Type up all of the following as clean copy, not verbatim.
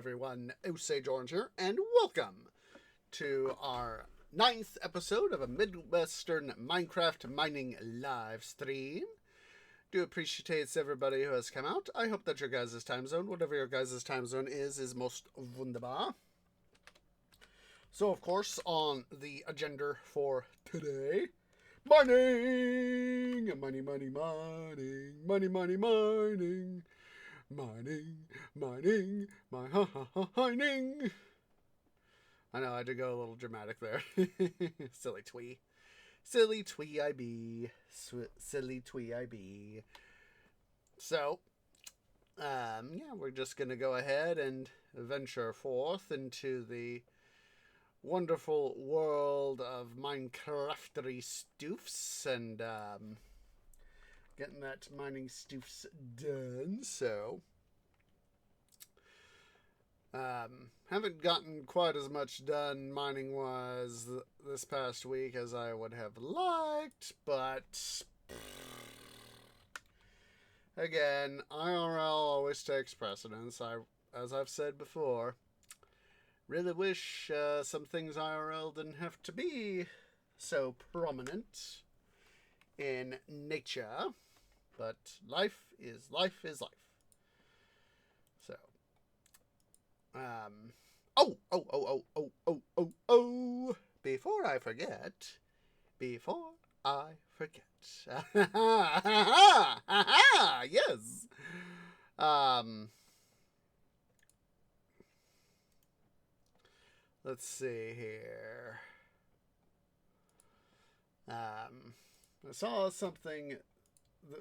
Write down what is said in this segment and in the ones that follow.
everyone? Osage Orange here, and welcome to our 9th episode of a Midwestern Minecraft Mining Livestream. Do appreciate everybody who has come out. I hope that your guys' time zone, whatever your guys' time zone is most wunderbar. So, of course, on the agenda for today, mining! Money, money, mining. Money, money, mining. Mining, mining. I know, I had to go a little dramatic there. Silly twee. Silly twee I be. Silly twee I be. So, yeah, we're just going to go ahead and venture forth into the wonderful world of Minecraftery stoofs and, getting that mining stoofs done. So, haven't gotten quite as much done mining wise this past week as I would have liked, but again, IRL always takes precedence. As I've said before, really wish some things IRL didn't have to be so prominent in nature. But life is life. So, before I forget, yes. Let's see here. I saw something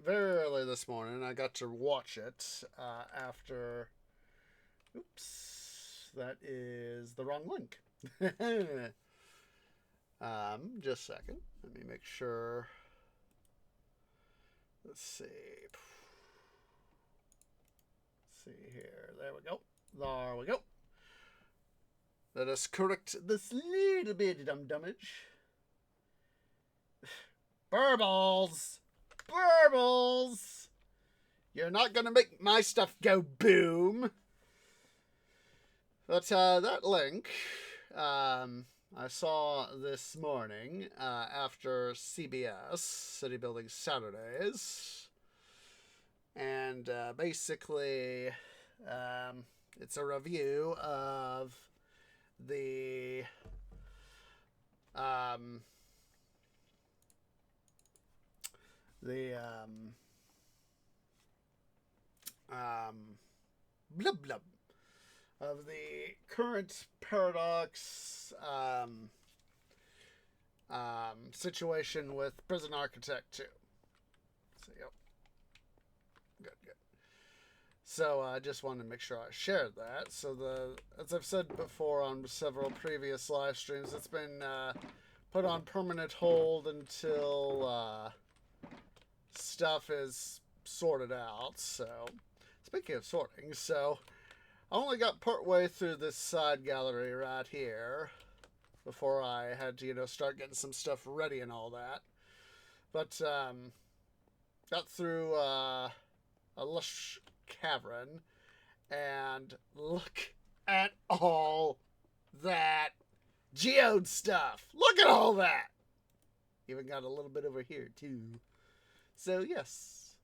very early this morning. I got to watch it after. Oops, that is the wrong link. Just a second. Let me make sure. Let's see. Let's see here. There we go. There we go. Let us correct this little bit of dumb-dummage. Burbles! Burbles! You're not gonna make my stuff go boom. But that link, I saw this morning after CBS, City Building Saturdays. And basically, it's a review of the blub blub of the current paradox situation with Prison Architect 2. So, yep. Good. So I just wanted to make sure I shared that. So as I've said before on several previous live streams, it's been put on permanent hold until stuff is sorted out. So, speaking of sorting, so I only got part way through this side gallery right here before I had to, start getting some stuff ready and all that. But got through a lush cavern, and look at all that geode stuff. Look at all that. Even got a little bit over here too. So yes,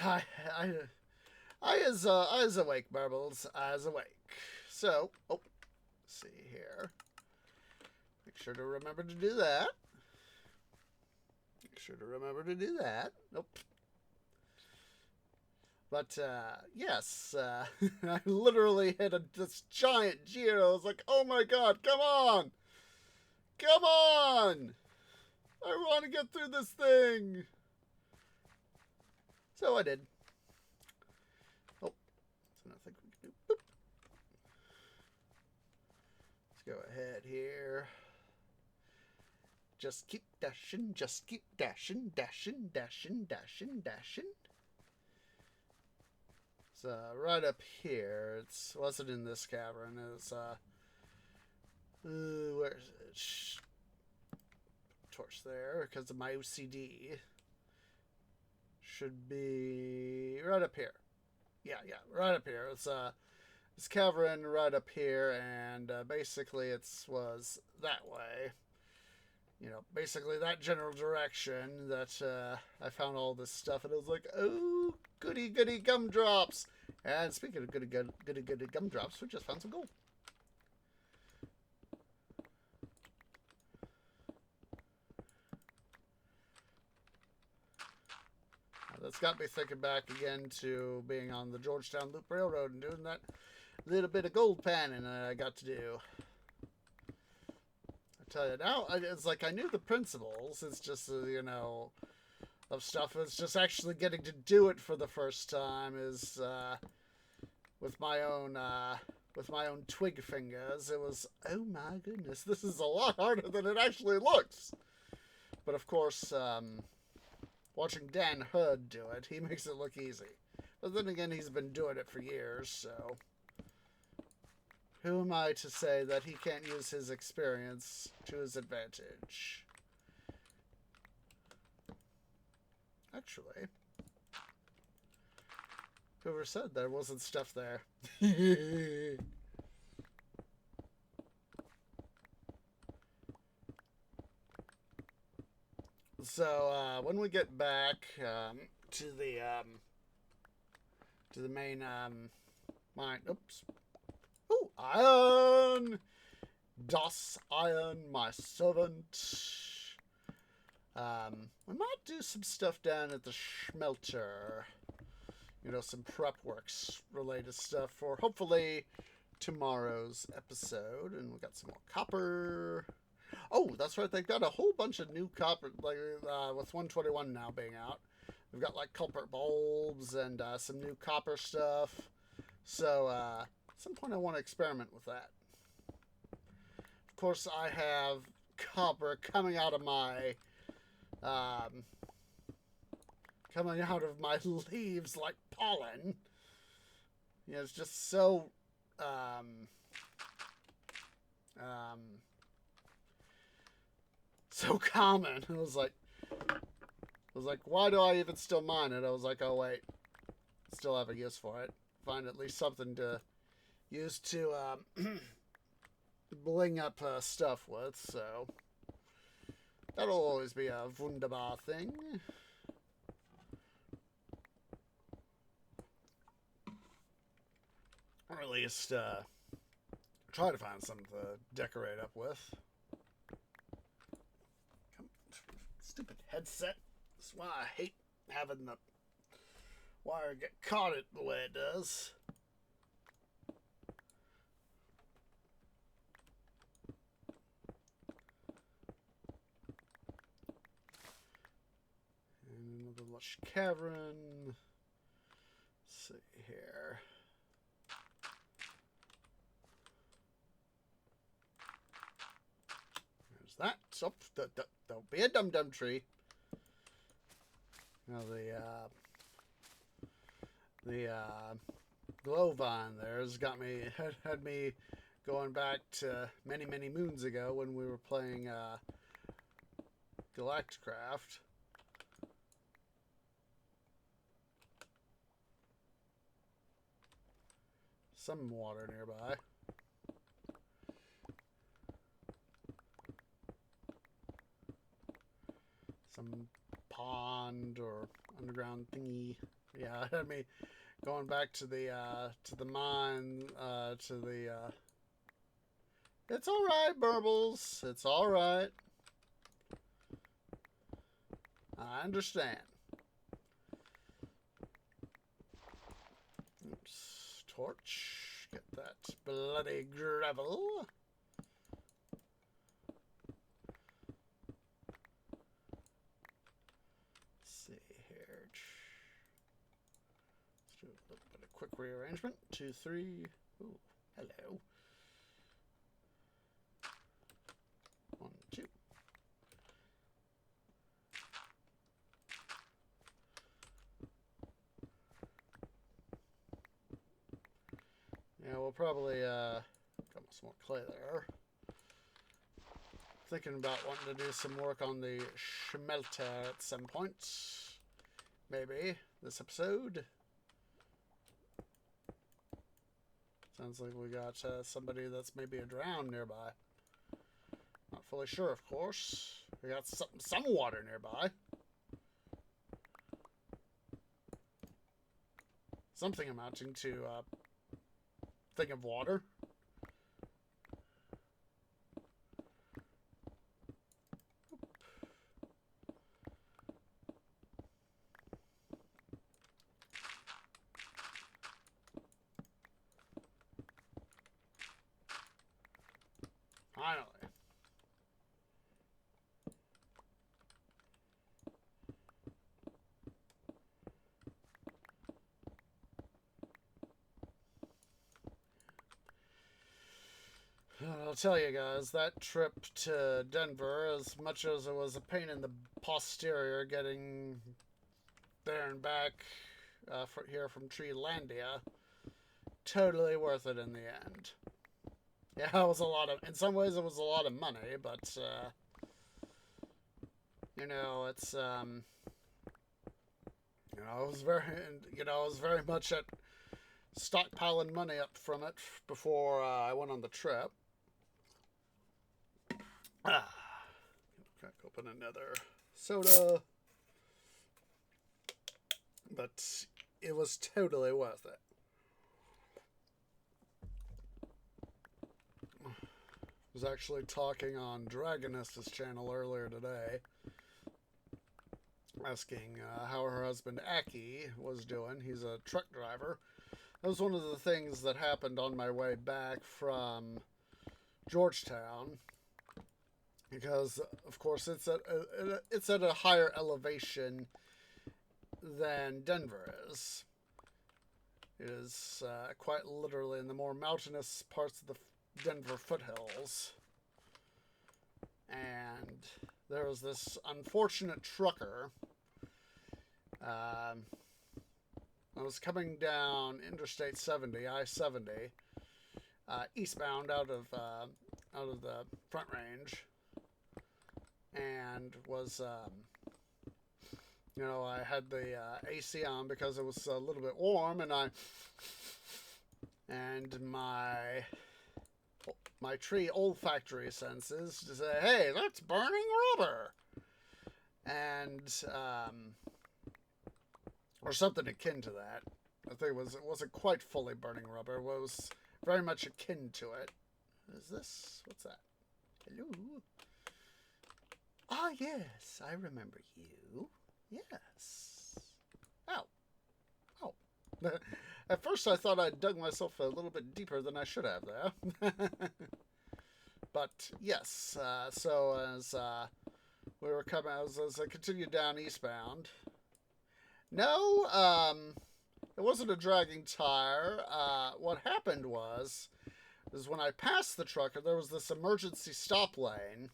I is awake, Marbles. I is awake. So, let's see here. Make sure to remember to do that. Nope. But, yes, I literally hit this giant geode. I was like, oh my god, come on! Come on! I want to get through this thing! So I did. Oh, that's another thing we can do. Boop. Let's go ahead here. Just keep dashing, dashing. It's right up here. It wasn't in this cavern. It's where is it? Torch there because of my OCD. Should be right up here. Yeah, right up here. It's this cavern right up here, and basically it was that way. You know, basically that general direction that I found all this stuff, and I was like, oh, goody goody gumdrops. And speaking of goody gumdrops, we just found some gold. That's got me thinking back again to being on the Georgetown Loop Railroad and doing that little bit of gold panning I got to do. I tell you, now it's like I knew the principles. It's just, you know, of stuff. It's just actually getting to do it for the first time is with my own twig fingers. It was, oh my goodness, this is a lot harder than it actually looks. But of course, watching Dan Hood do it, he makes it look easy. But then again, he's been doing it for years, so who am I to say that he can't use his experience to his advantage? Actually, whoever said there wasn't stuff there? So when we get back to the main mine, oops. Ooh, iron! Das Iron, my servant. We might do some stuff down at the smelter. You know, some prep works related stuff for hopefully tomorrow's episode. And we got some more copper. Oh, that's right. They've got a whole bunch of new copper, like with 121 now being out. We've got like copper bulbs and some new copper stuff. So at some point I want to experiment with that. Of course, I have copper coming out of my leaves like pollen. You know, it's just so so common. It was like, why do I even still mine it? I was like, oh wait, still have a use for it. Find at least something to use to bling up stuff with. So that'll always be a wunderbar thing. Or at least try to find something to decorate up with. Stupid headset. That's why I hate having the wire get caught it the way it does. And another lush cavern. Let's see here. There's that. Oh, don't be a dum-dum tree. Now the glow vine there has got me had me going back to many moons ago when we were playing Galacticraft. Some water nearby. Some pond or underground thingy. Yeah, it had me going back to the mine, to the it's alright, Burbles. It's alright. I understand. Oops. Torch. Get that bloody gravel. Quick rearrangement. 2, 3. Ooh, hello. 1, 2. Yeah, we'll probably got some more clay there. Thinking about wanting to do some work on the smelter at some point. Maybe this episode. Sounds like we got somebody that's maybe a drowned nearby. Not fully sure, of course. We got some water nearby. Something amounting to a thing of water. Finally. I'll tell you guys, that trip to Denver, as much as it was a pain in the posterior getting there and back here from Treelandia, totally worth it in the end. Yeah, it was a lot of, in some ways it was a lot of money, but, you know, it's, you know, I was very much at stockpiling money up from it before I went on the trip. Crack open another soda. But it was totally worth it. I was actually talking on Dragonessa's channel earlier today, asking how her husband Aki was doing. He's a truck driver. That was one of the things that happened on my way back from Georgetown, because of course it's at a higher elevation than Denver is. It is quite literally in the more mountainous parts of the Denver foothills. And there was this unfortunate trucker. I was coming down Interstate 70, I-70, eastbound out of the Front Range, and was, you know, I had the AC on because it was a little bit warm, and my tree olfactory senses to say, hey, that's burning rubber, and or something akin to that. I think it wasn't quite fully burning rubber. It was very much akin to it. What is this? What's that? Hello? Ah, yes, I remember you. Yes. Ow. Oh. At first I thought I'd dug myself a little bit deeper than I should have there. But, yes, so as we were coming, as I continued down eastbound, no, it wasn't a dragging tire. What happened was when I passed the trucker, there was this emergency stop lane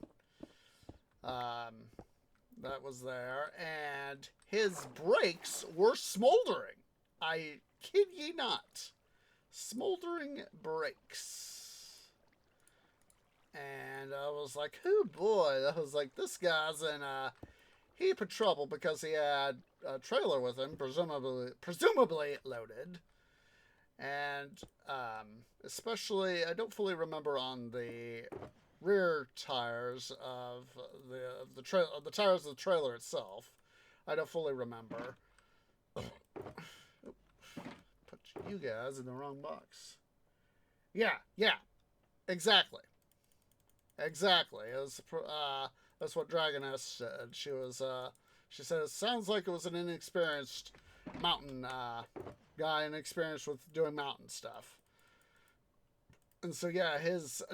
that was there, and his brakes were smoldering. I kid ye not. Smoldering brakes. And I was like, oh boy. I was like, this guy's in a heap of trouble because he had a trailer with him, presumably loaded. And especially, I don't fully remember on the rear tires of the tires of the trailer itself. I don't fully remember. Put you guys in the wrong box. Yeah, exactly. It was, that's what Dragoness said. She said it sounds like it was an inexperienced mountain guy, inexperienced with doing mountain stuff. And so yeah,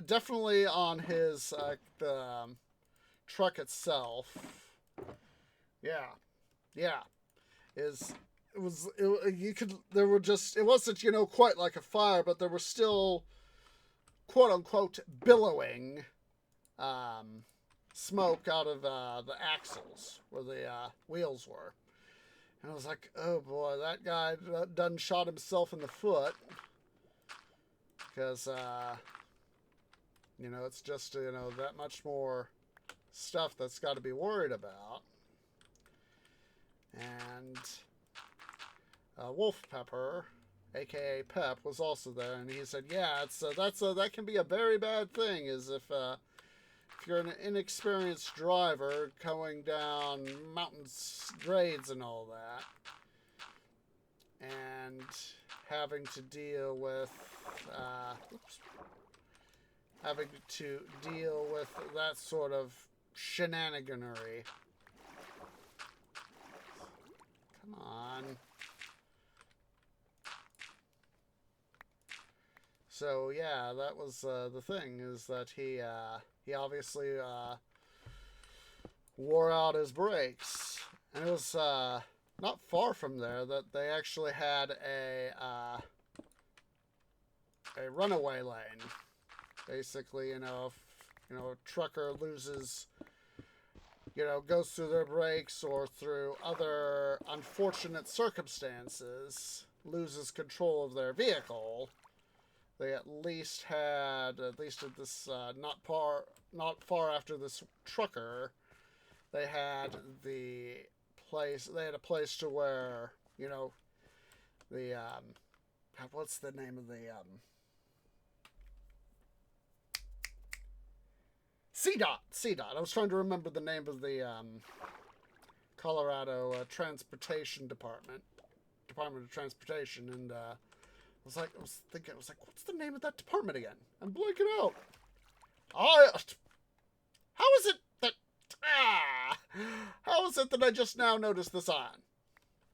definitely on his the truck itself. Yeah. It wasn't, you know, quite like a fire, but there were still quote unquote billowing smoke out of the axles where the wheels were. And I was like, oh boy, that guy done shot himself in the foot. Because, you know, it's just, you know, that much more stuff that's got to be worried about. And Wolf Pepper aka Pep, was also there, and he said, "Yeah, that can be a very bad thing. Is if you're an inexperienced driver going down mountains, grades, and all that, and having to deal with that sort of shenaniganery." Come on. So yeah, that was the thing, is that he obviously wore out his brakes, and it was not far from there that they actually had a runaway lane. Basically, if a trucker loses, goes through their brakes or through other unfortunate circumstances, loses control of their vehicle, they at least at this not far after this trucker, they had a place to where, the what's the name of the CDOT. I was trying to remember the name of the Colorado Department of Transportation, and I was thinking, what's the name of that department again? I'm blanking out. How is it that I just now noticed the sign?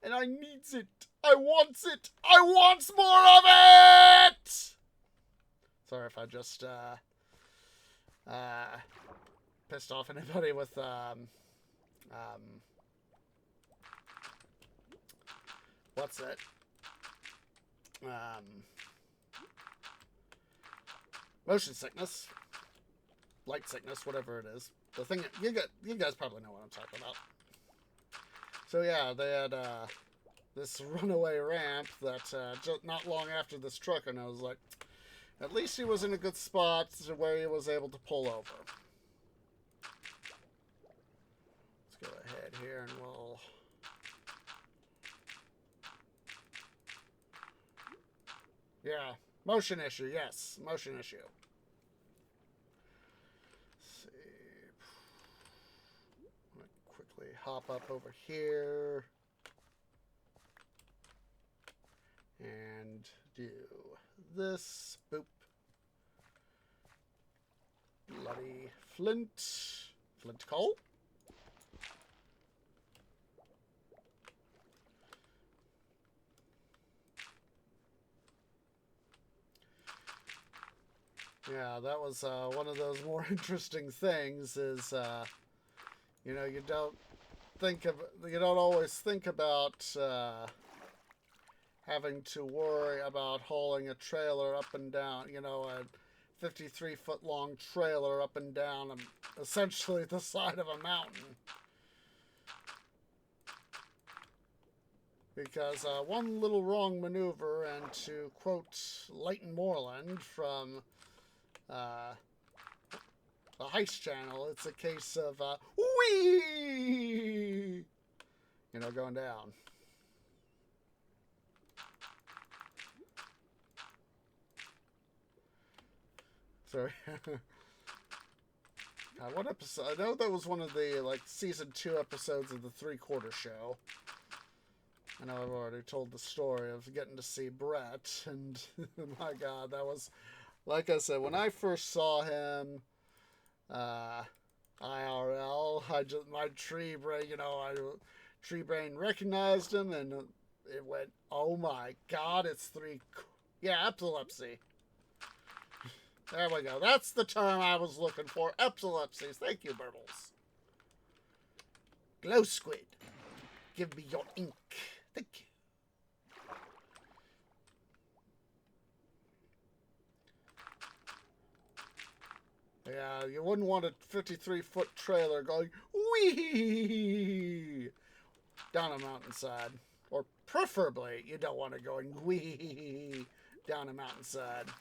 And I needs it. I wants it. I wants more of it! Sorry if I just pissed off anybody with what's it? Motion sickness, light sickness, whatever it is. The thing you guys probably know what I'm talking about. So yeah, they had this runaway ramp that just not long after this truck, and I was like, at least he was in a good spot where he was able to pull over. Let's go ahead here and we'll... Yeah, motion issue, yes, motion issue. Let's see. I'm going to quickly hop up over here and do this. Boop. Bloody flint coal. Yeah, that was one of those more interesting things. Is you don't always think about having to worry about hauling a trailer up and down. A 53-foot long trailer up and down essentially the side of a mountain. Because one little wrong maneuver, and to quote Leighton Moreland from the Heist Channel, it's a case of whee, going down. So, what episode? I know that was one of the season 2 episodes of the 3/4 show. I know I've already told the story of getting to see Brett, and my God, that was, like I said, when I first saw him, IRL, my tree brain recognized him, and it went, oh my God, it's epilepsy. There we go. That's the term I was looking for. Epilepsy. Thank you, Burbles. Glow squid. Give me your ink. Thank you. Yeah, you wouldn't want a 53-foot trailer going wee down a mountainside. Or preferably, you don't want it going wee down a mountainside.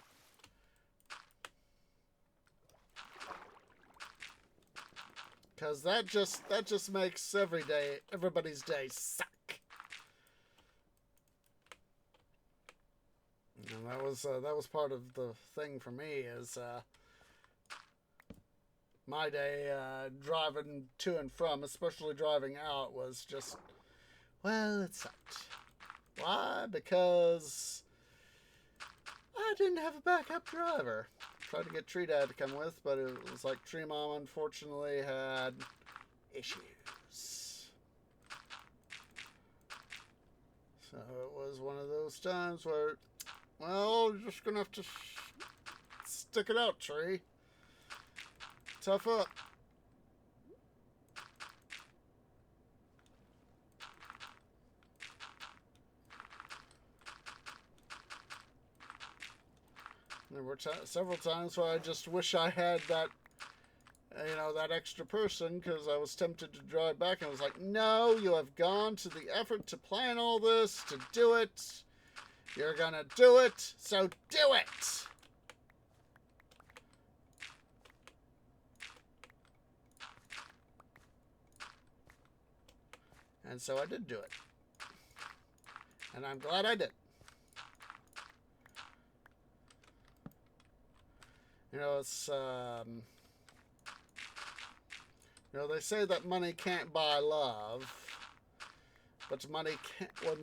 Because that just makes everybody's day suck. And that was part of the thing for me is my day driving to and from, especially driving out, was just, well, it sucked. Why? Because I didn't have a backup driver. Tried to get Tree Dad to come with, but it was like Tree Mom unfortunately had issues. So it was one of those times where, well, you're just going to have to stick it out, Tree. Tough up. There were several times where I just wish I had that, that extra person, because I was tempted to drive back and I was like, no, you have gone to the effort to plan all this, to do it. You're gonna do it, so do it! And so I did do it. And I'm glad I did. It's, they say that money can't buy love, but one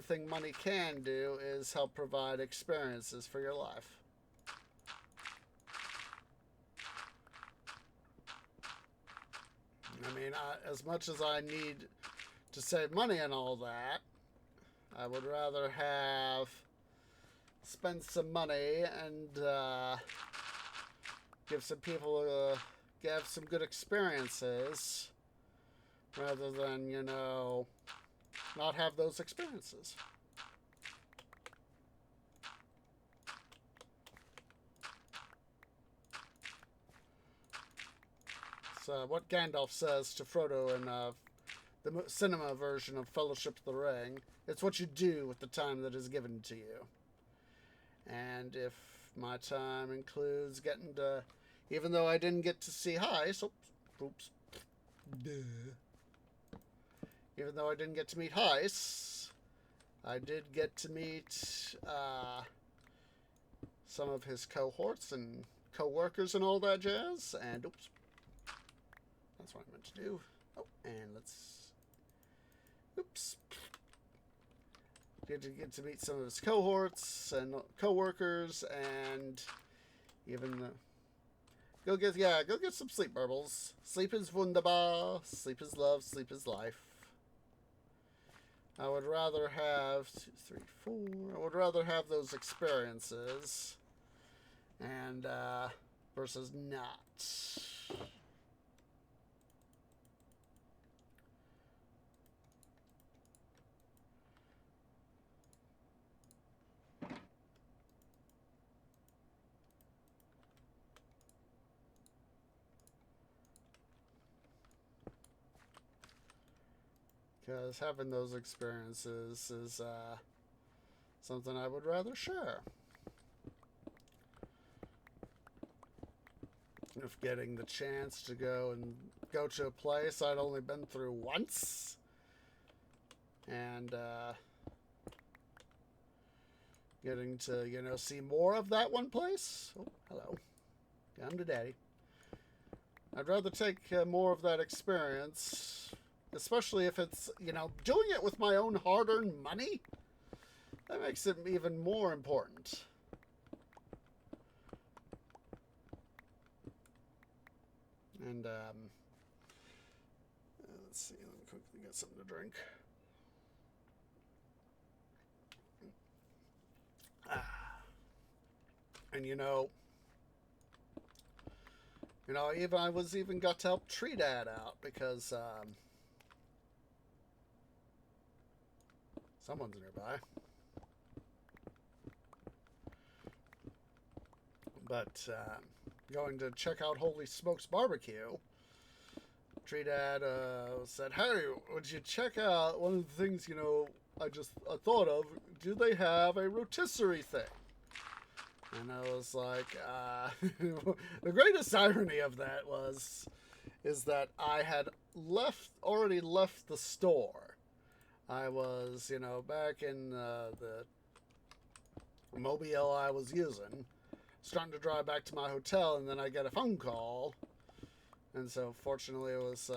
thing money can do is help provide experiences for your life. I mean, as much as I need to save money and all that, I would rather have spend some money and give some people have some good experiences rather than, not have those experiences. So what Gandalf says to Frodo in the cinema version of Fellowship of the Ring, it's what you do with the time that is given to you. And if my time includes getting to, even though I didn't get to see Heist, even though I didn't get to meet Heist, I did get to meet some of his cohorts and co-workers and all that jazz, and that's what I meant to do. Oh, and get to meet some of his cohorts and co-workers, and even go get some sleep, Burbles. Sleep is wunderbar. Sleep is love. Sleep is life. I would rather have 2, 3, 4. I would rather have those experiences, and versus not. Because having those experiences is something I would rather share. If getting the chance to go to a place I'd only been through once, and getting to see more of that one place. Oh, hello, come to Daddy. I'd rather take more of that experience, especially if it's doing it with my own hard-earned money. That makes it even more important. And let's see, let me quickly get something to drink. And I was even got to help Tree Dad out because someone's nearby. But going to check out Holy Smokes Barbecue, Tree Dad said, hey, would you check out one of the things, I thought of, do they have a rotisserie thing? And I was like, the greatest irony of that is that I had already left the store. I was, back in the mobile I was using. Starting to drive back to my hotel, and then I get a phone call. And so, fortunately, it was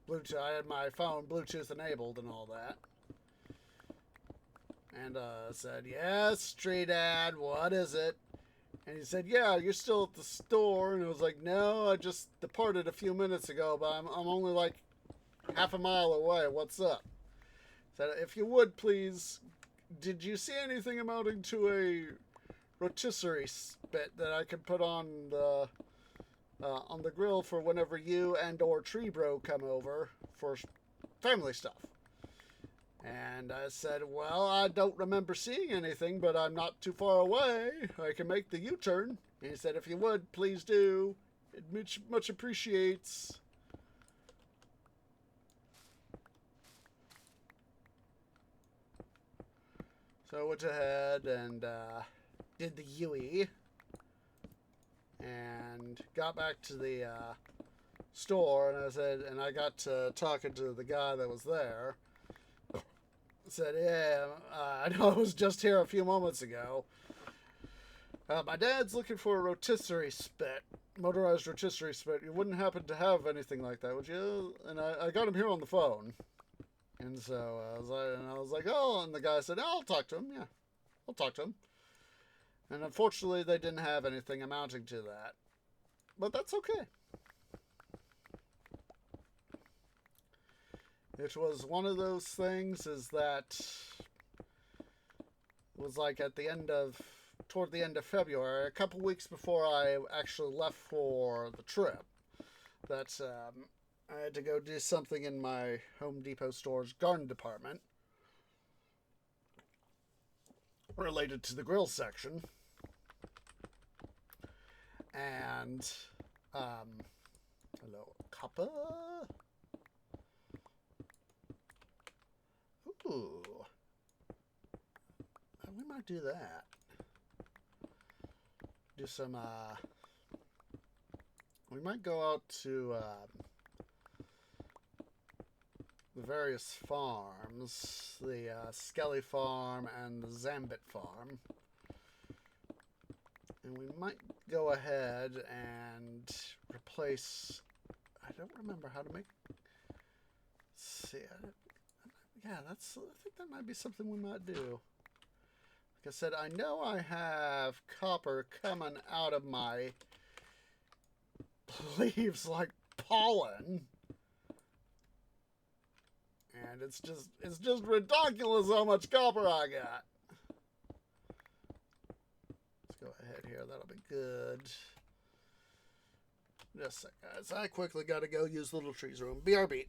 Bluetooth. I had my phone Bluetooth enabled and all that. And said, "Yes, Tree Dad, what is it?" And he said, "Yeah, you're still at the store." And I was like, "No, I just departed a few minutes ago, but I'm only like half a mile away. What's up?" Said, "If you would, please, did you see anything amounting to a rotisserie spit that I could put on the grill for whenever you and or Tree Bro come over for family stuff?" And I said, "Well, I don't remember seeing anything, but I'm not too far away. I can make the U-turn." And he said, "If you would, please do. It much appreciates." So I went ahead and did the UE and got back to the store, and I said, and I got to talking to the guy that was there. Said, "Yeah, I know I was just here a few moments ago. My dad's looking for a rotisserie spit, motorized rotisserie spit. You wouldn't happen to have anything like that, would you?" And I got him here on the phone. And so I was like, "Oh," and the guy said, "I'll talk to him. Yeah, I'll talk to him." And unfortunately, they didn't have anything amounting to that. But that's okay. It was one of those things is that it was like toward the end of February, a couple weeks before I actually left for the trip, that I had to go do something in my Home Depot store's garden department related to the grill section. And, hello, copper. Ooh. We might do that. Do some, we might go out to, the various farms, the Skelly Farm and the Zambit Farm. And we might go ahead and replace, I don't remember how to make, see, yeah, I think that might be something we might do. Like I said, I know I have copper coming out of my leaves like pollen. And it's just ridiculous how much copper I got. Let's go ahead here. That'll be good. Just a sec, guys. I quickly got to go use Little Tree's room. BRB.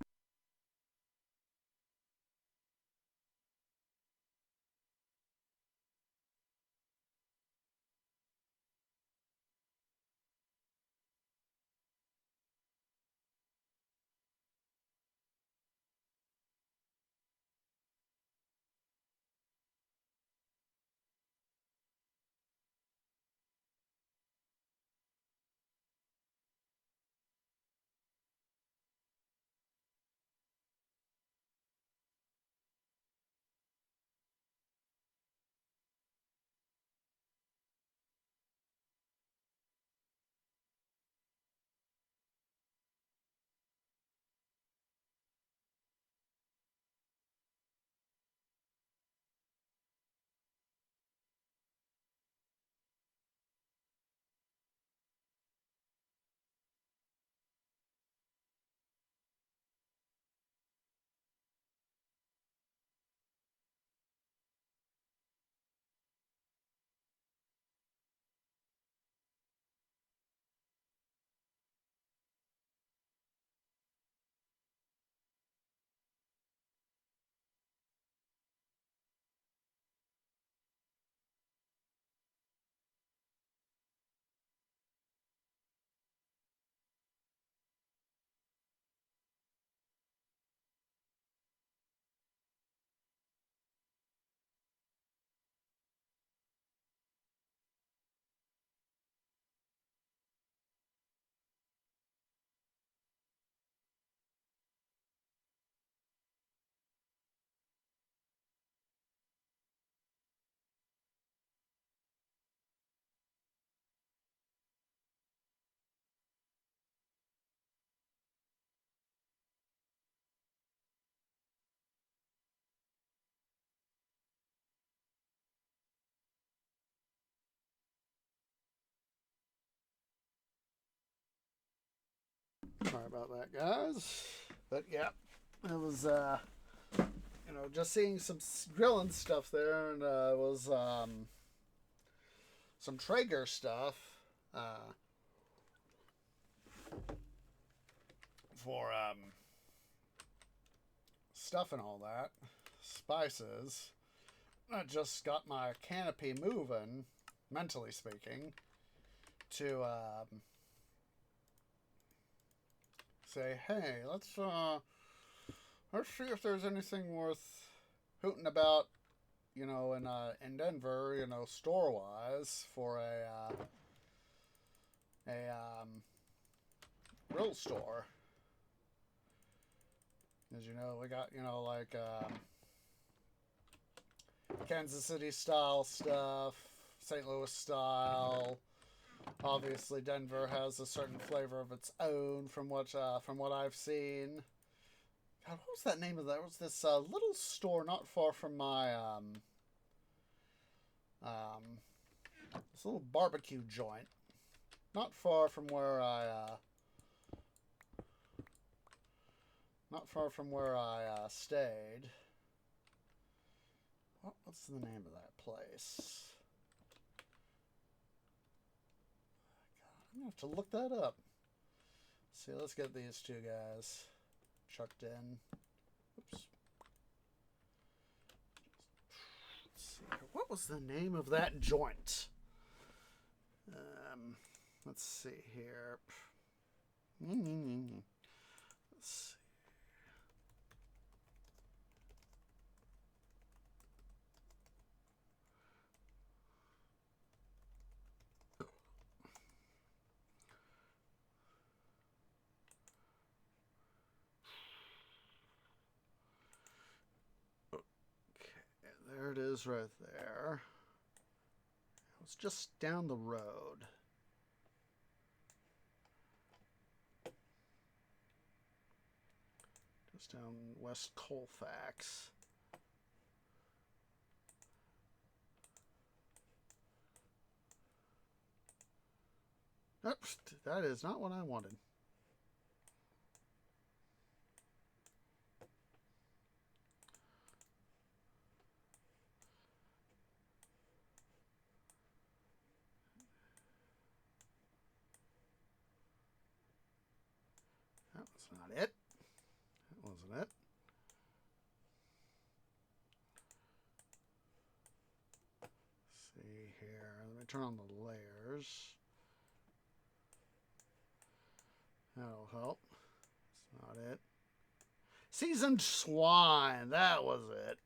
Sorry about that, guys. But yeah, it was just seeing some grilling stuff there, and it was some Traeger stuff for stuff and all that, spices. I just got my canopy moving, mentally speaking, to say, hey, let's see if there's anything worth hooting about, in Denver, store wise for a grill store. As you know, we got like Kansas City style stuff, St. Louis style. Obviously, Denver has a certain flavor of its own from what I've seen. God, what was that name of that? It was this little store not far from my this little barbecue joint, not far from where I stayed. What's the name of that place? I'm gonna have to look that up. See, let's get these two guys chucked in. Oops. Let's see. What was the name of that joint? Let's see here. Let's see. There it is right there. It's just down the road. Just down West Colfax. Oops, that is not what I wanted. That was not it. That wasn't it. Let's see here. Let me turn on the layers. That'll help. That's not it. Seasoned swine. That was it.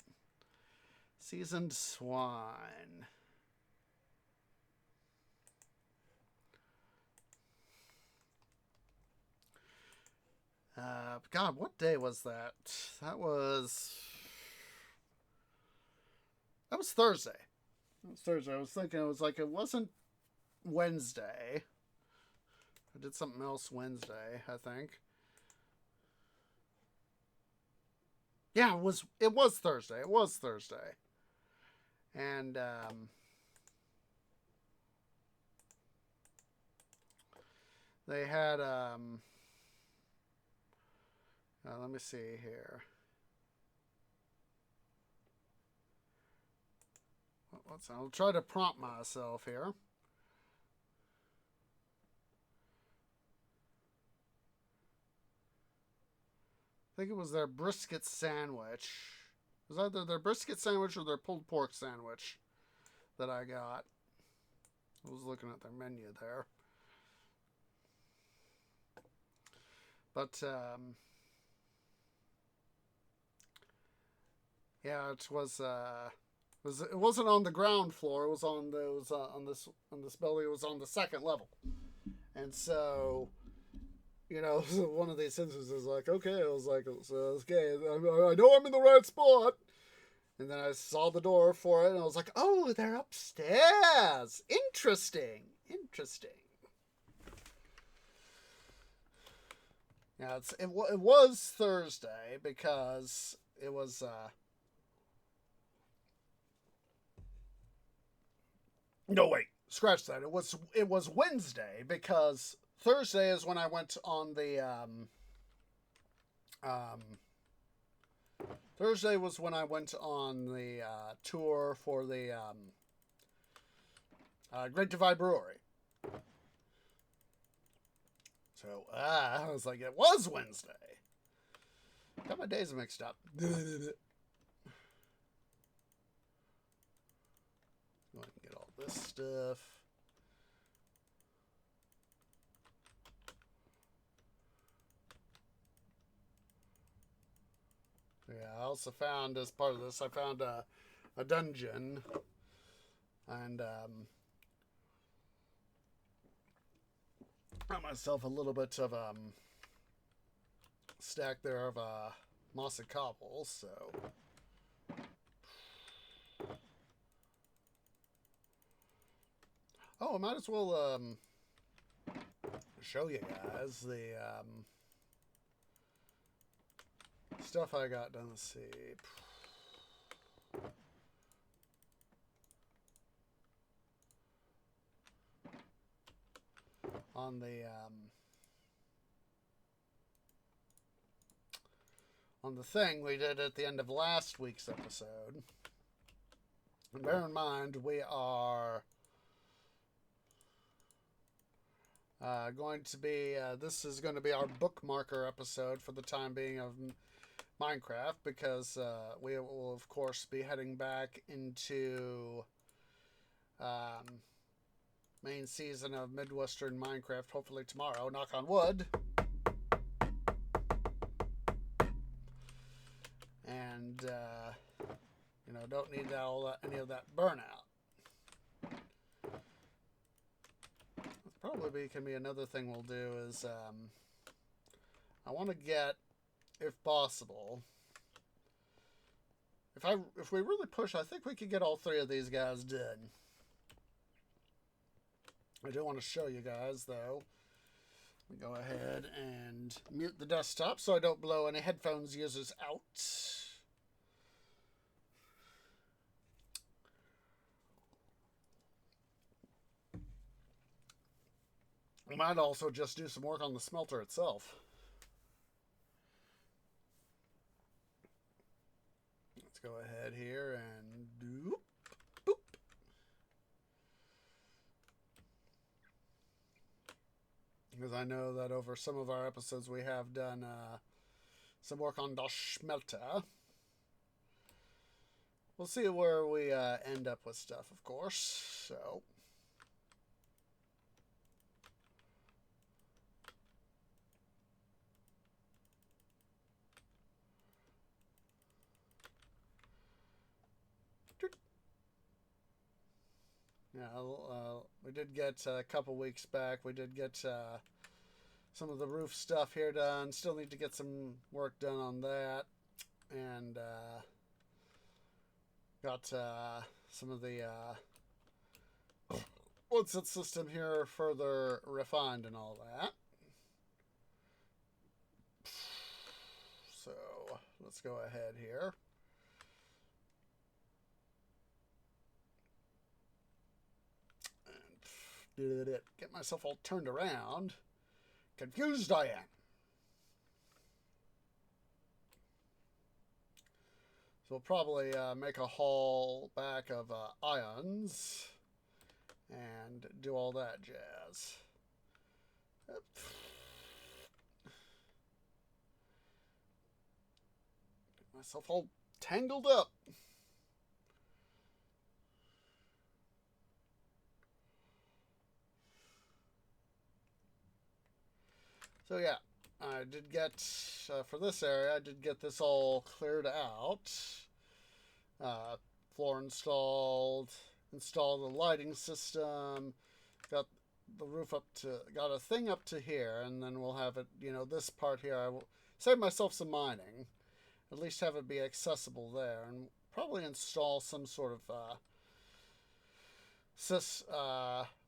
Seasoned swine. God, what day was that? That was Thursday. It was Thursday. I was thinking it wasn't Wednesday. I did something else Wednesday, I think. Yeah, it was Thursday. It was Thursday. And they had let me see here. I'll try to prompt myself here. I think it was their brisket sandwich. It was either their brisket sandwich or their pulled pork sandwich that I got. I was looking at their menu there. But yeah, it wasn't on the ground floor. It was on those on this building. It was on the second level, and so one of these instances like, okay, I was like, so okay, I know I'm in the right spot, and then I saw the door for it, and I was like, oh, they're upstairs. Interesting. Yeah, it was Thursday because it was. No, wait. Scratch that. It was Wednesday because Thursday is when I went on the Thursday was when I went on the tour for the Great Divide Brewery. So I was like, it was Wednesday. Got my days mixed up. Go ahead and get all this stuff. Yeah, I also found, as part of this, I found a dungeon. And got myself a little bit of stack there of mossy cobbles, so I might as well show you guys the stuff I got done. Let's see. On the thing we did at the end of last week's episode. And bear in mind, we are going to be, this is going to be our bookmarker episode for the time being of Minecraft, because we will, of course, be heading back into main season of Midwestern Minecraft, hopefully tomorrow, knock on wood. And, you know, don't need any of that burnout. Probably can be another thing we'll do is, I want to get, if possible, if we really push, I think we could get all three of these guys done. I do want to show you guys, though. Go ahead and mute the desktop so I don't blow any headphones users out. I might also just do some work on the smelter itself. Let's go ahead here and doop, boop. Because I know that over some of our episodes we have done some work on the smelter. We'll see where we end up with stuff, of course. So. Yeah, we did get a couple weeks back. We did get some of the roof stuff here done. Still need to get some work done on that, and got some of the woodset system here further refined and all that. So let's go ahead here. Get myself all turned around. Confused I am. So we'll probably make a haul back of ions and do all that jazz. Get myself all tangled up. So yeah, I did get, for this area, I did get this all cleared out. Floor installed the lighting system, got the roof up to, got a thing up to here, and then we'll have it, you know, this part here, I will save myself some mining, at least have it be accessible there, and probably install some sort of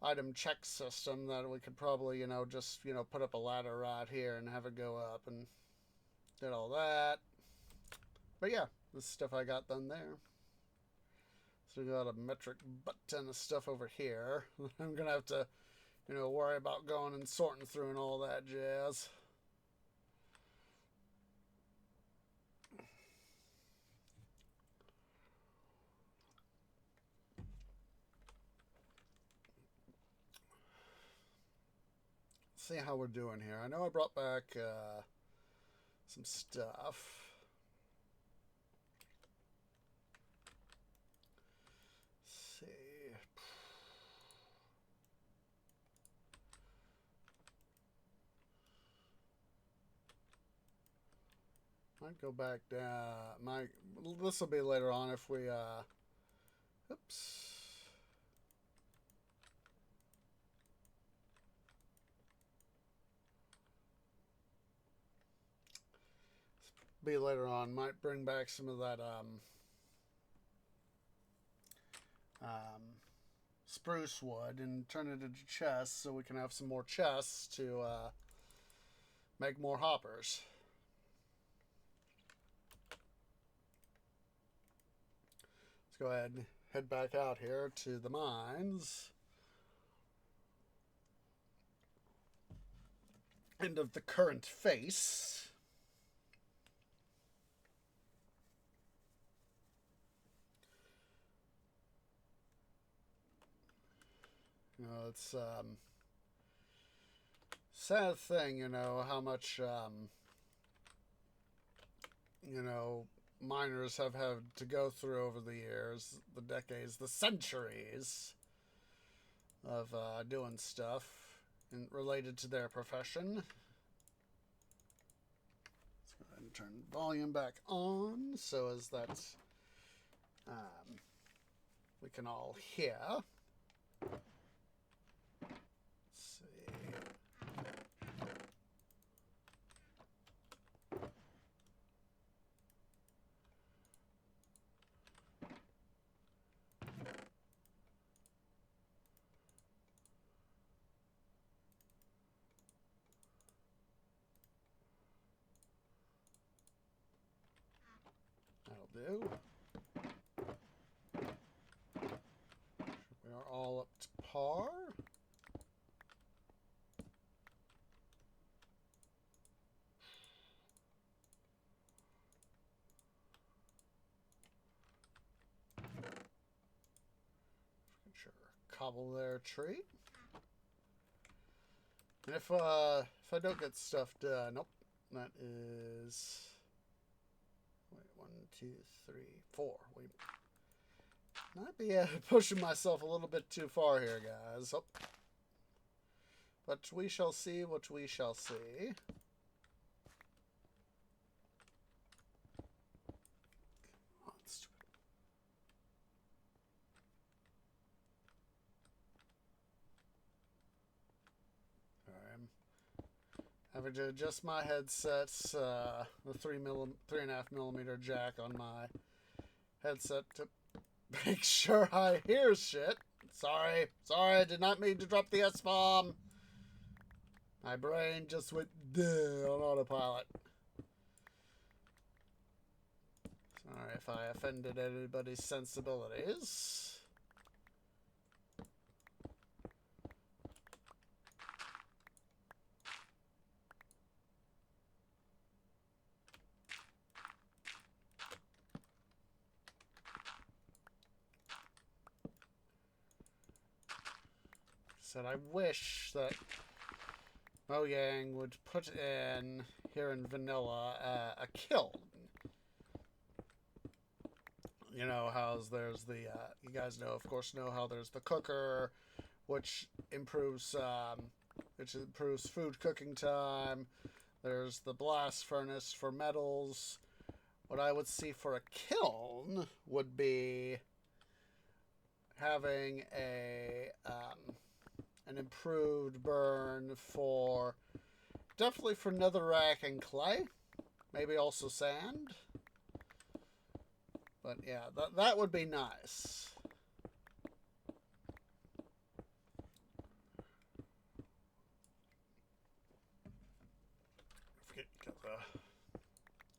item check system that we could probably, you know, just, you know, put up a ladder right here and have it go up, and did all that. But yeah, this stuff I got done there. So we got a metric butt ton of stuff over here. I'm gonna have to you know, worry about going and sorting through and all that jazz. See how we're doing here. I know I brought back some stuff. Let's see. Might go back down. This will be later on if we oops. Be later on. Might bring back some of that spruce wood and turn it into chests so we can have some more chests to make more hoppers. Let's go ahead and head back out here to the mines. End of the current face. You know, it's sad thing, you know, how much you know, miners have had to go through over the years, the decades, the centuries of doing stuff related to their profession. Let's go ahead and turn volume back on so as that we can all hear. That'll do. We are all up to par. Sure, cobble their tree. And if I don't get stuff done, nope, that is. Wait, 1, 2, 3, 4. We might be pushing myself a little bit too far here, guys. Oh. But we shall see what we shall see. Having to adjust my headsets, the 3.5 millimeter jack on my headset to make sure I hear shit. Sorry, I did not mean to drop the S-bomb. My brain just went on autopilot. Sorry if I offended anybody's sensibilities. Said I wish that Mojang would put in here in vanilla a kiln. You know how there's the you guys know, of course, know how there's the cooker, which improves food cooking time. There's the blast furnace for metals. What I would see for a kiln would be having an improved burn for definitely for netherrack and clay, maybe also sand. But yeah, that would be nice. Forget you got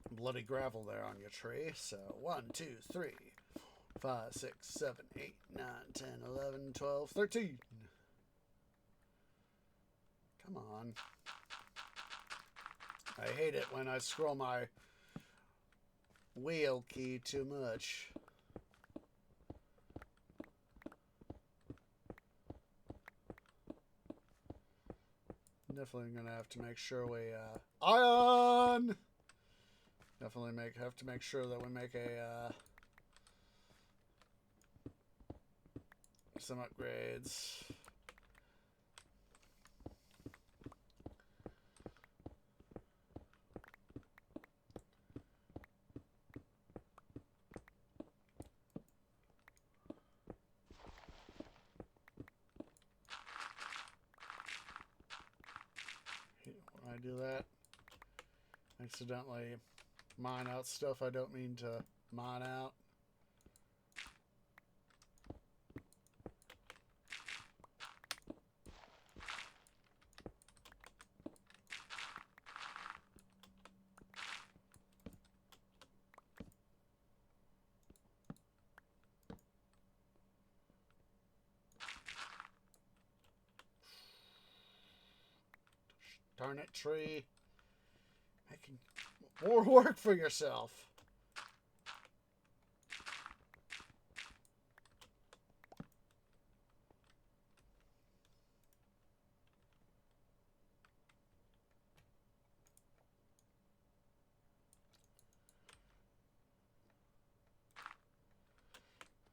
the bloody gravel there on your tree. So 1, 2, 3, 5, 6, 7, 8, 9, 10, 11, 12, 13. Come on. I hate it when I scroll my wheel key too much. Definitely gonna have to make sure we iron. Definitely have to make sure that we make a some upgrades. When I do that, accidentally mine out stuff I don't mean to mine out. Darn it, tree. Making more work for yourself.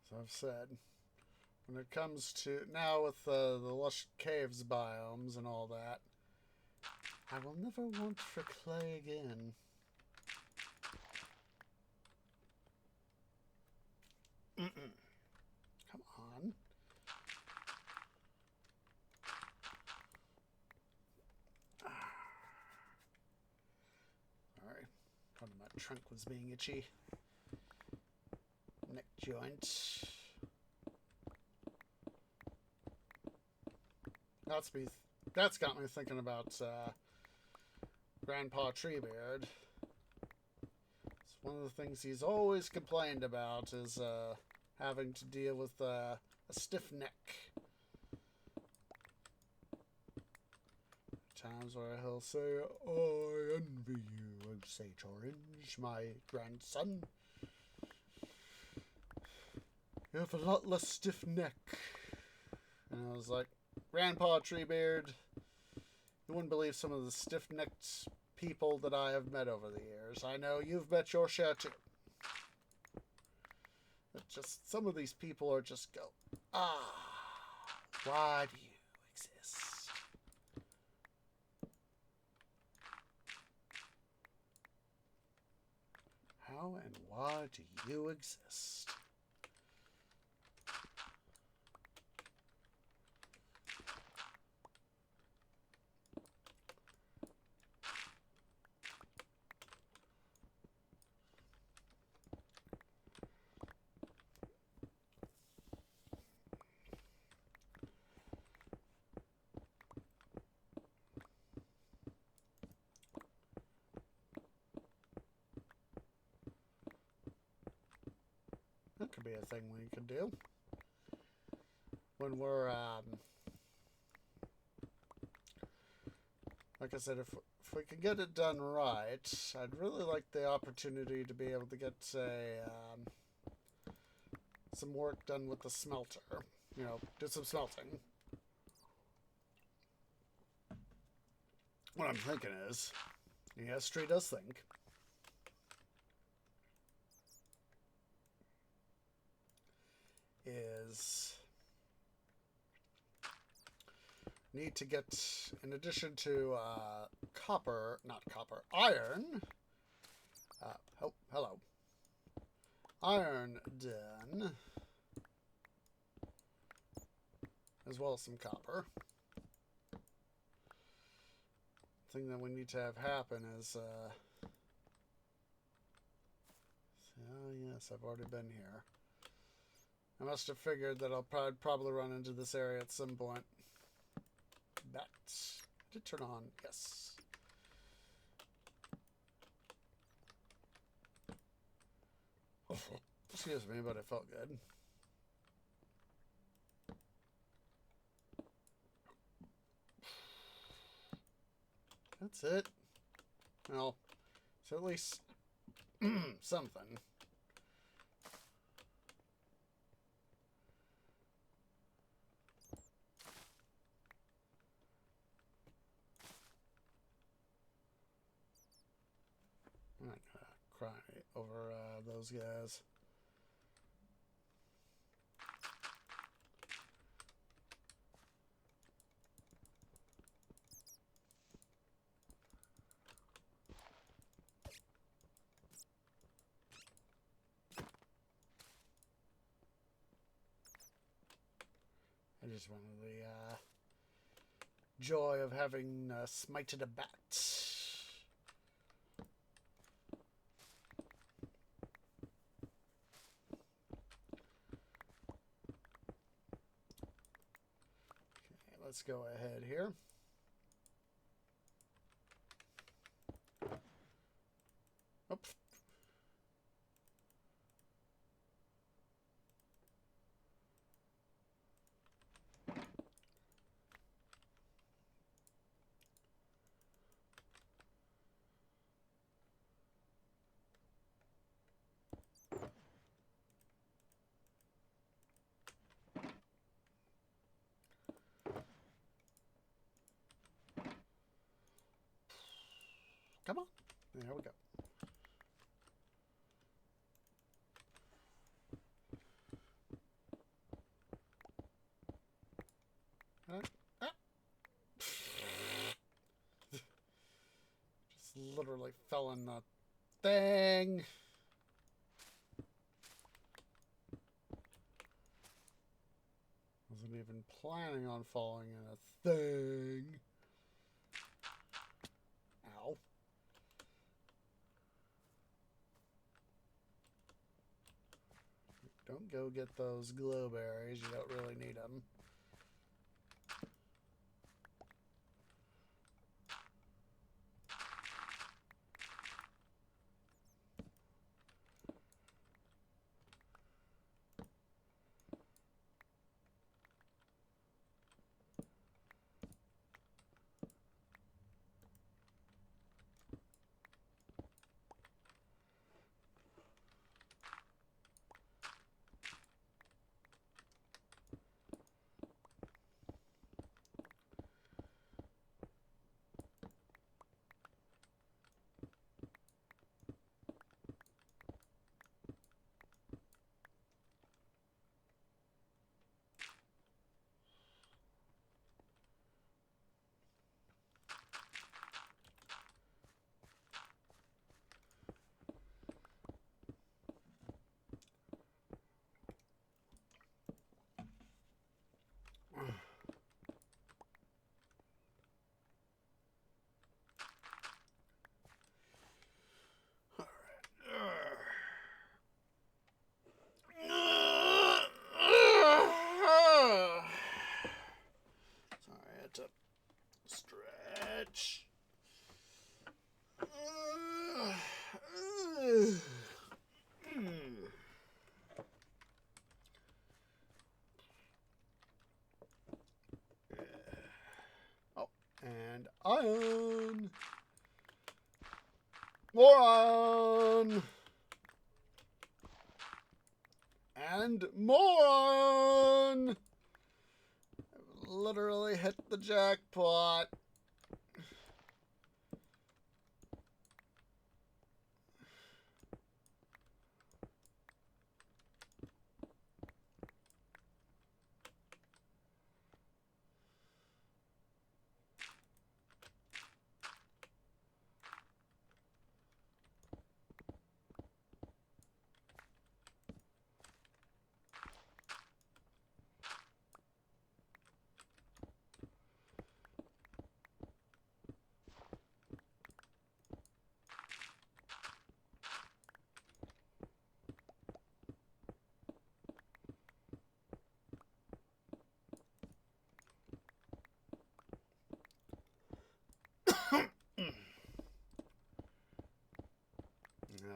So I've said, when it comes to now with the lush caves biomes and all that, I will never want for clay again. Come on. Sorry. Part of my trunk was being itchy. Neck joint. That's got me thinking about Grandpa Treebeard. It's one of the things he's always complained about is having to deal with a stiff neck. Times where he'll say, "I envy you, Sage Orange, my grandson. You have a lot less stiff neck." And I was like, Grandpa Treebeard, you wouldn't believe some of the stiff-necked people that I have met over the years. I know you've met your share too. But just some of these people are just go, why do you exist? How and why do you exist? That could be a thing we could do. When we're, like I said, if we can get it done right, I'd really like the opportunity to be able to get, say, some work done with the smelter. You know, do some smelting. What I'm thinking is, yes, Tree does think. Is need to get, in addition to iron. Oh, hello. Iron done. As well as some copper. The thing that we need to have happen is, oh yes, I've already been here. I must have figured that I'll probably run into this area at some point. That did turn on, yes. Excuse me, but it felt good. That's it. Well, so at least something. I'm not gonna cry over those guys. I just wanted the joy of having smited a bat. Okay, let's go ahead here. Oops. Come on. There we go. Just literally fell in the thing. Wasn't even planning on falling in a thing. Ow. Don't go get those glowberries. You don't really need them. Sorry, I had to stretch. Oh, and iron. More iron. And more iron. Literally hit the jackpot.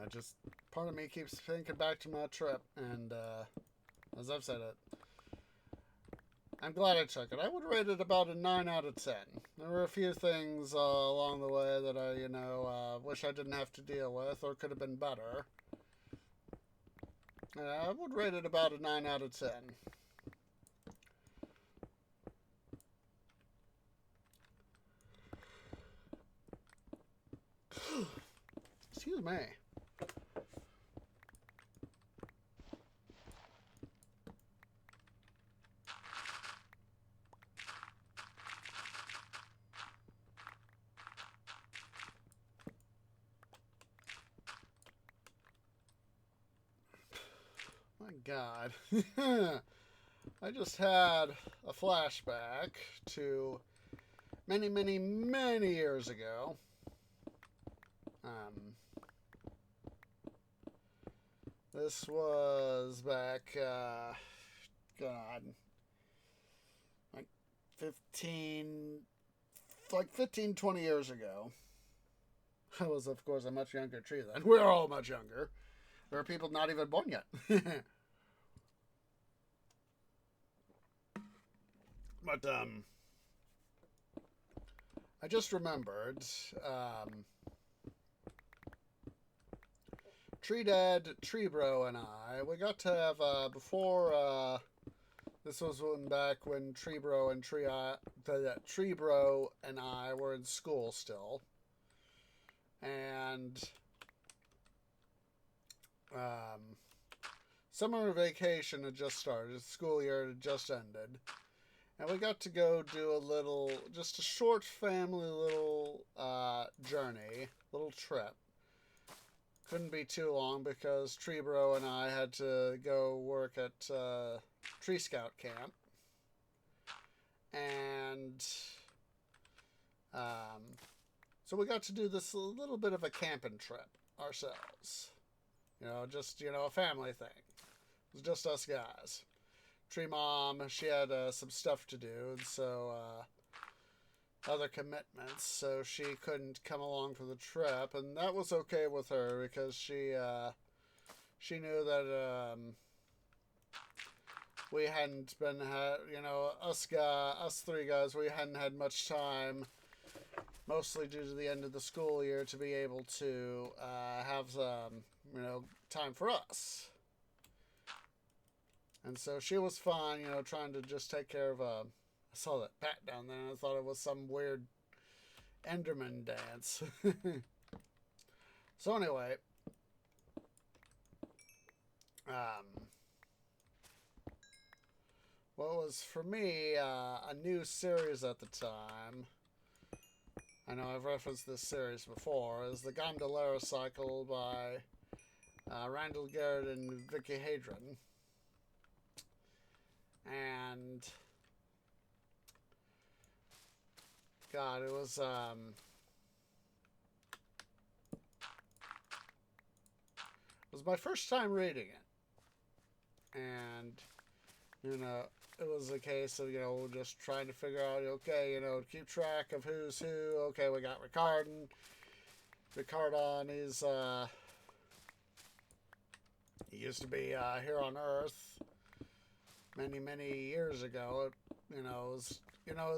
Just part of me keeps thinking back to my trip, and as I've said it, I'm glad I took it. I would rate it about a 9 out of 10. There were a few things along the way that I, wish I didn't have to deal with or could have been better. I would rate it about a 9 out of 10. Excuse me. My God. I just had a flashback to many, many, many years ago. This was back, God, like 15, 20 years ago. I was, of course, a much younger tree then. We're all much younger. There are people not even born yet. But, I just remembered, Tree Dad, Tree Bro, and I, we got to have, before, this was back when Tree Bro and Tree Bro and I were in school still. And, summer vacation had just started. The school year had just ended. And we got to go do just a short family little journey, little trip. Couldn't be too long because Tree Bro and I had to go work at Tree Scout camp. And so we got to do this little bit of a camping trip ourselves. Just, a family thing. It was just us guys. Tree Mom, she had some stuff to do, and so other commitments, so she couldn't come along for the trip, and that was okay with her because she knew that we hadn't been us three guys, we hadn't had much time, mostly due to the end of the school year, to be able to have some time for us. And so she was fine, trying to just take care of I saw that bat down there and I thought it was some weird Enderman dance. So anyway, what was for me a new series at the time, I know I've referenced this series before, is the Gondolera Cycle by Randall Garrett and Vicky Hadron. And God, it was my first time reading it, and it was a case of just trying to figure out, okay, keep track of who's who. Okay, we got Ricardon is he used to be here on Earth many, many years ago. It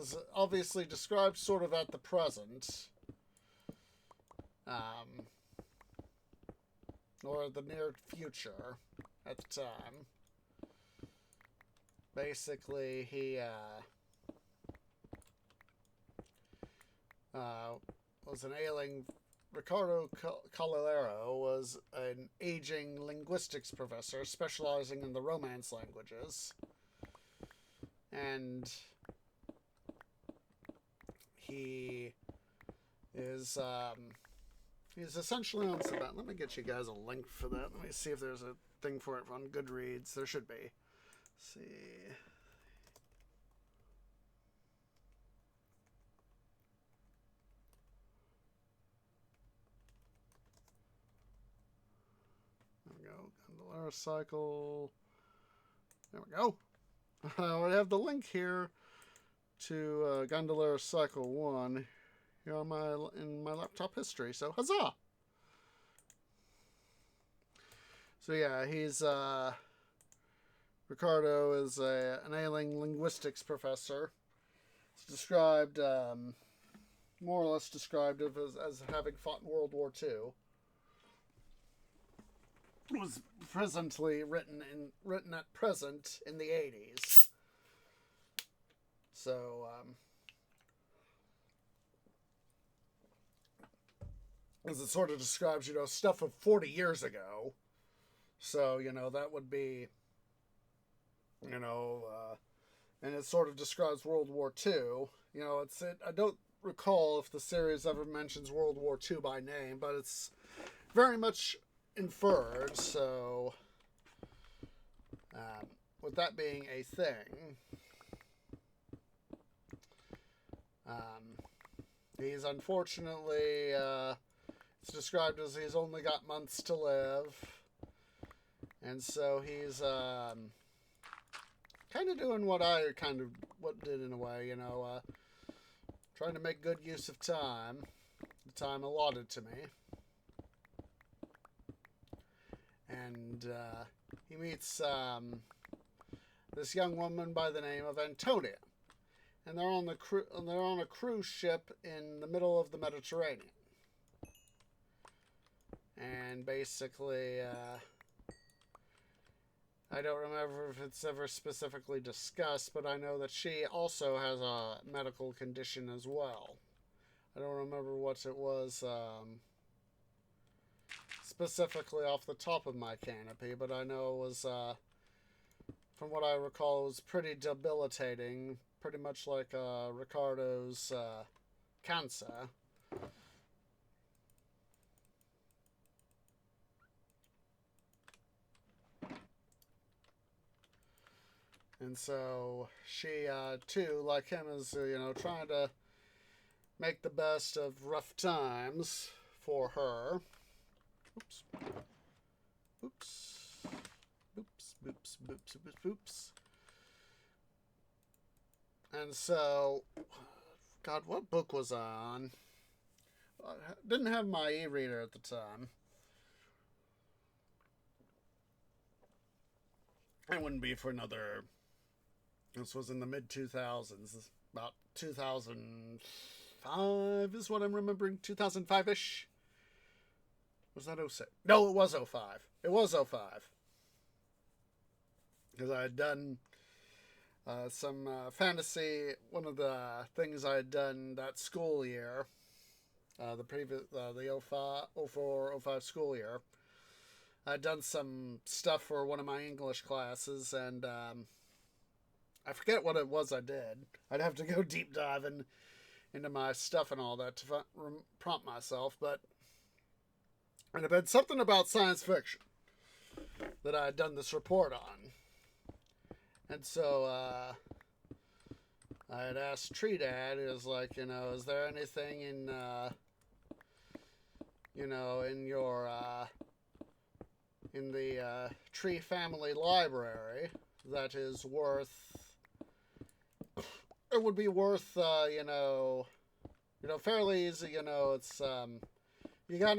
is obviously described sort of at the present, or the near future at the time. Basically, he was an ailing. Ricardo Calero was an aging linguistics professor specializing in the Romance languages. And he is he's essentially on Sabbat. Let me get you guys a link for that. Let me see if there's a thing for it on Goodreads. There should be. Let's see. There we go. Gondolera Cycle. There we go. I have the link here to Gondolera Cycle 1 here on in my laptop history. So huzzah! So yeah, he's Ricardo is an ailing linguistics professor. It's described, more or less described as having fought in World War II. It was presently written at present in the 80s. So, as it sort of describes, stuff of 40 years ago. So, that would be, and it sort of describes World War II. I don't recall if the series ever mentions World War II by name, but it's very much inferred. So, with that being a thing, he's unfortunately, it's described as he's only got months to live. And so he's kind of doing what I did in a way, trying to make good use of time, the time allotted to me. And he meets this young woman by the name of Antonia, and they're on a cruise ship in the middle of the Mediterranean. And basically, I don't remember if it's ever specifically discussed, but I know that she also has a medical condition as well. I don't remember what it was specifically off the top of my canopy, but I know it was, from what I recall, it was pretty debilitating, pretty much like Ricardo's cancer. And so she, too, like him, is, trying to make the best of rough times for her. Oops. Oops. Oops. Oops. Oops. Oops. Oops. And so, God, what book was I on? I didn't have my e-reader at the time. It wouldn't be for another... This was in the mid-2000s. About 2005 is what I'm remembering. 2005-ish. Was that 06? No, it was 05. It was 05. Because I had done some fantasy. One of the things I had done that school year, the 04, 05 school year, I'd done some stuff for one of my English classes, and I forget what it was I did. I'd have to go deep diving into my stuff and all that to prompt myself, but it had been something about science fiction that I had done this report on. And so I had asked Tree Dad, he was like, is there anything in, in your, in the Tree Family Library that is worth, it would be worth, fairly easy, it's, you got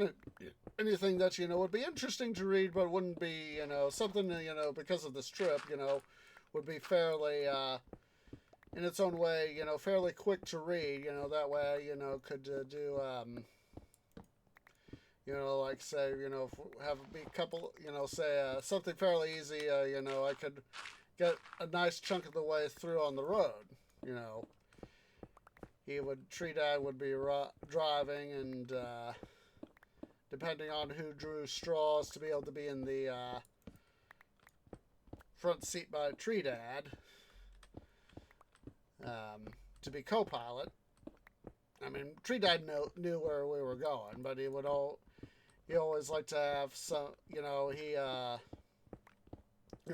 anything that, would be interesting to read, but wouldn't be, something, because of this trip, would be fairly, in its own way, fairly quick to read, that way, could do, like say, have a big couple, say, something fairly easy, I could get a nice chunk of the way through on the road, Tree Dad would be driving, and, depending on who drew straws to be able to be in the, front seat by Tree Dad, to be co-pilot. I mean, Tree Dad knew where we were going, but he always liked to have some,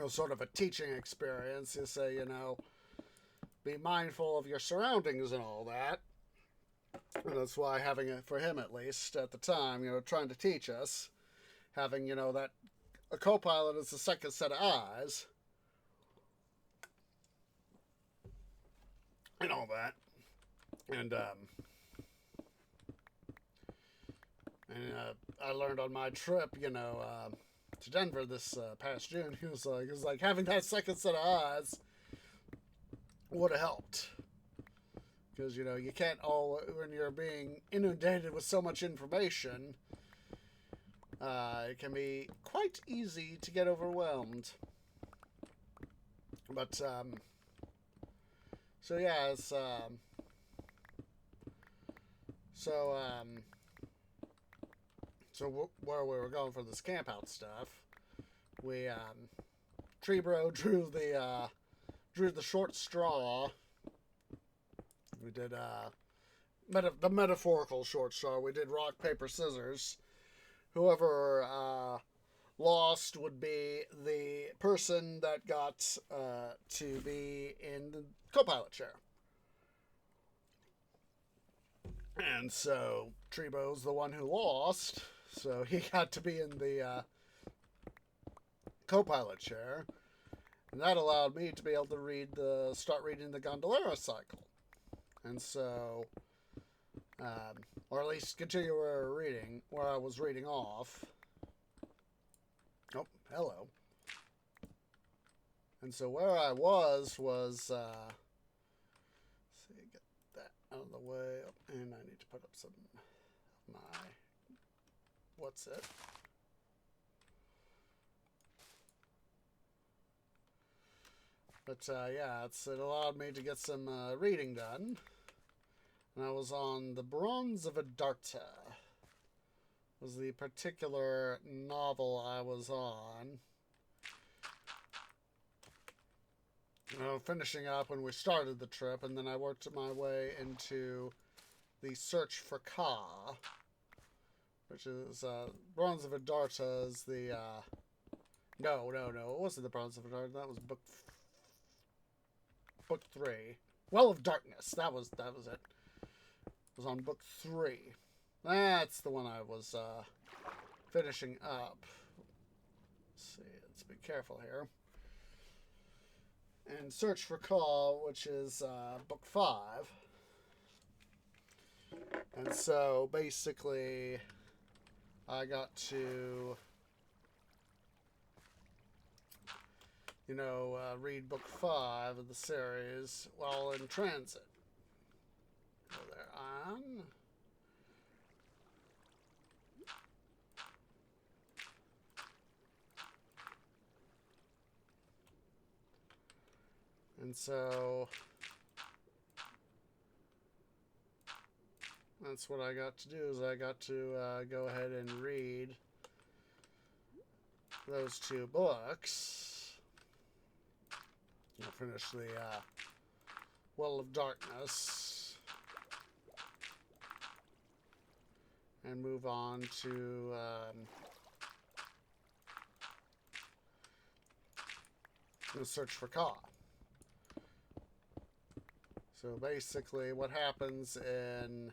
sort of a teaching experience. You say, be mindful of your surroundings and all that. And that's why having it, for him at least, at the time, trying to teach us, having, that a co-pilot is the second set of eyes, and all that. And I learned on my trip, to Denver this past June, he was like having that second set of eyes would have helped. Because, you know, you can't all, when you're being inundated with so much information, it can be quite easy to get overwhelmed. But, so yeah, it's, so where we were going for this camp out stuff, we, Tree Bro drew the short straw. We did the metaphorical short straw. We did rock, paper, scissors. Whoever lost would be the person that got to be in the co-pilot chair. And so Treebo's the one who lost, so he got to be in the co-pilot chair. And that allowed me to be able to start reading the Gondolera cycle. And so, or at least continue where I was reading off. Oh, hello. And so where I was, let's see, get that out of the way. Oh, and I need to put up some of my, what's it? But yeah, it allowed me to get some reading done. And I was on The Bronze of Adarta. Was the particular novel I was on. Finishing up when we started the trip, and then I worked my way into The Search for Ka, which is Bronze of Adarta is the no, it wasn't the Bronze of Adarta. That was book 3. Well of Darkness. That was it. Was on book 3. That's the one I was finishing up. Let's see, let's be careful here. And Search for Call, which is book 5. And so basically I got to, you know, read book 5 of the series while in transit. Go there on. And so that's what I got to do, is I got to go ahead and read those 2 books. I'll finish the Well of Darkness and move on to The Search for Ka. So basically what happens in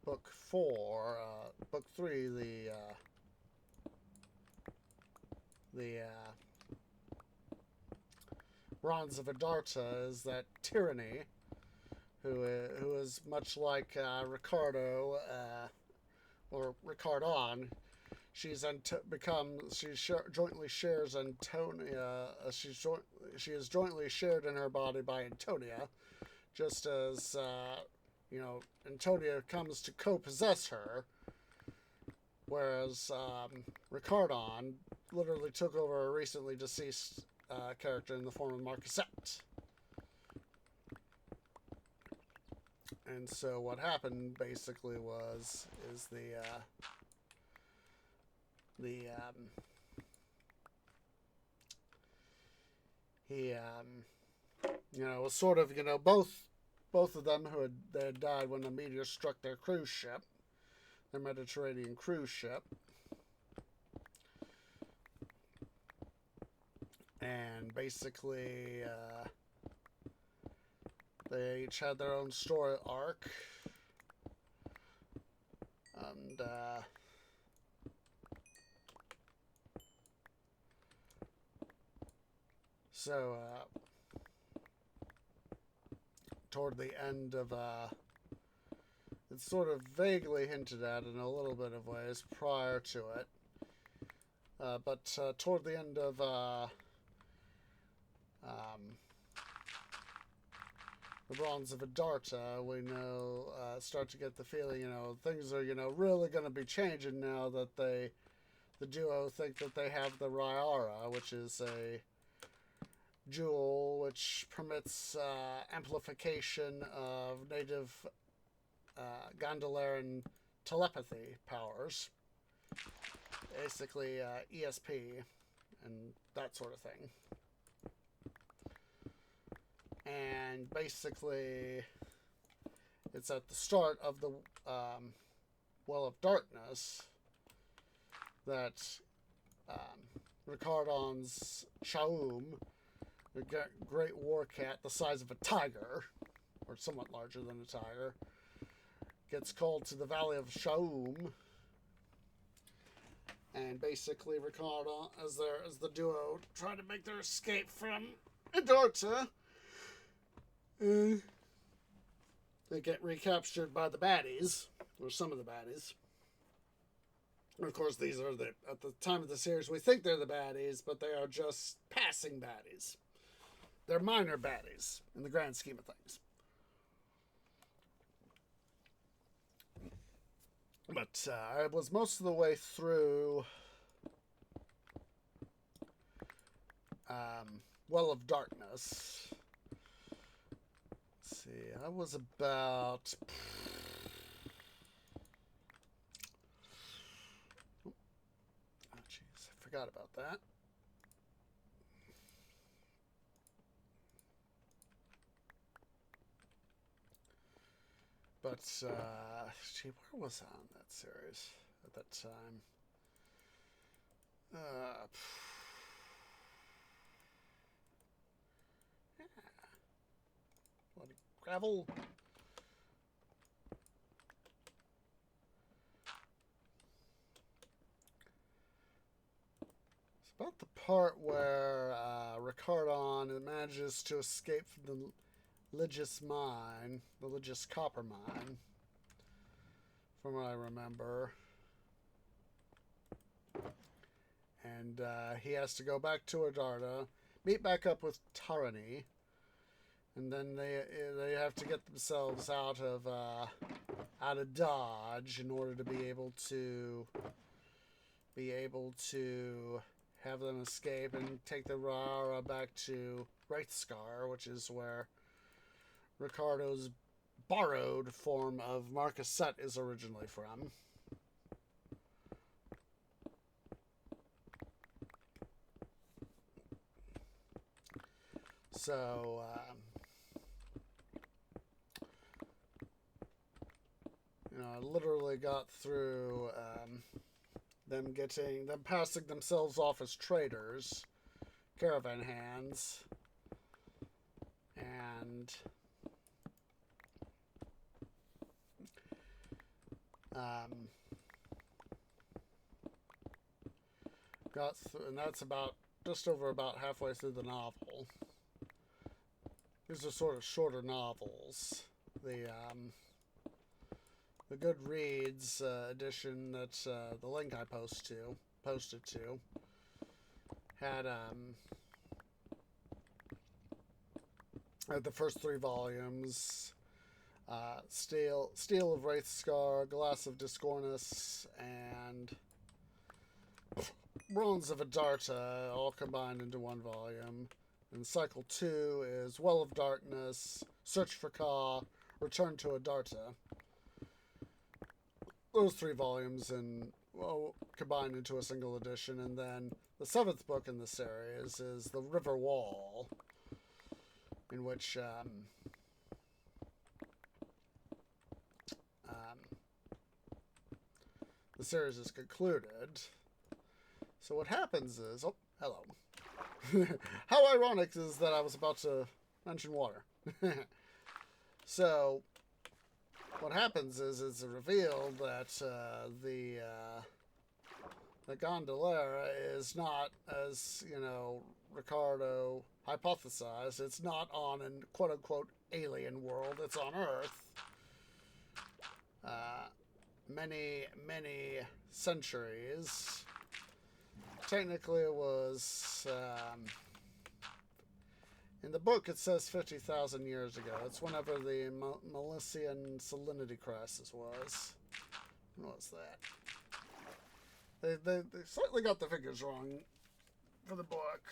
book 4, book 3, the Bronze of Adarta, is that Tyranny, who is much like Ricardo, or Ricardon. She jointly shares Antonia. She is jointly shared in her body by Antonia, just as you know, Antonia comes to co-possess her, whereas Ricardon literally took over a recently deceased character in the form of Marquisette. And so what happened basically is he you know, was sort of, you know, both of them they had died when the meteor struck their cruise ship, their Mediterranean cruise ship. And basically they each had their own story arc. And so toward the end of it's sort of vaguely hinted at in a little bit of ways prior to it. But toward the end of the Bronze of Adarta, we know, start to get the feeling, things are, really going to be changing now that the duo think that they have the Ryara, which is a jewel which permits amplification of native Gondolaran telepathy powers. Basically, ESP and that sort of thing. And basically, it's at the start of the Well of Darkness that Ricardon's Shaum, a great war cat the size of a tiger, or somewhat larger than a tiger, gets called to the Valley of Shaum. And basically, Ricardon, as the duo try to make their escape from Adarta, they get recaptured by the baddies, or some of the baddies. And of course, these are at the time of the series, we think they're the baddies, but they are just passing baddies. They're minor baddies in the grand scheme of things. But I was most of the way through Well of Darkness. Let's see, I was about... Oh, jeez, I forgot about that. But, gee, where was I on that series at that time? Yeah. Bloody gravel. It's about the part where Ricardon manages to escape from the Ligious mine, the Ligious copper mine, from what I remember. And he has to go back to Adarta, meet back up with Tyranny, and then they have to get themselves out of Dodge in order to be able to have them escape and take the Rara back to Wraithscar, which is where Ricardo's borrowed form of Marcus Set is originally from. So, I literally got through them passing themselves off as traders, caravan hands, and and that's just over about halfway through the novel. These are sort of shorter novels. The Goodreads edition that the link I posted to had the first 3 volumes. Steel of Wraithscar, Glass of Discornus, and Bronze of Adarta, all combined into 1 volume. And Cycle 2 is Well of Darkness, Search for Ka, Return to Adarta. Those 3 volumes combined into a single edition. And then the 7th book in the series is The River Wall, in which the series is concluded. So what happens is... Oh, hello. How ironic is that I was about to mention water. So, what happens is it's revealed that the Gondolera is not, as, Ricardo hypothesized, it's not on a quote-unquote alien world, it's on Earth. many centuries. Technically, it was in the book. It says 50,000 years ago. It's whenever the Milesian salinity crisis was. What was that? They slightly got the figures wrong for the book.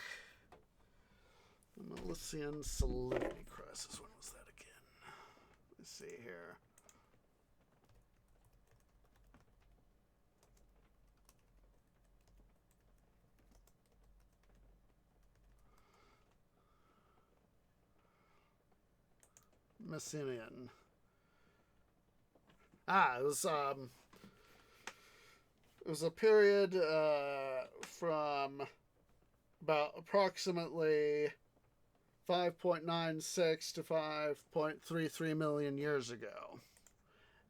The Milesian salinity crisis. When was that again? Let's see here. Messinian. It was a period from about approximately 5.96 to 5.33 million years ago.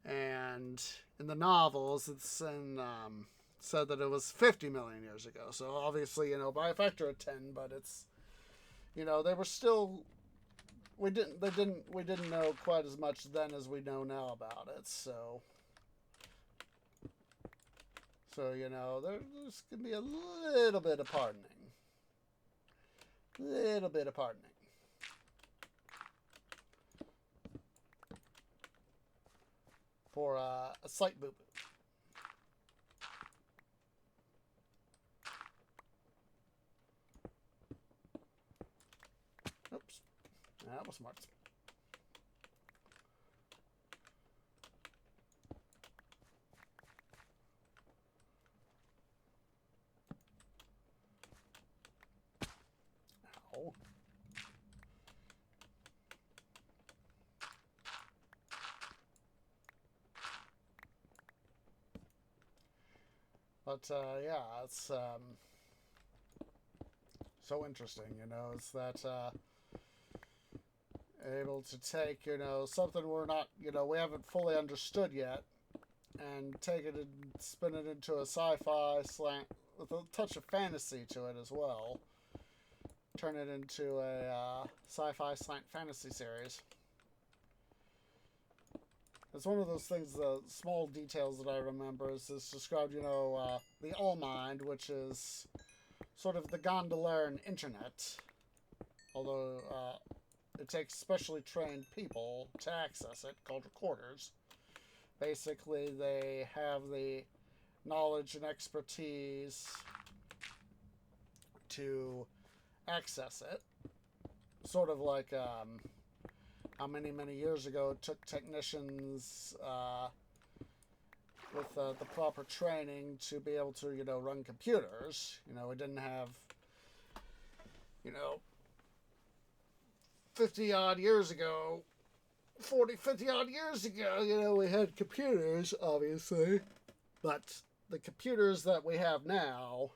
And in the novels, it's said that it was 50 million years ago. So obviously, by a factor of 10, but it's, they were still, we didn't know quite as much then as we know now about it. So there's going to be a little bit of pardoning. For a slight boo-boo. Oops. That was smart. Ow. But yeah, it's so interesting, it's that able to take, something we're not, we haven't fully understood yet, and take it and spin it into a sci-fi slant with a touch of fantasy to it as well. Turn it into a sci-fi slant fantasy series. It's one of those things, the small details that I remember is described, the All-Mind, which is sort of the Gondolaran internet, although it takes specially trained people to access it, called recorders. Basically, they have the knowledge and expertise to access it. Sort of like how many years ago it took technicians with the proper training to be able to, run computers. We didn't have, 50 odd years ago, 50 odd years ago, we had computers, obviously. But the computers that we have now,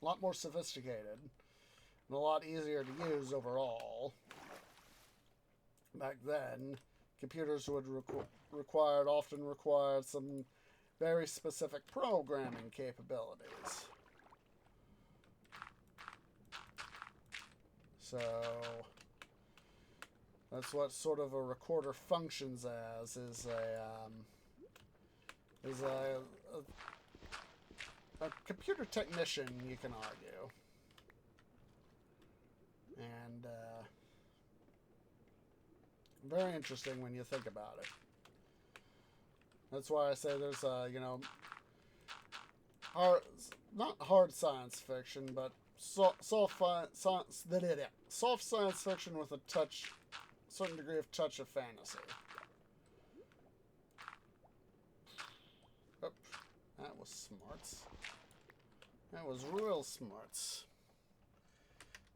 a lot more sophisticated and a lot easier to use overall. Back then, computers would often require some very specific programming capabilities. So that's what sort of a recorder functions as, is a computer technician, you can argue. And very interesting when you think about it. That's why I say there's not hard science fiction, but soft science fiction with a certain degree of touch of fantasy. Oh, that was smarts. That was real smarts.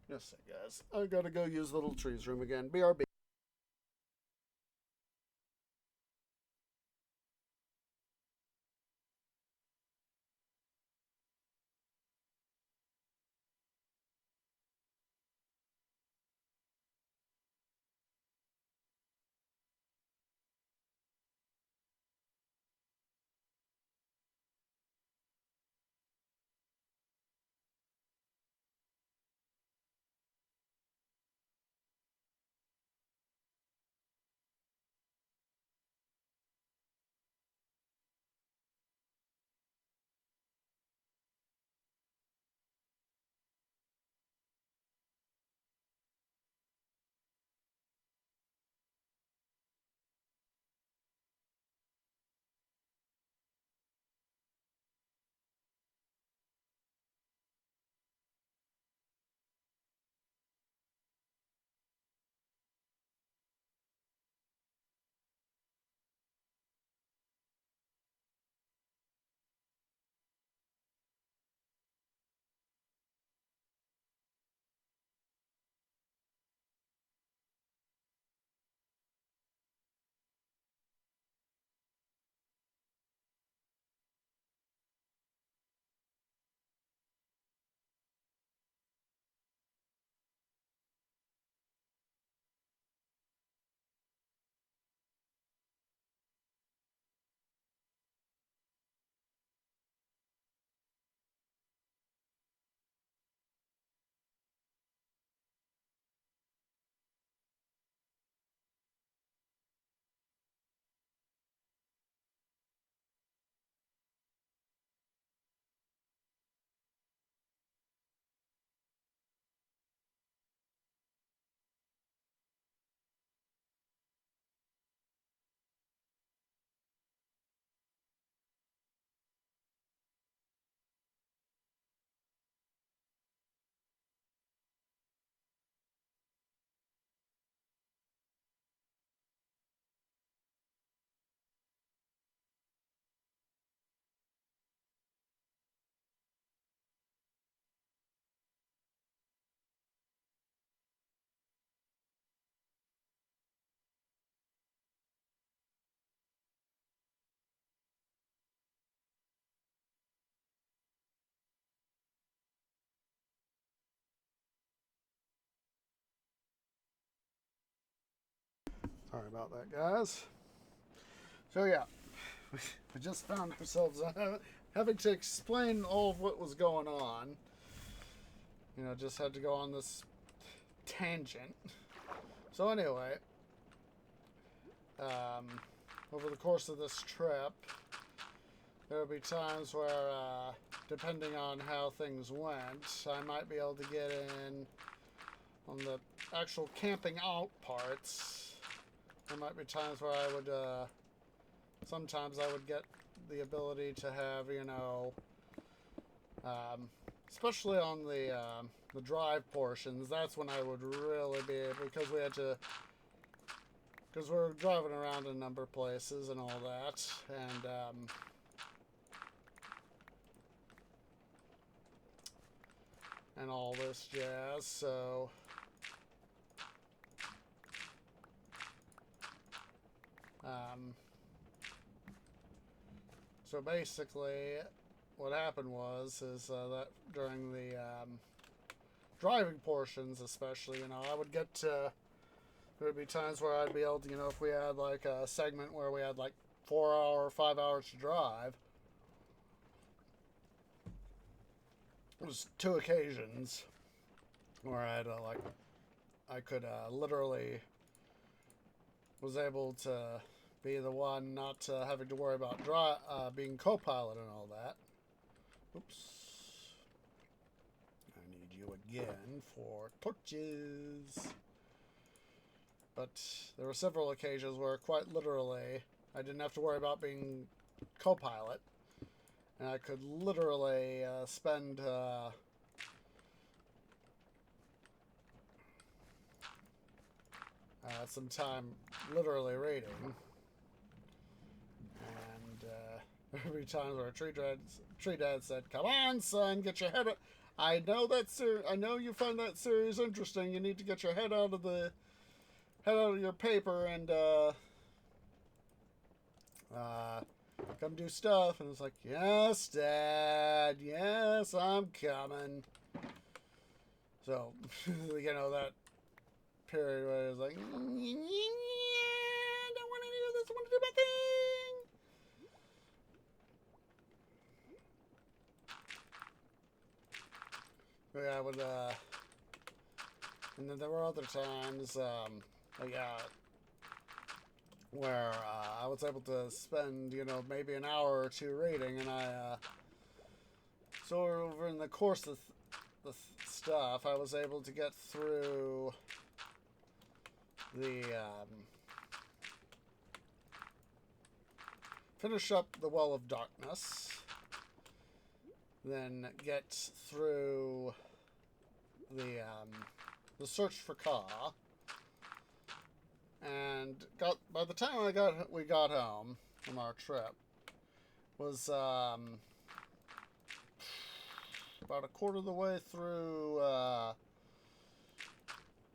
Just a sec, guys. I gotta go use the little trees room again. BRB. Sorry about that, guys. So yeah, we just found ourselves having to explain all of what was going on. You know, just had to go on this tangent. So anyway, over the course of this trip, there will be times where, depending on how things went, I might be able to get in on the actual camping out parts. There might be times where I would, sometimes I would get the ability to have, you know, especially on the drive portions, that's when I would really be able, because we had to, because we're driving around a number of places and all that, and all this jazz, so so basically what happened was that during the driving portions especially, you know, I would get to, there would be times where I'd be able to, you know, if we had like a segment where we had like 4 or 5 hours to drive, it was 2 occasions where I had like, I could literally was able to be the one not having to worry about being co-pilot and all that. Oops. I need you again for torches. But there were several occasions where quite literally I didn't have to worry about being co-pilot. And I could literally spend some time literally reading. And there would be times where Tree Dad said, "Come on, son, get your head up. I know I know you find that series interesting. You need to get your head out of your paper and come do stuff." And it's like, "Yes, Dad. Yes, I'm coming." So, you know, that period where it's like, "Yeah, I don't want to do this. I want to do my thing." But yeah, I would, and then there were other times, where I was able to spend, you know, maybe an hour or 2 reading, and so over in the course of the stuff, I was able to get through the, finish up the Well of Darkness, then get through the Search for Ka, and by the time we got home from our trip was about a quarter of the way through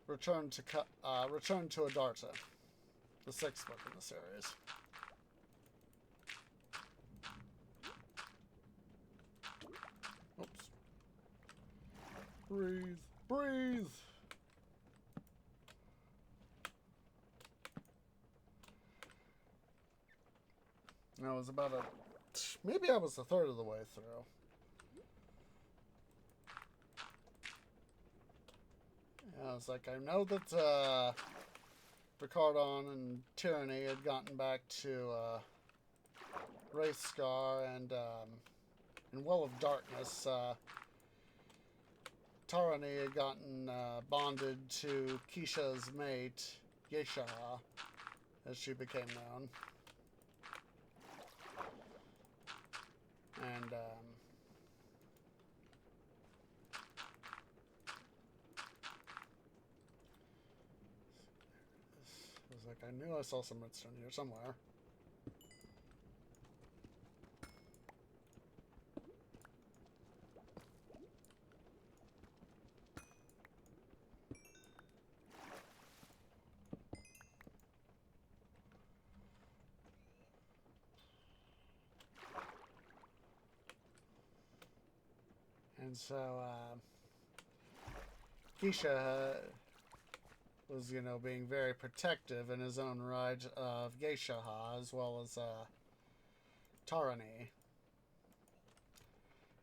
Return to Adarta, the 6th book in the series. Oops. Breathe. Breathe. And I was maybe I was a third of the way through. And I was like, I know that Ricardon and Tyranny had gotten back to Wraithscar, and in Well of Darkness, Tyranny had gotten bonded to Keisha's mate, Yesha, as she became known. And I was like, I knew I saw some redstone here somewhere. And so Keisha was, you know, being very protective in his own right of Geishaha as well as Tarani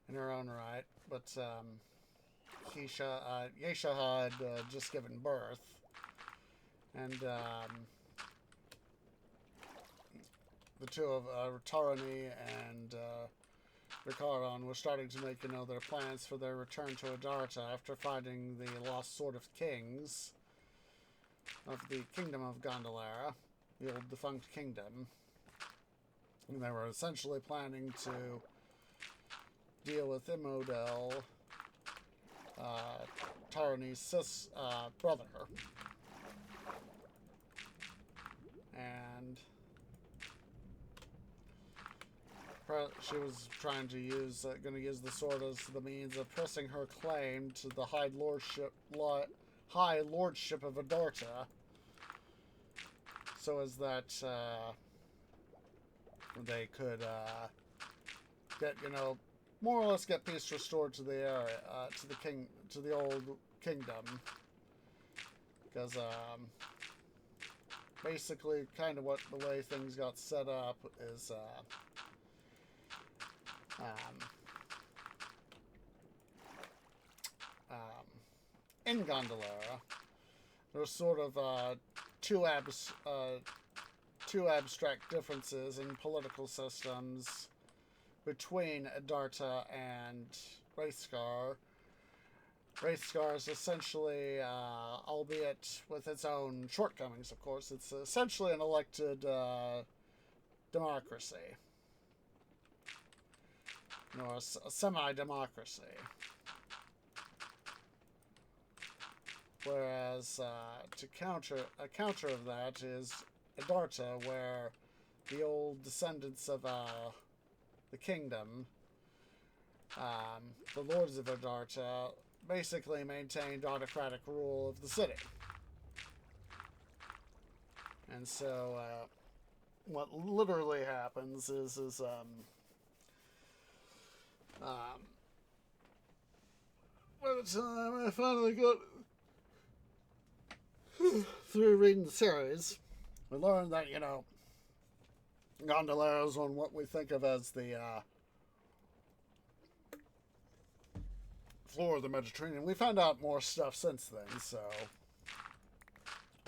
in her own right. But Geishaha had just given birth, and the two of Tarani and Ricardon were starting to make, you know, their plans for their return to Adarta after finding the lost Sword of Kings of the Kingdom of Gondolera, the old defunct kingdom. And they were essentially planning to deal with Immodel, Tarani's brother. And she was trying to use, going to use the sword as the means of pressing her claim to the High Lordship of Adarta, so as that they could get, you know, more or less get peace restored to the area, to the old kingdom, because basically, kind of what the way things got set up is. In Gondolera, there's sort of two abstract differences in political systems between Adarta and Wraithscar. Wraithscar is essentially, albeit with its own shortcomings, of course, it's essentially an elected democracy. You know, a semi-democracy. Whereas a counter of that is Adarta, where the old descendants of the kingdom, the lords of Adarta, basically maintained autocratic rule of the city. And so what literally happens is by the time I finally got through reading the series, we learned that, you know, Gondolera is on what we think of as the floor of the Mediterranean. We found out more stuff since then, so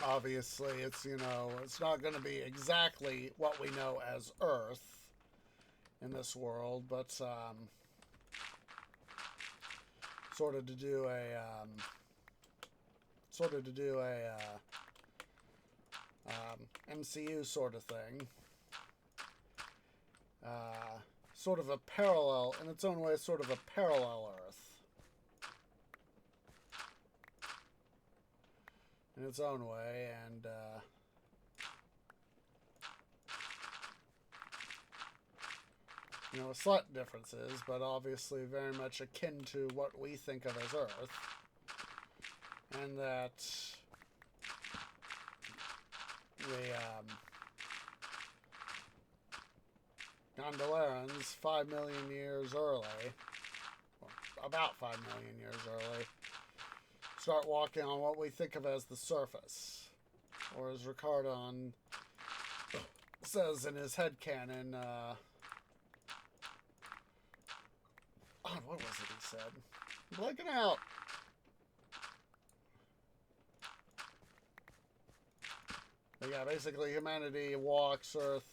obviously it's, you know, it's not going to be exactly what we know as Earth in this world, but sort of to do a MCU sort of thing. Sort of a parallel, in its own way, sort of a parallel Earth. In its own way, and you know, slight differences, but obviously very much akin to what we think of as Earth. And that the Gondolerans, 5 million years early, or about 5 million years early, start walking on what we think of as the surface. Or as Ricardon says in his headcanon, what was it he said? I'm blanking out. But yeah, basically humanity walks Earth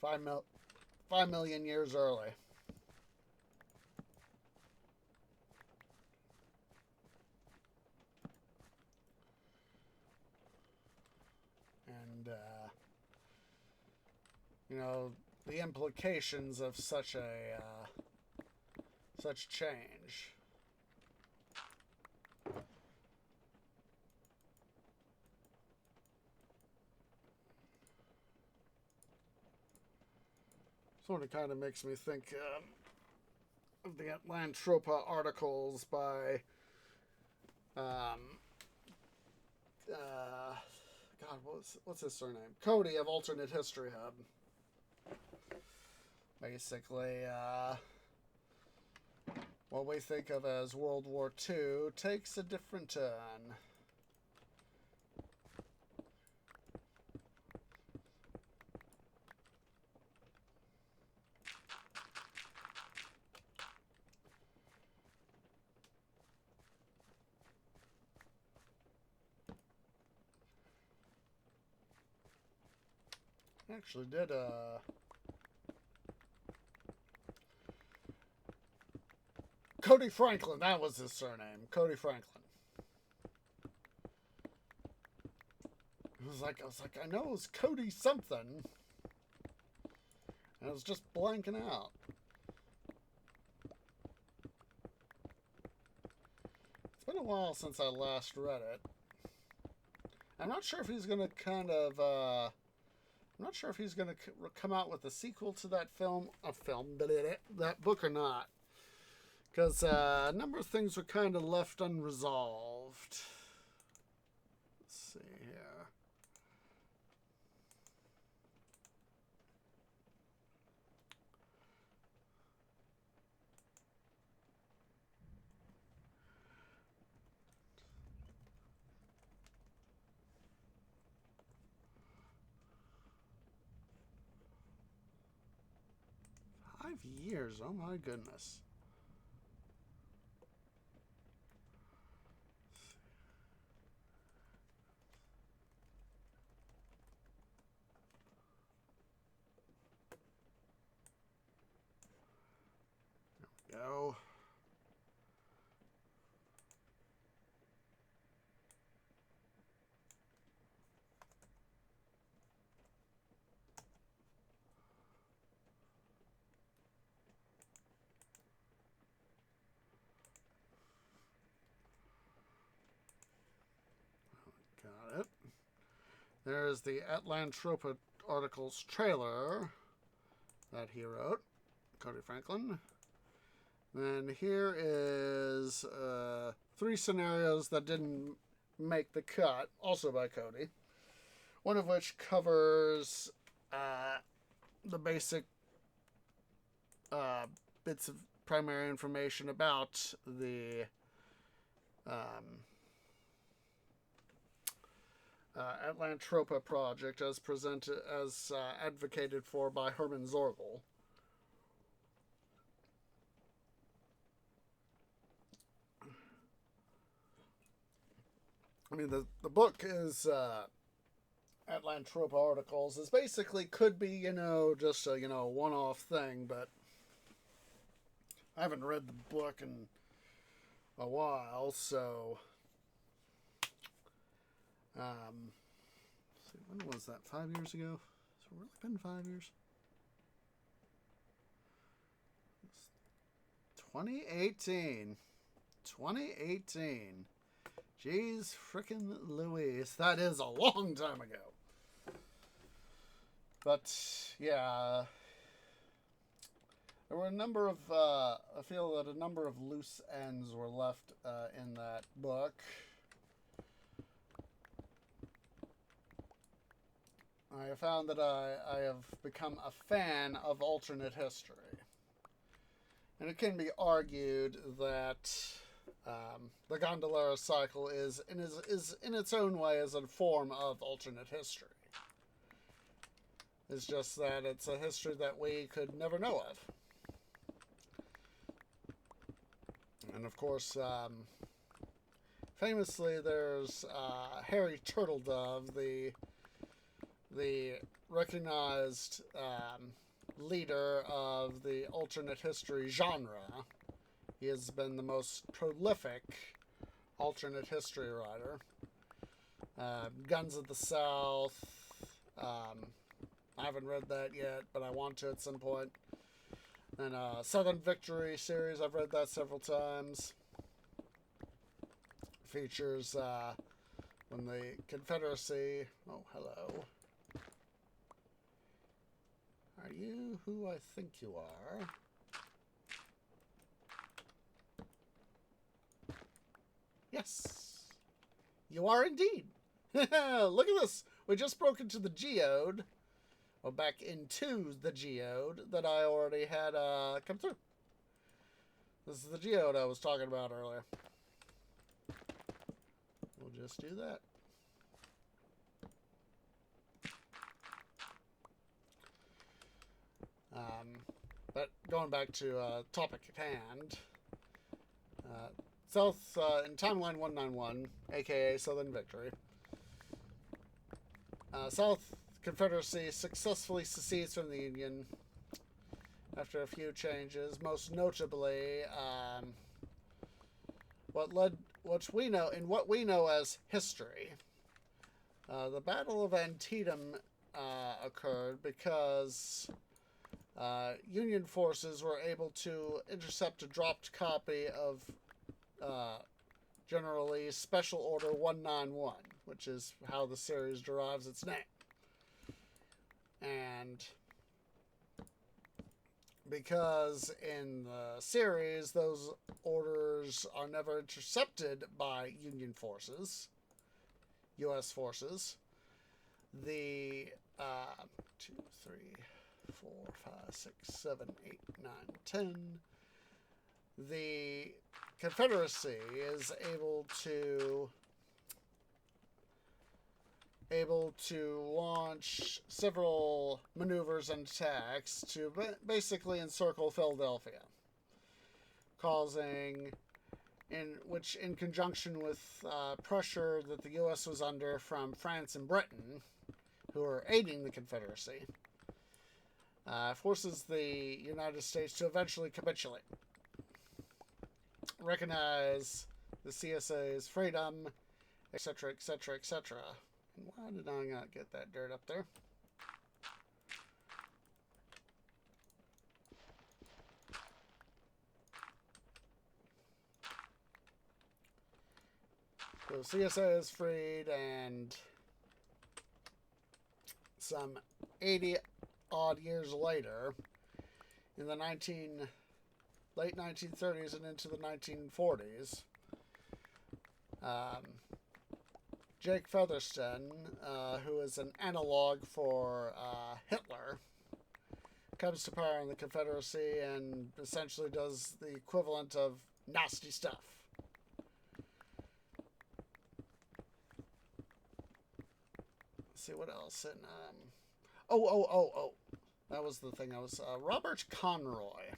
5 million years early. And, you know, the implications of such change. Sort of kind of makes me think of the Atlantropa articles by God, what's his surname? Cody of Alternate History Hub. Basically, what we think of as World War II takes a different turn. Actually did Cody Franklin, that was his surname. Cody Franklin. I was like, I know it was Cody something. And I was just blanking out. It's been a while since I last read it. I'm not sure if he's going to kind of, I'm not sure if he's going to come out with a sequel to that that book or not. Because a number of things were kind of left unresolved. Let's see here. Years, oh my goodness. There we go. Got it. There's the Atlantropa articles trailer that he wrote, Cody Franklin. Then here is 3 scenarios that didn't make the cut, also by Cody. One of which covers the basic bits of primary information about the Atlantropa project as advocated for by Herman Zorgel. I mean, the book is Atlantropa articles is basically could be, just a, one-off thing, but I haven't read the book in a while, so see, when was that? 5 years ago? Has it really been 5 years? 2018. 2018. Jeez frickin' Louise. That is a long time ago. But, yeah. There were a number of, I feel that a number of loose ends were left in that book. I found that I have become a fan of alternate history. And it can be argued that the Gondolera cycle is in its own way as a form of alternate history. It's just that it's a history that we could never know of. And of course, famously, there's Harry Turtledove, the recognized leader of the alternate history genre. He has been the most prolific alternate history writer. Guns of the South. I haven't read that yet, but I want to at some point. And Southern Victory series, I've read that several times. Features when the Confederacy... Oh, hello. Are you who I think you are? Yes. You are indeed. Look at this. We just broke into the geode. Or back into the geode that I already had come through. This is the geode I was talking about earlier. We'll just do that. But going back to topic at hand, South in Timeline 191, aka Southern Victory. South Confederacy successfully secedes from the Union after a few changes, most notably what we know as history. The Battle of Antietam occurred because Union forces were able to intercept a dropped copy of General Lee's Special Order 191, which is how the series derives its name. And because in the series those orders are never intercepted by Union forces, U.S. forces, the 2, 3, 4, 5, 6, 7, 8, 9, 10, the Confederacy is able to launch several maneuvers and attacks to basically encircle Philadelphia, causing, in conjunction with pressure that the U.S. was under from France and Britain, who were aiding the Confederacy, forces the United States to eventually capitulate, recognize the CSA's freedom, etc., etc., etc. And why did I not get that dirt up there? So CSA is freed, and some 80-odd years later, in the late 1930s and into the 1940s, Jake Featherston, who is an analog for Hitler, comes to power in the Confederacy and essentially does the equivalent of nasty stuff. Let's see what else. And that was the thing. I was Robert Conroy.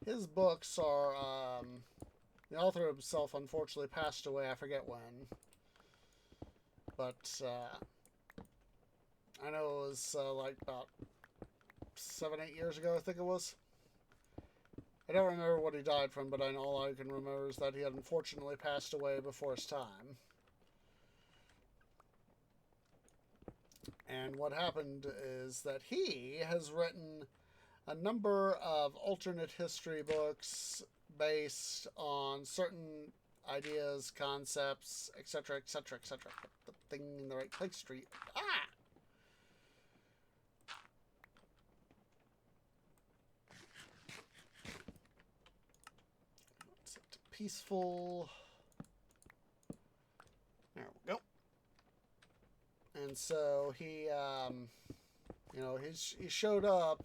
His books are the author himself unfortunately passed away. I forget when, but I know it was like about 7, 8 years ago, I think it was. I don't remember what he died from, but all I can remember is that he had unfortunately passed away before his time. And what happened is that he has written a number of alternate history books based on certain ideas, concepts, etc., etc., etc. Put the thing in the right place, Street. Ah! Set to peaceful. There we go. And so he, he showed up.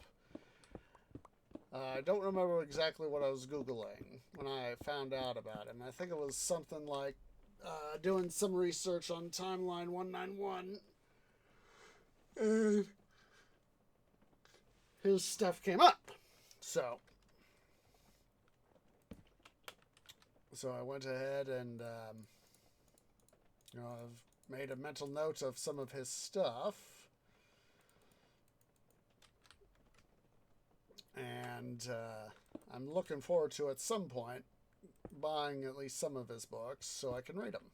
I don't remember exactly what I was Googling when I found out about him. I think it was something like doing some research on Timeline 191. And his stuff came up. So I went ahead and, I've made a mental note of some of his stuff. And I'm looking forward to, at some point, buying at least some of his books so I can read them.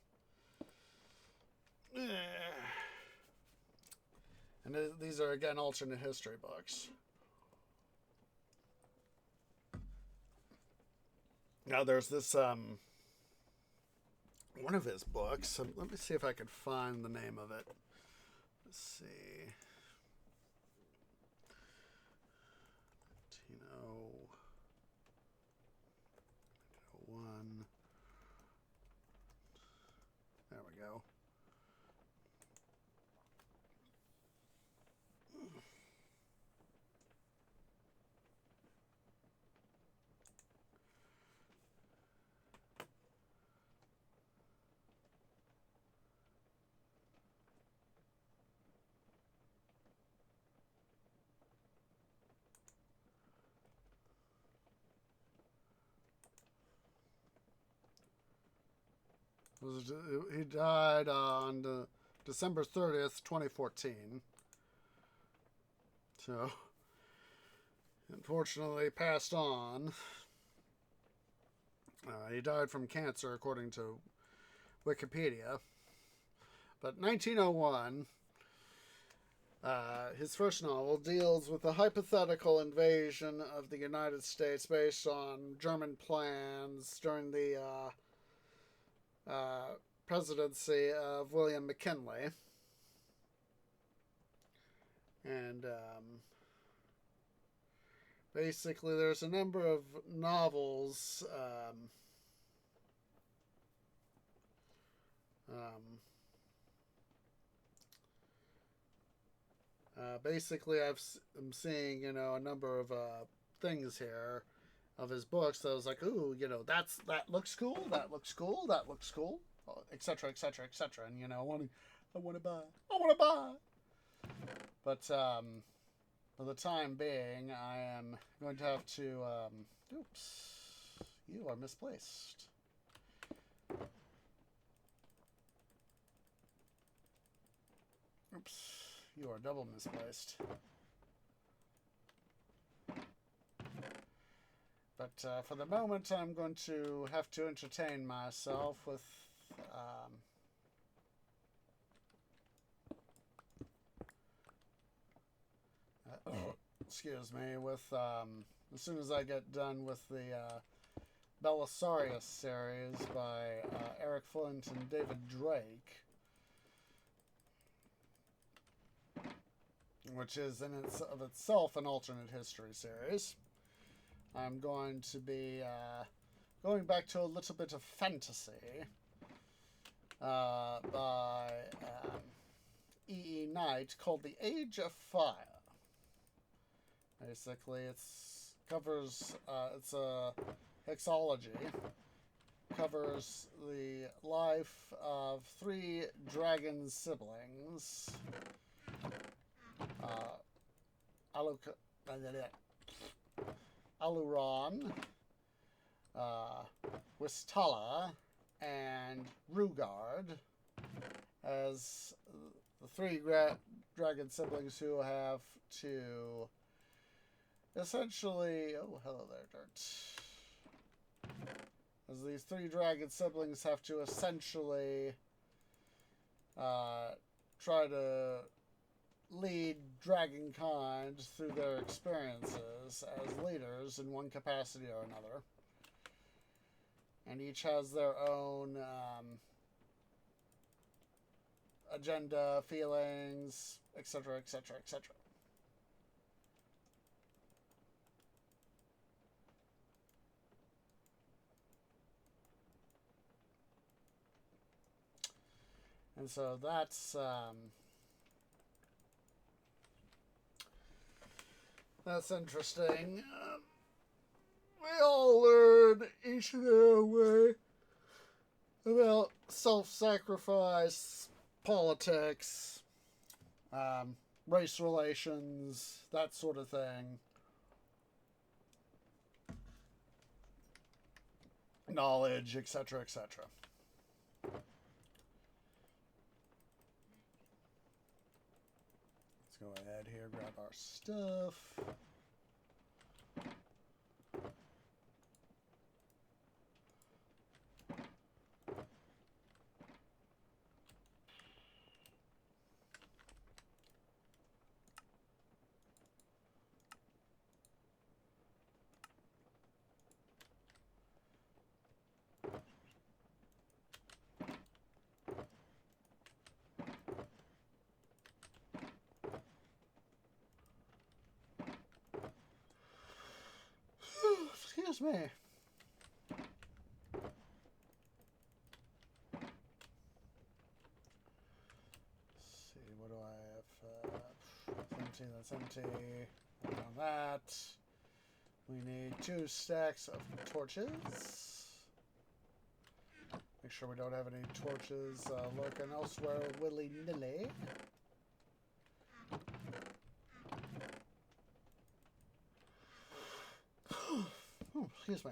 And these are, again, alternate history books. Now, there's this, one of his books. Let me see if I can find the name of it. Let's see. One. There we go. He died on December 30th, 2014. So, unfortunately, passed on. He died from cancer, according to Wikipedia. But 1901, his first novel deals with a hypothetical invasion of the United States based on German plans during the presidency of William McKinley. And basically, there's a number of novels. Basically, I'm seeing, a number of things here of his books that I was like, ooh, that looks cool, that looks cool, that looks cool, etc., etc., etc. And I want to buy. But for the time being, I am going to have to. Oops, you are misplaced. Oops, you are double misplaced. But for the moment, I'm going to have to entertain myself with excuse me, with as soon as I get done with the Belisarius series by Eric Flint and David Drake, which is in of itself an alternate history series. I'm going to be going back to a little bit of fantasy by E. Knight called The Age of Fire. Basically, it's a hexology. Covers the life of 3 dragon siblings. Aluron, Wistala, and Rugard as the 3 dragon siblings who have to essentially... Oh, hello there, Dirt. As these 3 dragon siblings have to essentially try to lead dragonkind through their experiences as leaders in one capacity or another. And each has their own agenda, feelings, etc., etc., etc. And so that's interesting. We all learn each in their way about self-sacrifice, politics, race relations, that sort of thing. Knowledge, etc., etc. Let's go ahead here, grab our stuff. Excuse me. Let's see, what do I have? That's empty, that's empty. And on that, we need 2 stacks of torches. Make sure we don't have any torches lurking elsewhere willy-nilly. Oh, excuse me.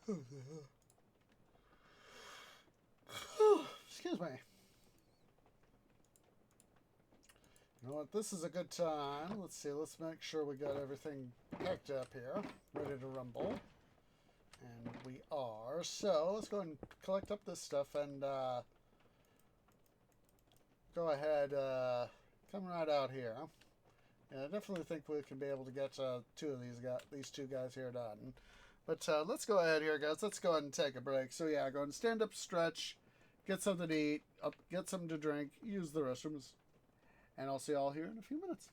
Excuse me. You know what? This is a good time. Let's see. Let's make sure we got everything packed up here, ready to rumble. And we are. So let's go ahead and collect up this stuff and go ahead. Come right out here. And I definitely think we can be able to get these two guys here done. But let's go ahead here, guys. Let's go ahead and take a break. So yeah, go ahead and stand up, stretch, get something to eat, get something to drink, use the restrooms, and I'll see you all here in a few minutes.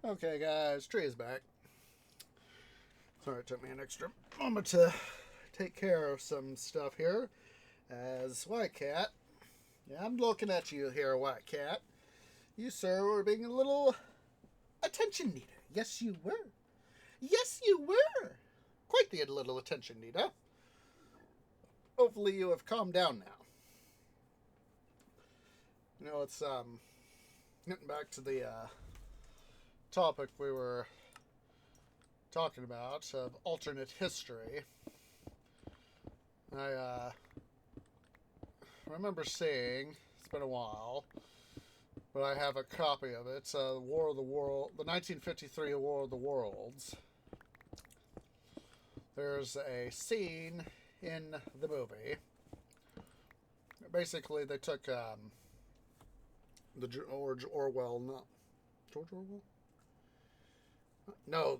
Okay, guys, tree is back. Sorry, it took me an extra moment to take care of some stuff here. As White Cat, yeah, I'm looking at you here, White Cat. You, sir, were being a little attention needer. Yes, you were. Yes, you were. Quite the little attention needer. Hopefully, you have calmed down now. You know, it's getting back to the topic we were talking about of alternate history. I remember seeing, it's been a while, but I have a copy of it, War of the World, the 1953 War of the Worlds. There's a scene in the movie. Basically, they took the George Orwell, not George Orwell? No,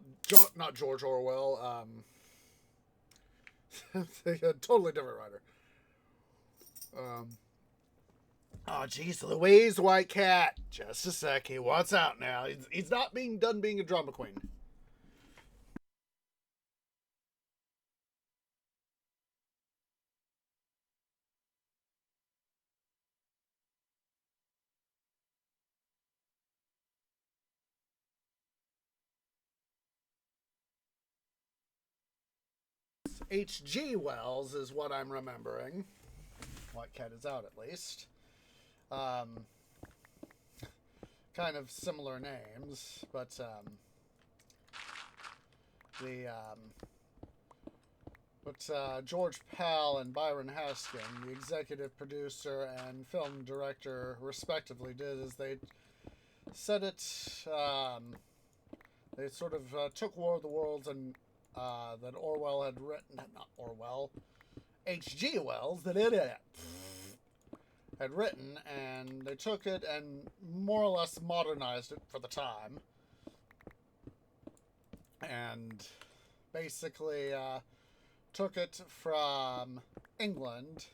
not George Orwell. A totally different writer. Oh, jeez, Louise, White Cat. Just a sec. He wants out now. He's not done being a drama queen. H.G. Wells is what I'm remembering. White Cat is out, at least. Kind of similar names, but George Pal and Byron Haskin, the executive producer and film director, respectively, did is they said it. They sort of took War of the Worlds and that Orwell had written, not Orwell, H.G. Wells, that it had written, and they took it and more or less modernized it for the time, and basically took it from England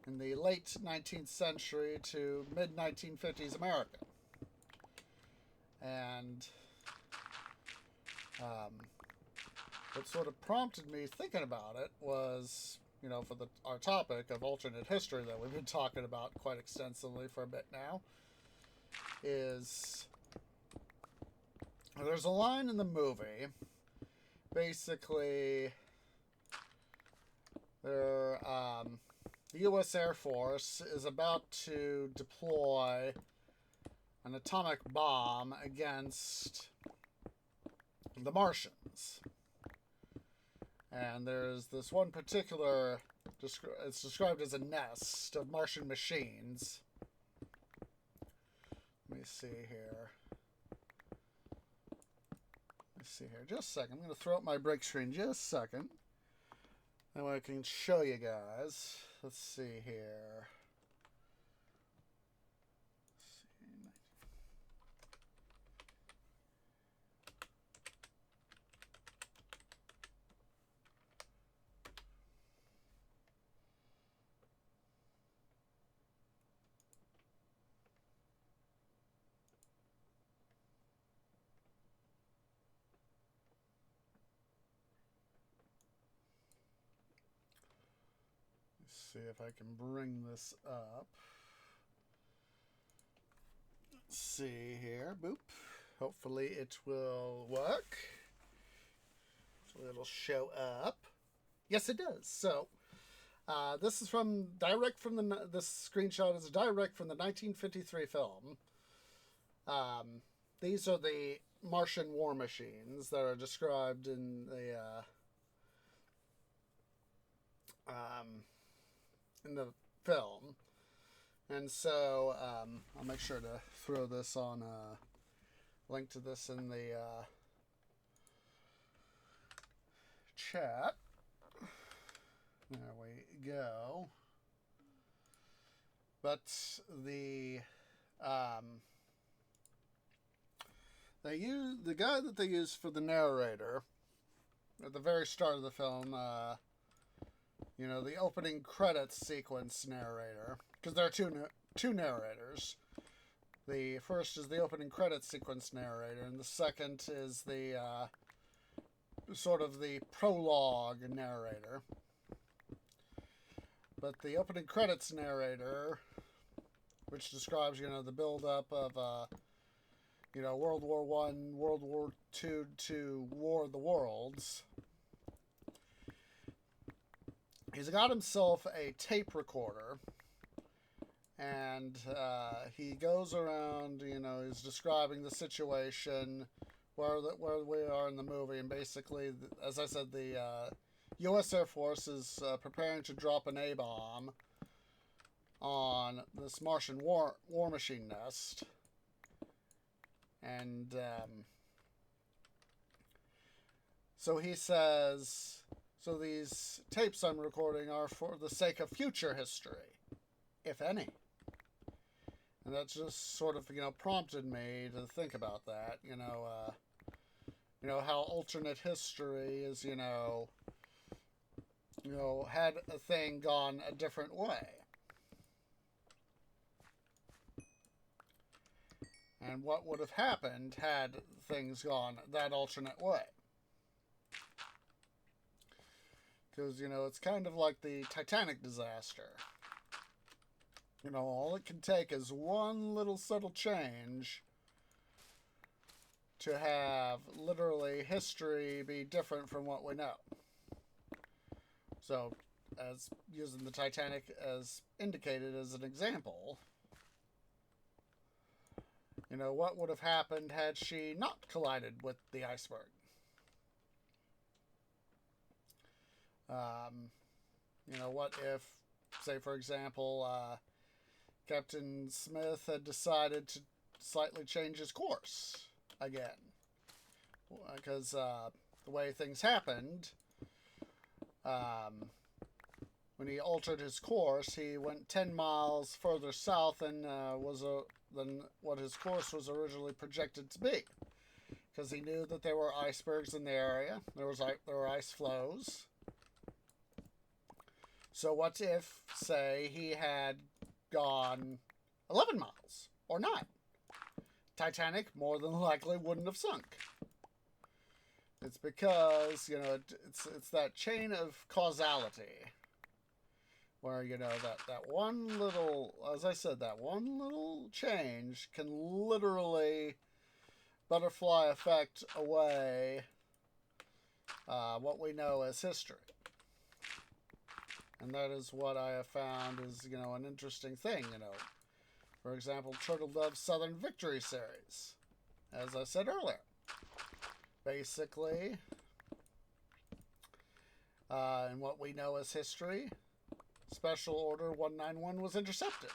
in the late 19th century to mid-1950s America. And what sort of prompted me thinking about it was, you know, for our topic of alternate history that we've been talking about quite extensively for a bit now, is there's a line in the movie, basically, the U.S. Air Force is about to deploy an atomic bomb against the Martians. And there's this one particular, it's described as a nest of Martian machines. Let me see here. Just a second. I'm going to throw up my break screen just a second. That way I can show you guys. Let's see here. See if I can bring this up. Let's see here. Boop. Hopefully it will work. Hopefully it'll show up. Yes, it does. So, this is direct from this screenshot is direct from the 1953 film. These are the Martian war machines that are described in the film. And so I'll make sure to throw this on link to this in the chat. There we go. But the guy that they use for the narrator at the very start of the film, you know, the opening credits sequence narrator, because there are two narrators. The first is the opening credits sequence narrator, and the second is the sort of the prologue narrator. But the opening credits narrator, which describes, the build-up of, World War One, World War Two to War of the Worlds. He's got himself a tape recorder, and he goes around, he's describing the situation where we are in the movie, and basically, as I said, the U.S. Air Force is preparing to drop an A-bomb on this Martian war machine nest, and so he says, so these tapes I'm recording are for the sake of future history, if any. And that just sort of, prompted me to think about that, how alternate history is, had a thing gone a different way. And what would have happened had things gone that alternate way. Because, it's kind of like the Titanic disaster. All it can take is one little subtle change to have literally history be different from what we know. So, as using the Titanic as indicated as an example, what would have happened had she not collided with the iceberg? What if, say, for example, Captain Smith had decided to slightly change his course again? Because the way things happened, when he altered his course, he went 10 miles further south than what his course was originally projected to be. Because he knew that there were icebergs in the area. There were ice flows. So what if, say, he had gone 11 miles or 9? Titanic more than likely wouldn't have sunk. It's because, it's that chain of causality where, that one little, as I said, that one little change can literally butterfly effect away what we know as history. And that is what I have found is, an interesting thing, For example, Turtle Dove's Southern Victory series, as I said earlier. Basically, in what we know as history, Special Order 191 was intercepted.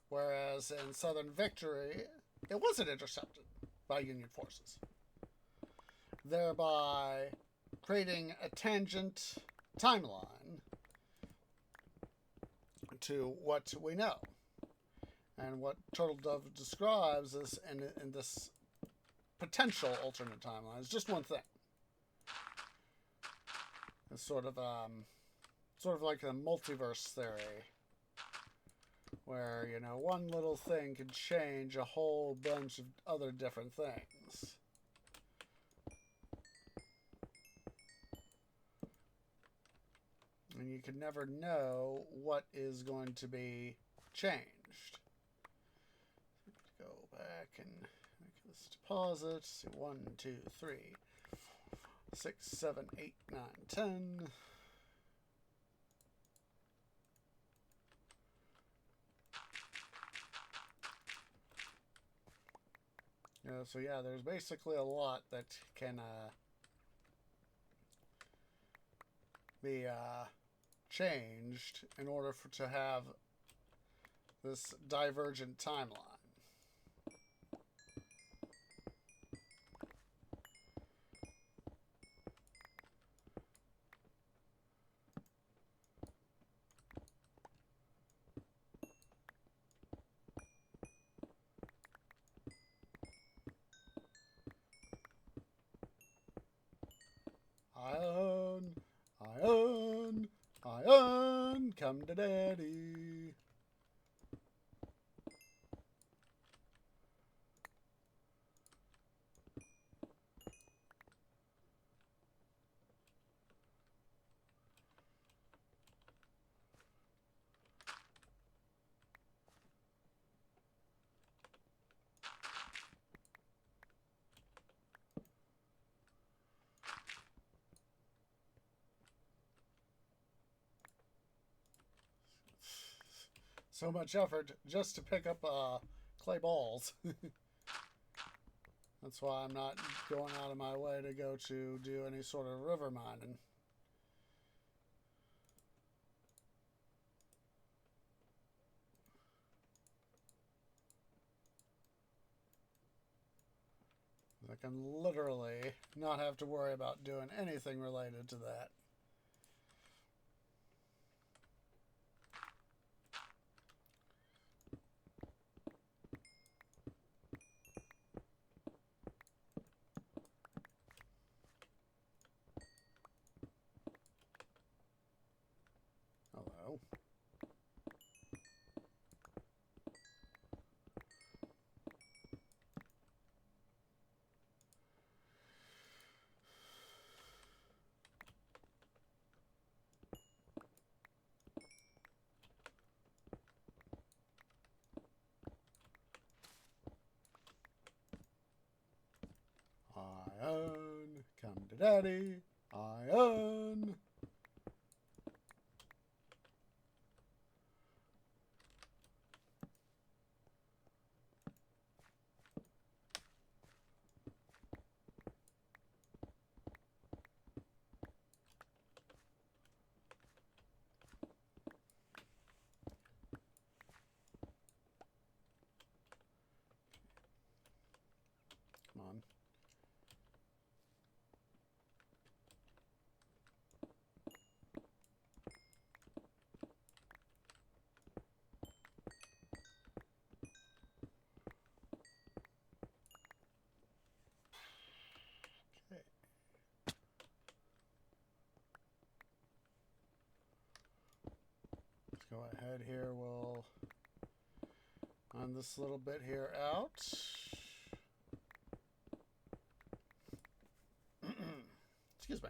Whereas in Southern Victory, it wasn't intercepted by Union forces. Thereby creating a tangent timeline to what we know. And what Turtle Dove describes is in this potential alternate timeline is just one thing. It's sort of like a multiverse theory, where one little thing can change a whole bunch of other different things. And you can never know what is going to be changed. Go back and make this deposit. See, 1, 2, 3, 6, 7, 8, 9, 10. So yeah, there's basically a lot that can be changed in order to have this divergent timeline. Iron, come to daddy. So much effort just to pick up clay balls. That's why I'm not going out of my way to go to do any sort of river mining. I can literally not have to worry about doing anything related to that. Hello. Iron, come to daddy. Iron. Come on. Okay. Let's go ahead here. We'll on this little bit here out. Excuse me.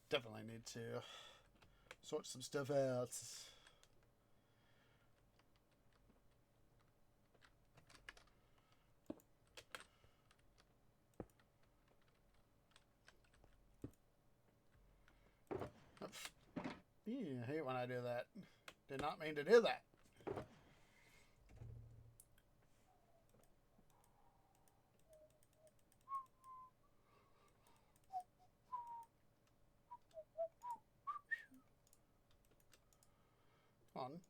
Definitely need to sort some stuff out. Yeah, I hate when I do that. Did not mean to do that. Come on.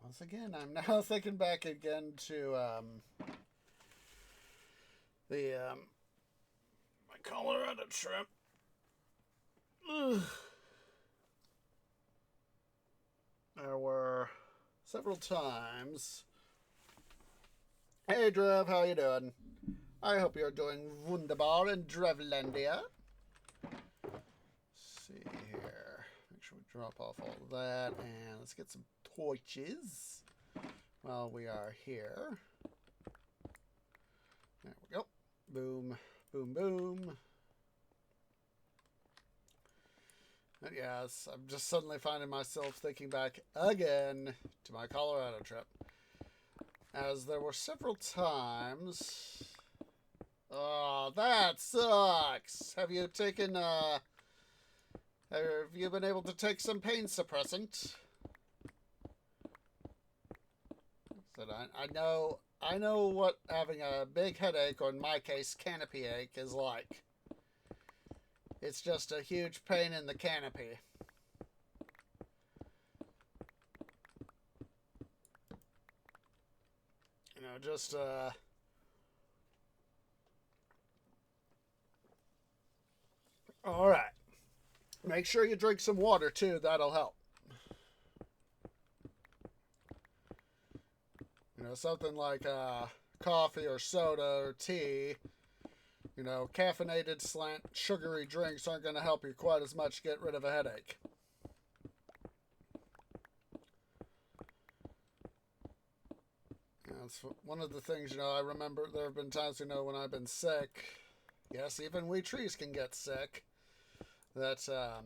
Once again, I'm now thinking back again to my Colorado trip. Ugh. There were several times. Hey, Drev, how you doing? I hope you're doing wunderbar in Drevlandia. Let's see here. Make sure we drop off all of that, and let's get some torches while we are here. There we go. Boom, boom, boom. And yes, I'm just suddenly finding myself thinking back again to my Colorado trip, as there were several times. Oh, that sucks. Have you taken have you been able to take some pain suppressant? Said I know what having a big headache, or in my case canopy ache, is like. It's just a huge pain in the canopy. You know, just all right. Make sure you drink some water too. That'll help. You know, something like coffee or soda or tea You know, caffeinated, sugary drinks aren't going to help you quite as much get rid of a headache. That's one of the things, you know, I remember there have been times, you know, when I've been sick. Yes, even we trees can get sick. That, yeah,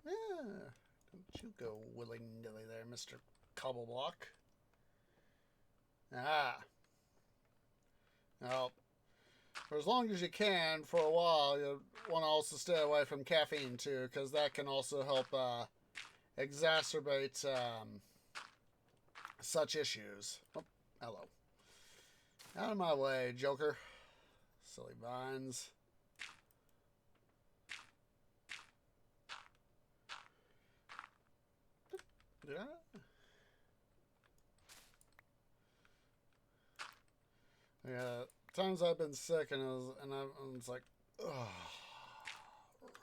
don't you go willy-nilly there, Mr. Cobbleblock. Ah. Now, for as long as you can, for a while, you want to also stay away from caffeine, too, because that can also help exacerbate such issues. Oh, hello. Out of my way, Joker. Silly vines. Yeah. Yeah. Times I've been sick and I was like, oh,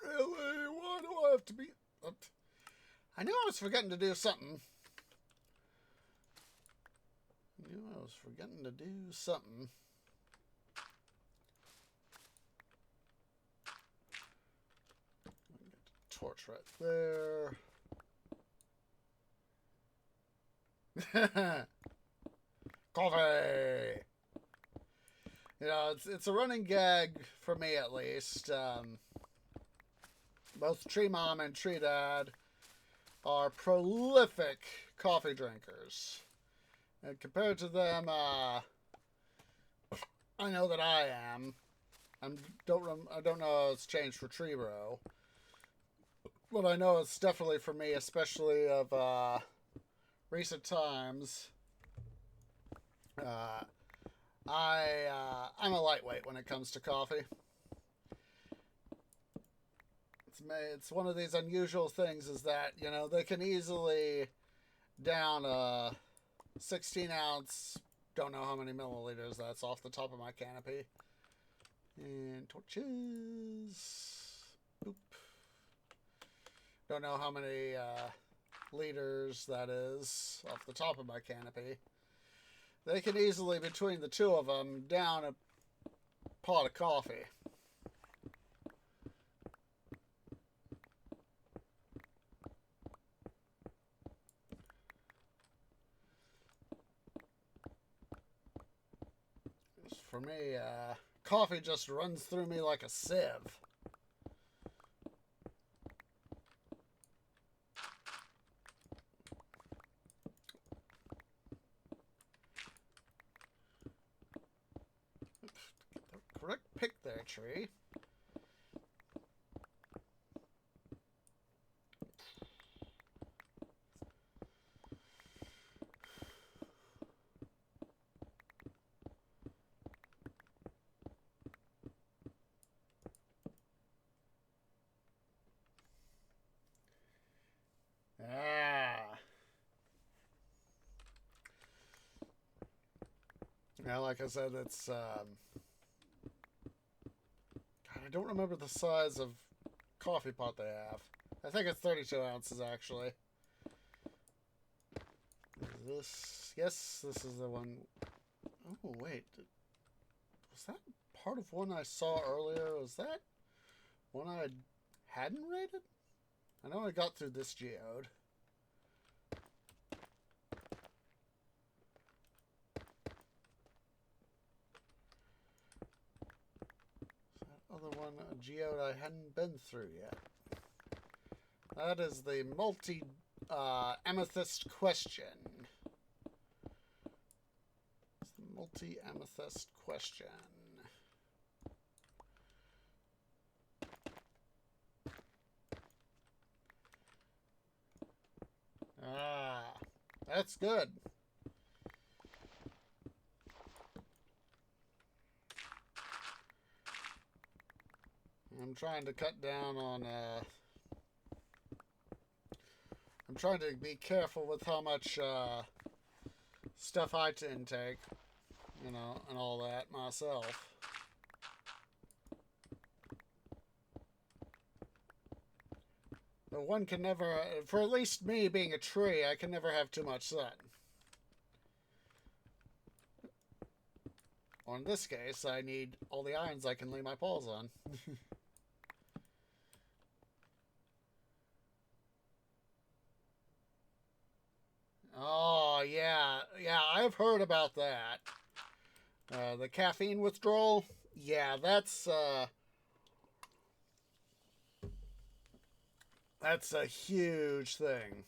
really? Why do I have to be? I knew I was forgetting to do something. Torch right there. Coffee. You know, it's a running gag for me at least. Both Tree Mom and Tree Dad are prolific coffee drinkers, and compared to them, I know that I am. I don't know how it's changed for Tree Bro, but I know it's definitely for me, especially of recent times. I'm a lightweight when it comes to coffee. It's one of these unusual things is that, you know, they can easily down a 16 ounce, don't know how many milliliters that's off the top of my canopy. And torches. Oop. Don't know how many liters that is off the top of my canopy. They can easily, between the two of them, down a pot of coffee. For me, coffee just runs through me like a sieve. Get the correct pick there, tree. Yeah, like I said, it's God, I don't remember the size of coffee pot they have. I think it's 32 ounces actually. Is this? Yes, this is the one. Oh wait, was that part of one I saw earlier? Was that one I hadn't rated? I know I got through this geode. Other one, a geode I hadn't been through yet. That is the multi-amethyst question. It's the multi-amethyst question. Ah, that's good. I'm trying to cut down on, I'm trying to be careful with how much, stuff I intake, you know, and all that myself. But one can never, for at least me being a tree, I can never have too much sun. Or in this case, I need all the irons I can lay my paws on. Oh, yeah. Yeah, I've heard about that. The caffeine withdrawal. Yeah, that's a huge thing.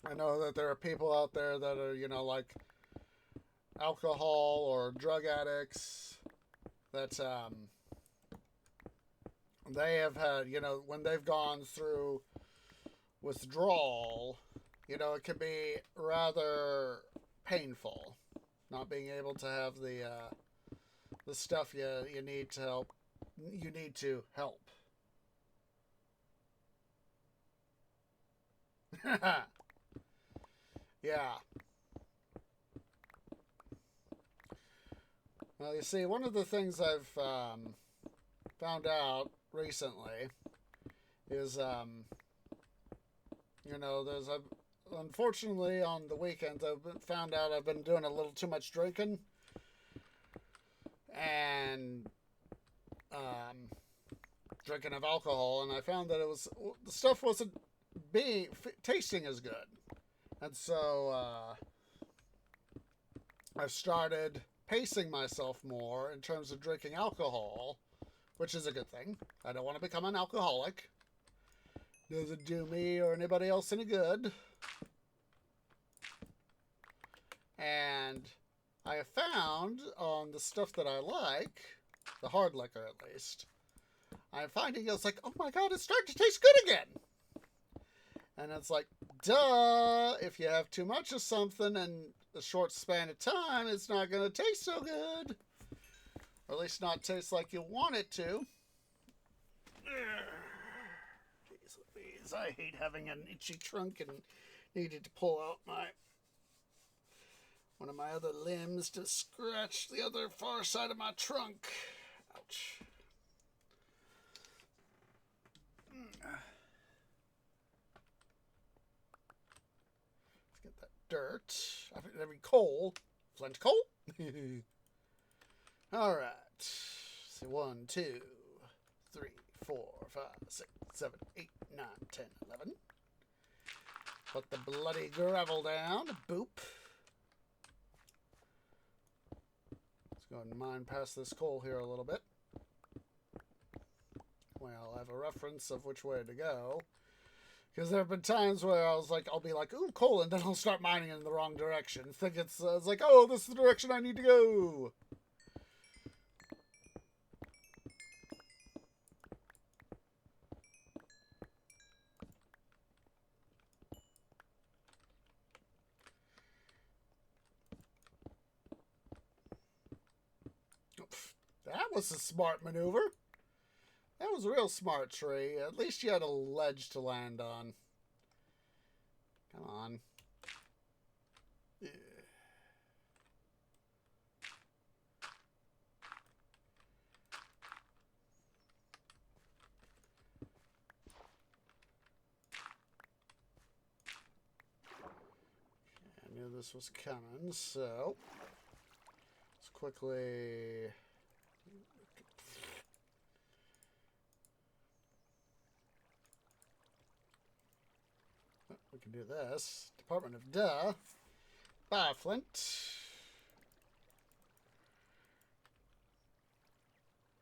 I know that there are people out there that are, like alcohol or drug addicts that they have had, when they've gone through withdrawal, it can be rather painful not being able to have the stuff you need to help. You need to help. Yeah. Well, you see, one of the things I've found out recently is, there's unfortunately on the weekends I've found out I've been doing a little too much drinking, and drinking of alcohol, and I found that the stuff wasn't tasting as good, and so I've started pacing myself more in terms of drinking alcohol, which is a good thing. I don't want to become an alcoholic. Doesn't do me or anybody else any good. And I have found on the stuff that I like, the hard liquor at least, I'm finding it's like, oh my god, it's starting to taste good again. And it's like, duh, if you have too much of something in a short span of time, it's not going to taste so good. Or at least not taste like you want it to. Jeez Louise, I hate having an itchy trunk and needed to pull out one of my other limbs to scratch the other far side of my trunk. Ouch. Let's get that dirt. Every coal. Flint coal. All right. So 1, 2, 3, 4, 5, 6, 7, 8, 9, 10, 11. Put the bloody gravel down. Boop. Let's go ahead and mine past this coal here a little bit. Well, I have a reference of which way to go. Because there have been times where I'll be like, ooh, coal, and then I'll start mining in the wrong direction. Think it's like, oh, this is the direction I need to go. That was a smart maneuver. That was a real smart tree. At least you had a ledge to land on. Come on. Yeah. I knew this was coming, so let's quickly... We can do this. Department of Duh. Bye, Flint.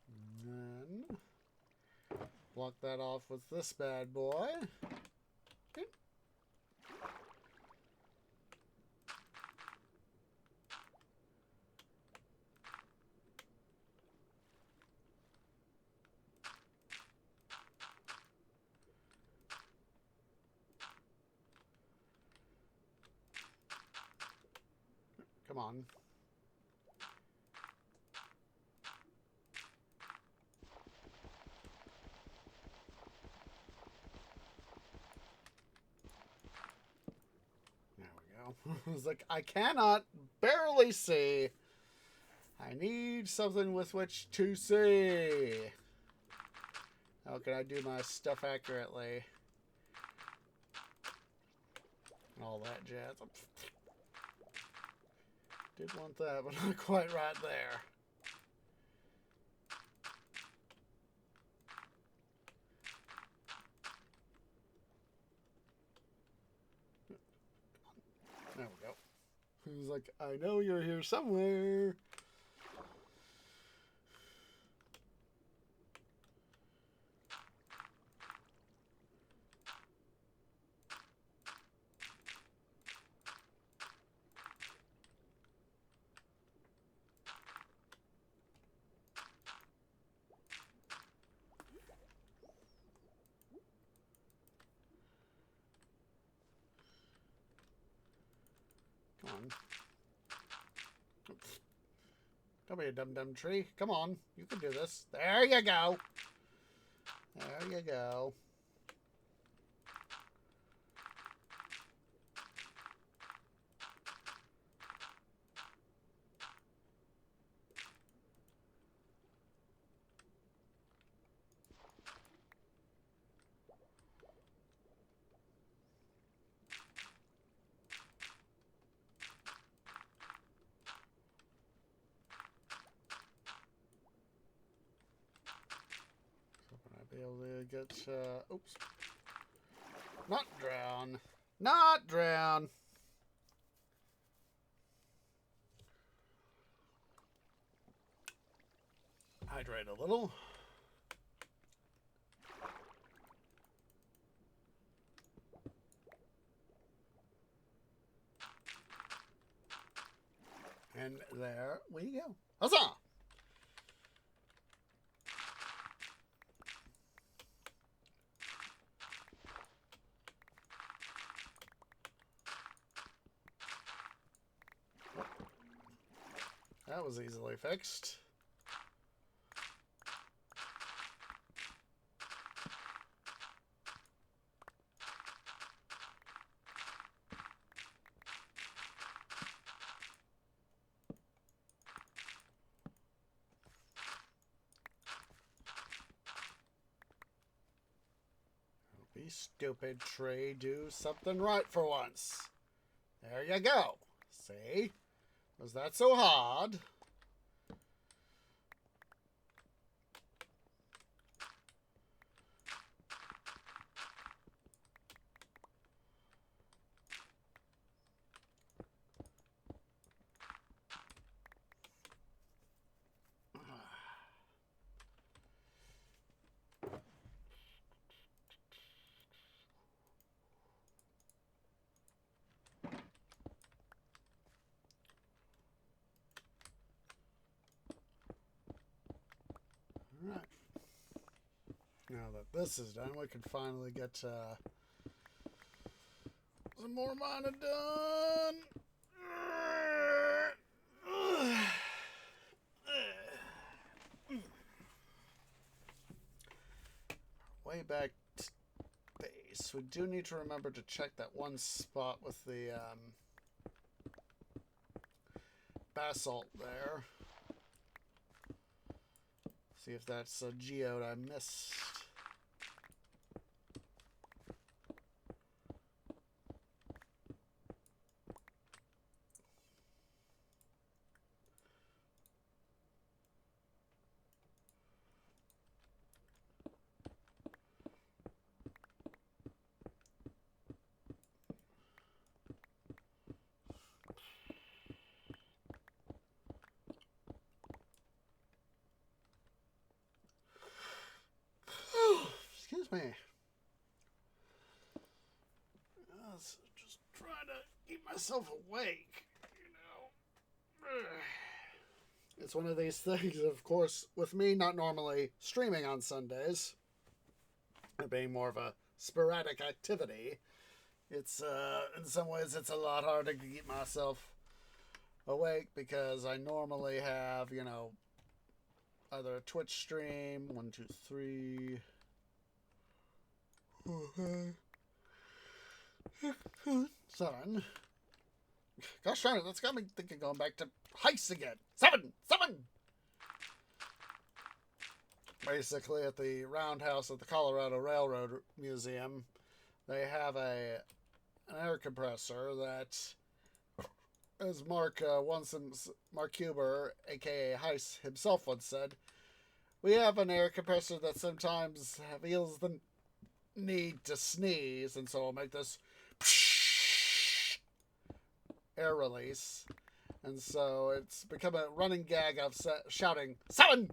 And then block that off with this bad boy. Okay. Come on. There we go. I was like, I cannot barely see. I need something with which to see. How can I do my stuff accurately? All that jazz. Did want that, but not quite right there. There we go. He's like, I know you're here somewhere. Come on. Oops. Don't be a dumb tree. Come on. You can do this. There you go. There you go. Be able to get, oops. Not drown. Not drown. Hydrate a little. And there we go. Huzzah! That was easily fixed. Don't be stupid, tree. Do something right for once. There you go. See? Was that so hard? Alright. Now that this is done, we can finally get some more mining done. Way back to base. We do need to remember to check that one spot with the basalt there. See if that's a geode I missed. Excuse me. I was just trying to keep myself awake, you know. It's one of these things, of course, with me not normally streaming on Sundays, it being more of a sporadic activity, it's, in some ways, it's a lot harder to keep myself awake because I normally have, you know, either a Twitch stream, 1, 2, 3... 7. Gosh darn it, that's got me thinking going back to heists again. 7! Basically, at the roundhouse at the Colorado Railroad Museum, they have an air compressor that as Mark Huber, aka Heiss himself, once said, we have an air compressor that sometimes feels the need to sneeze, and so I'll make this air release. And so it's become a running gag of shouting, 7!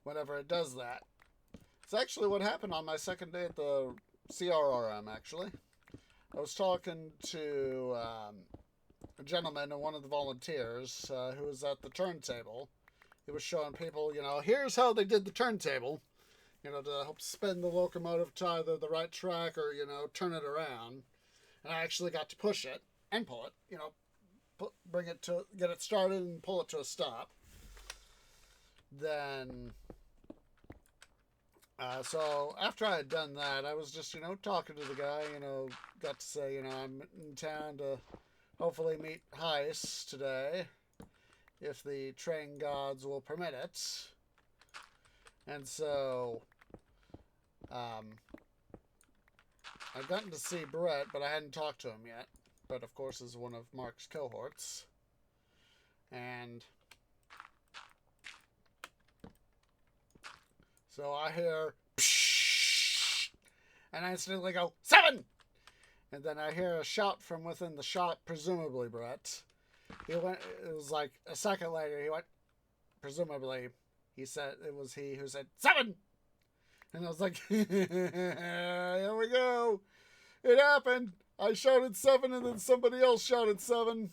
Whenever it does that. It's actually what happened on my second day at the CRRM, actually. I was talking to a gentleman and one of the volunteers who was at the turntable. He was showing people, here's how they did the turntable, to help spin the locomotive to either the right track or, turn it around. And I actually got to push it and pull it, get it started and pull it to a stop. Then, so after I had done that, I was just, talking to the guy, got to say, I'm in town to hopefully meet Heiss today, if the train gods will permit it. And so, I've gotten to see Brett, but I hadn't talked to him yet. But of course is one of Mark's cohorts. And so I hear psh, and I instantly go 7, and then I hear a shout from within the shop, presumably Brett. It was like a second later. He went, presumably, he said it was he who said 7, and I was like, here we go. It happened. I shouted 7, and then somebody else shouted 7.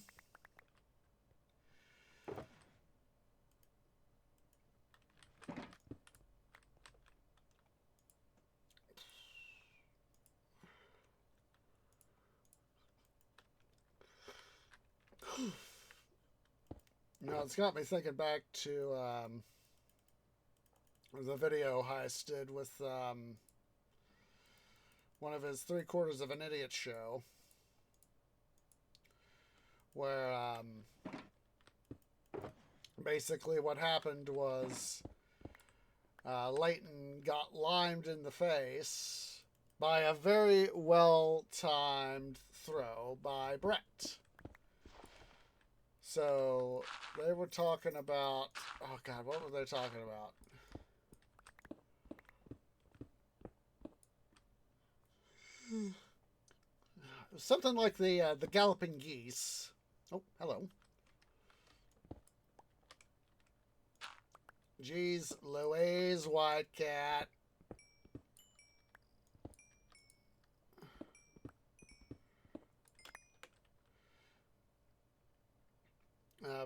It's got me thinking back to the video Heiss did with one of his 3/4 of an Idiot show, where basically what happened was Leighton got limed in the face by a very well-timed throw by Brett. So they were talking about, oh God, what were they talking about? Something like the galloping geese. Oh, hello. Jeez Louise, white cat.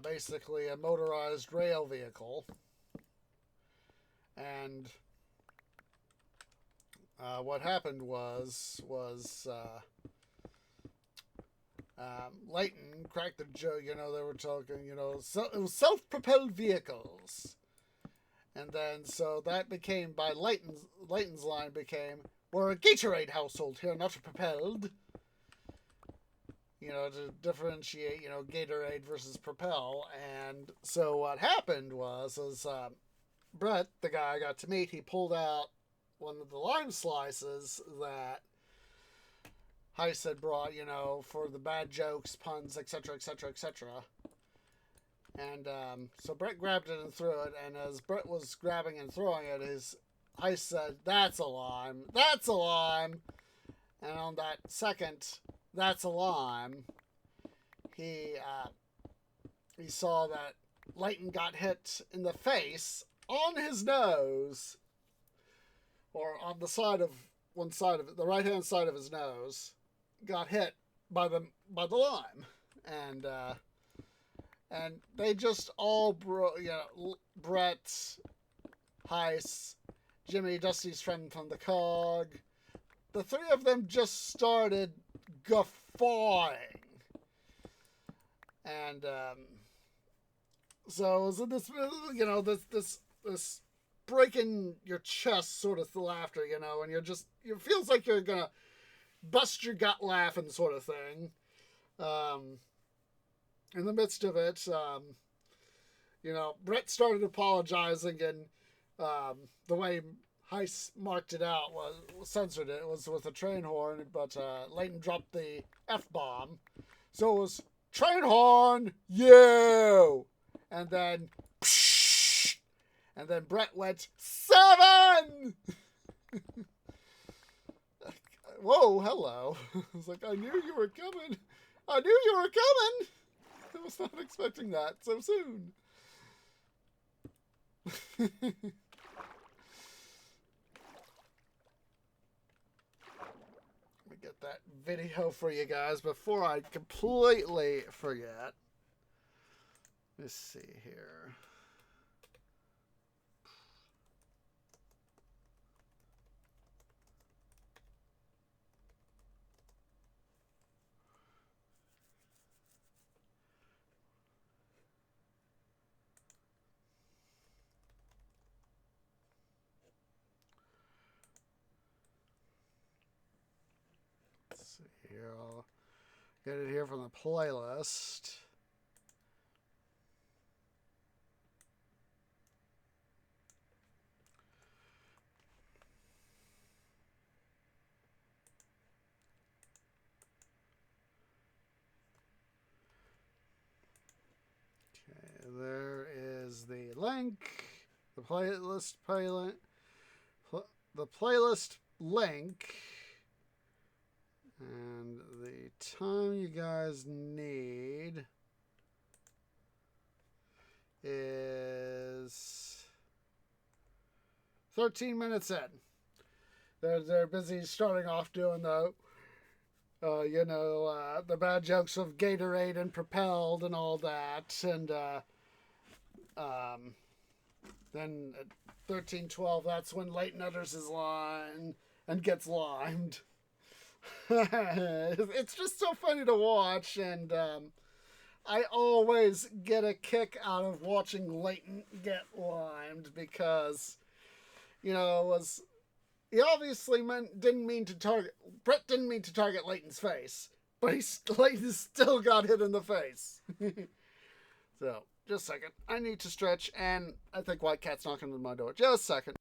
Basically a motorized rail vehicle. And what happened was Leighton cracked the joke, they were talking, it was self-propelled vehicles. And then, so that became, by Leighton's line became, we're a Gatorade household here, not propelled. To differentiate, Gatorade versus Propel. And so what happened was Brett, the guy I got to meet, he pulled out one of the lime slices that Heiss had brought, for the bad jokes, puns, etc., etc., etc. And so Brett grabbed it and threw it, and as Brett was grabbing and throwing it, Heiss said, that's a lime, that's a lime. And on that second, that's a lime, he saw that Leighton got hit in the face on his nose, or on the side of one side of it, the right hand side of his nose, got hit by the lime, and they just all Brett, Heiss, Jimmy, Dusty's friend from the COG, the three of them just started guffawing. And so it was this, this breaking your chest sort of laughter, and it feels like you're gonna bust your gut laughing sort of thing. In the midst of it, Brett started apologizing, and the way Heiss marked it out censored it was with a train horn, but Leighton dropped the F-bomb. So it was train horn, you. And then, psh, and then Brett went 7. Whoa, hello. I was like, I knew you were coming. I knew you were coming. I was not expecting that so soon. Let me get that video for you guys before I completely forget. Let's see here. Let's see here. I'll get it here from the playlist. There is the link, the playlist link, and the time you guys need is 13 minutes in. They're busy starting off doing the the bad jokes of Gatorade and Propelled and all that, and then at 13:12, that's when Leighton utters his line and gets limed. It's just so funny to watch, and I always get a kick out of watching Leighton get limed because, he obviously didn't mean to target, Brett didn't mean to target Leighton's face, but Leighton still got hit in the face. So, just a second. I need to stretch, and I think White Cat's knocking on my door. Just a second.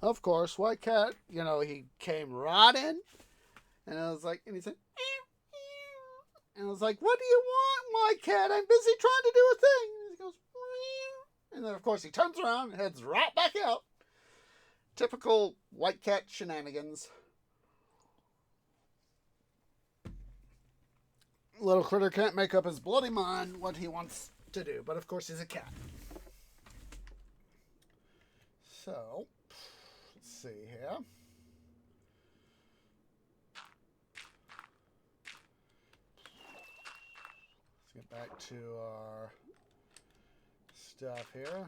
Of course, White Cat, he came right in, and I was like, and he said, ew, ew. And I was like, what do you want, White Cat? I'm busy trying to do a thing. And he goes, ew. And then, of course, he turns around and heads right back out. Typical White Cat shenanigans. Little critter can't make up his bloody mind what he wants to do, but of course he's a cat. So, let's see here. Let's get back to our stuff here.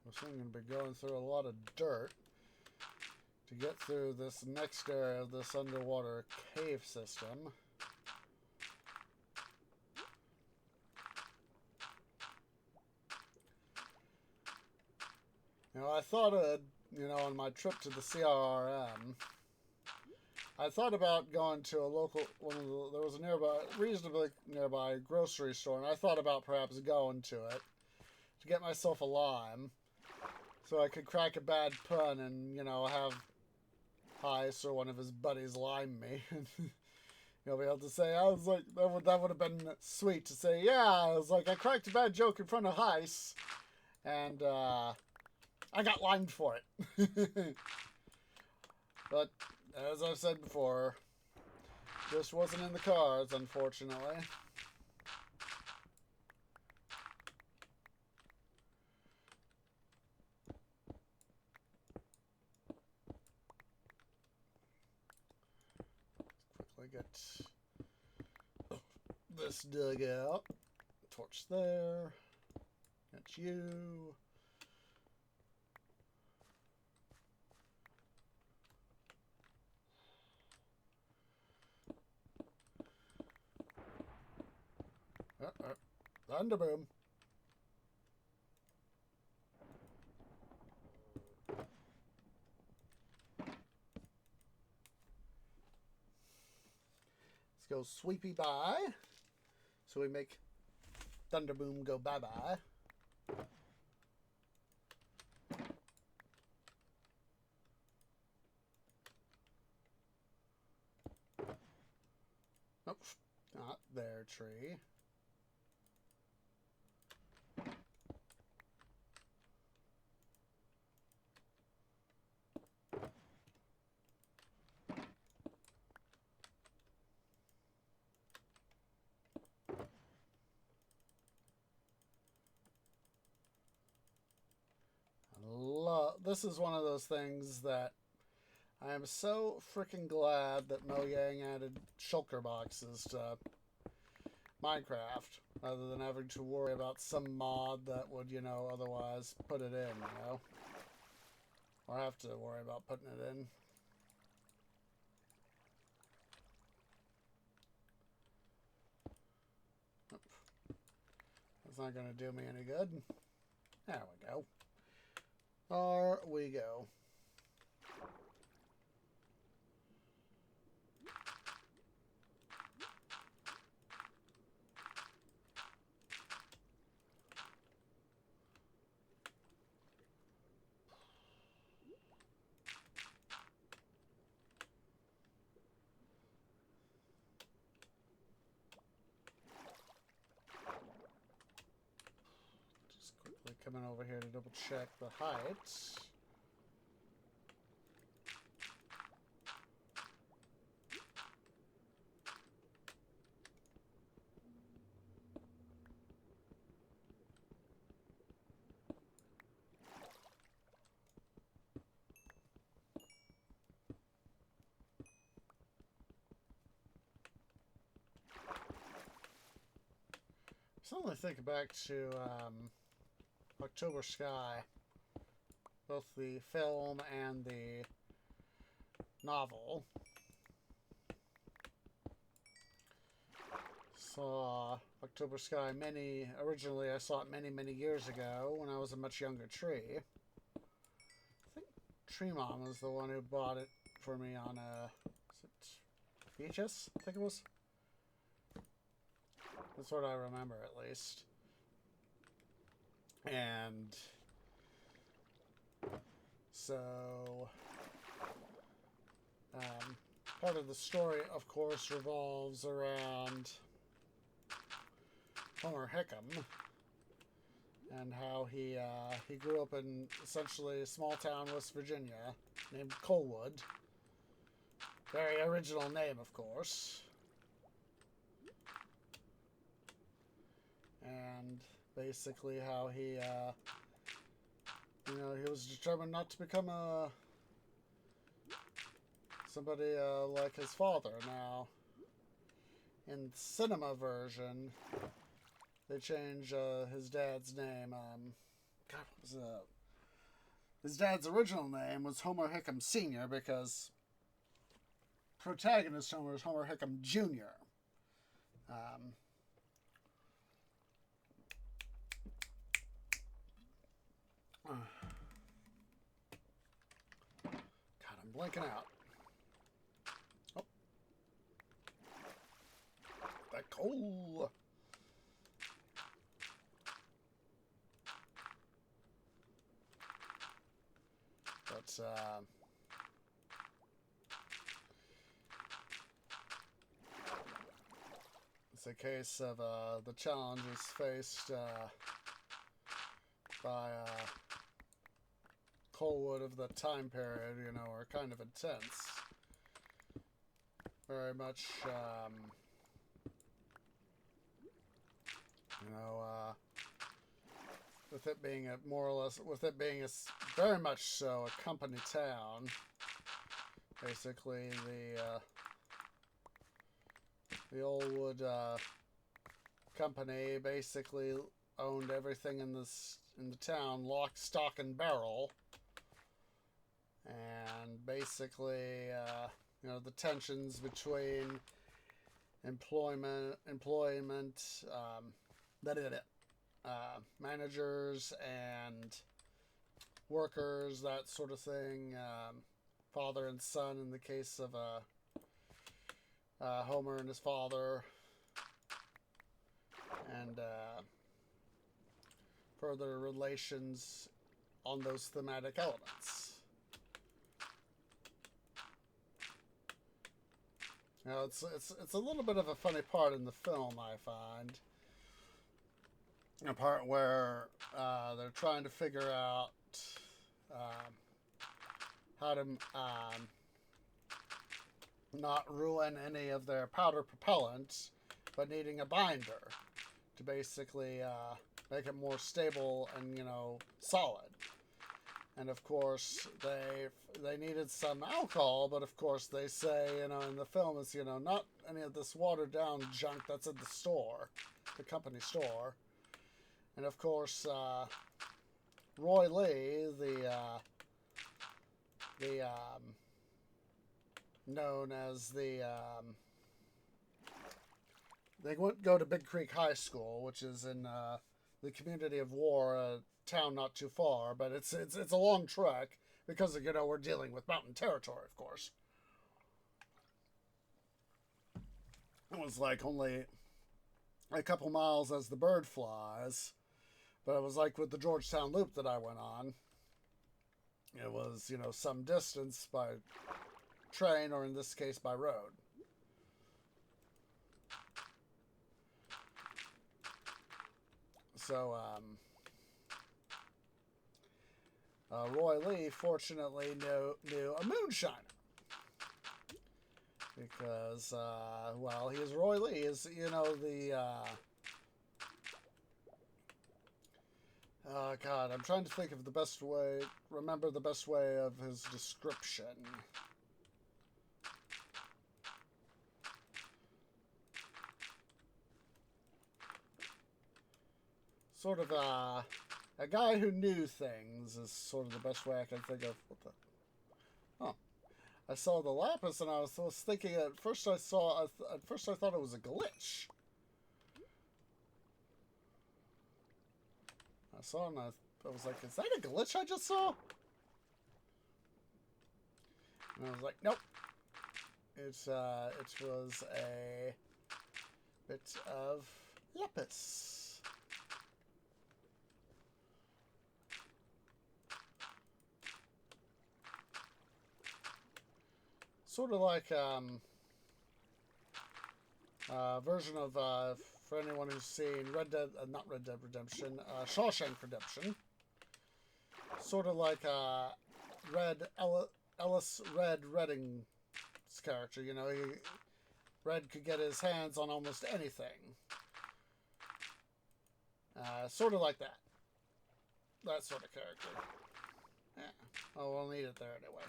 We're soon going to be going through a lot of dirt to get through this next area of this underwater cave system. I thought on my trip to the CRRM, I thought about going to a local, there was a reasonably nearby grocery store, and I thought about perhaps going to it to get myself a lime so I could crack a bad pun and, have Heist or one of his buddies lime me. Be able to say, I was like, that would have been sweet to say, yeah, I was like, I cracked a bad joke in front of Heist, and, I got limed for it. But, as I've said before, this wasn't in the cards, unfortunately. Quickly get this dug out. torch there. That's you. Thunderboom. Let's go sweepy bye. So we make Thunderboom go bye-bye. Oh, not their tree. This is one of those things that I am so freaking glad that Mojang added shulker boxes to Minecraft, rather than having to worry about some mod that would, you know, otherwise put it in, you know? Or have to worry about putting it in. That's not going to do me any good. There we go. There we go. Just quickly coming over here to double check the height. Suddenly think back to October Sky, both the film and the novel. Saw October Sky originally I saw it many years ago when I was a much younger tree. I think Tree Mom was the one who bought it for me on VHS, I think it was. That's what I remember, at least. And so part of the story, of course, revolves around Homer Hickam and how he grew up in essentially a small town, West Virginia, named Colwood. Very original name, of course. And basically how he, he was determined not to become somebody like his father. Now, in the cinema version, they change his dad's name. God, what was it? His dad's original name was Homer Hickam Sr. because protagonist Homer is Homer Hickam Jr. God, I'm blanking out. Oh. That coal. But, it's a case of the challenges faced by Colwood of the time period, are kind of intense. Very much, with it being very much so a company town. Basically, the old wood company basically owned everything in the town, lock, stock, and barrel. And basically, the tensions between employment, managers and workers, that sort of thing. Father and son in the case of Homer and his father. And further relations on those thematic elements. It's a little bit of a funny part in the film, I find. A part where they're trying to figure out how to not ruin any of their powder propellant, but needing a binder to basically make it more stable and, solid. And of course, they needed some alcohol, but of course they say, in the film, it's, not any of this watered down junk that's in the store, the company store. And of course, Roy Lee, known as the, they go to Big Creek High School, which is in the community of War, a town not too far, but it's a long trek because we're dealing with mountain territory, of course. It was like only a couple miles as the bird flies, but it was like with the Georgetown Loop that I went on. It was, some distance by train, or in this case by road. So, Roy Lee fortunately knew a moonshiner. Because, he is Roy Lee, is, God, I'm trying to think of remember the best way of his description. Sort of a guy who knew things is sort of the best way I can think of. I saw the lapis and I was thinking at first I thought it was a glitch. I saw it and I was like, is that a glitch I just saw? And I was like, nope. It was a bit of lapis. Sort of like version of, for anyone who's seen not Red Dead Redemption, Shawshank Redemption. Sort of like Ellis Redding's character. Red could get his hands on almost anything. Sort of like that. That sort of character. Yeah. Oh, we'll need it there anyway.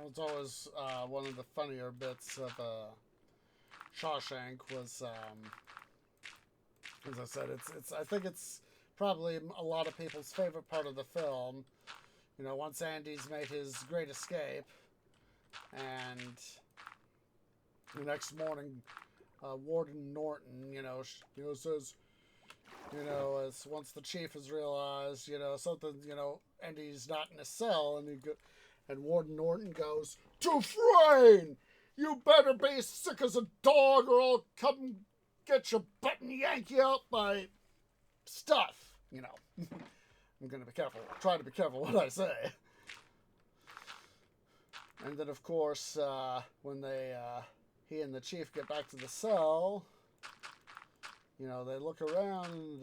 It's always one of the funnier bits of Shawshank was, as I said, I think it's probably a lot of people's favorite part of the film. Once Andy's made his great escape, and the next morning, Warden Norton, says, as once the chief has realized, something, Andy's not in a cell, and Warden Norton goes, "Dufresne, you better be sick as a dog or I'll come get your butt and yank you out my stuff." I'm going to be careful, try to be careful what I say. And then, of course, when he and the chief get back to the cell, you know, they look around and,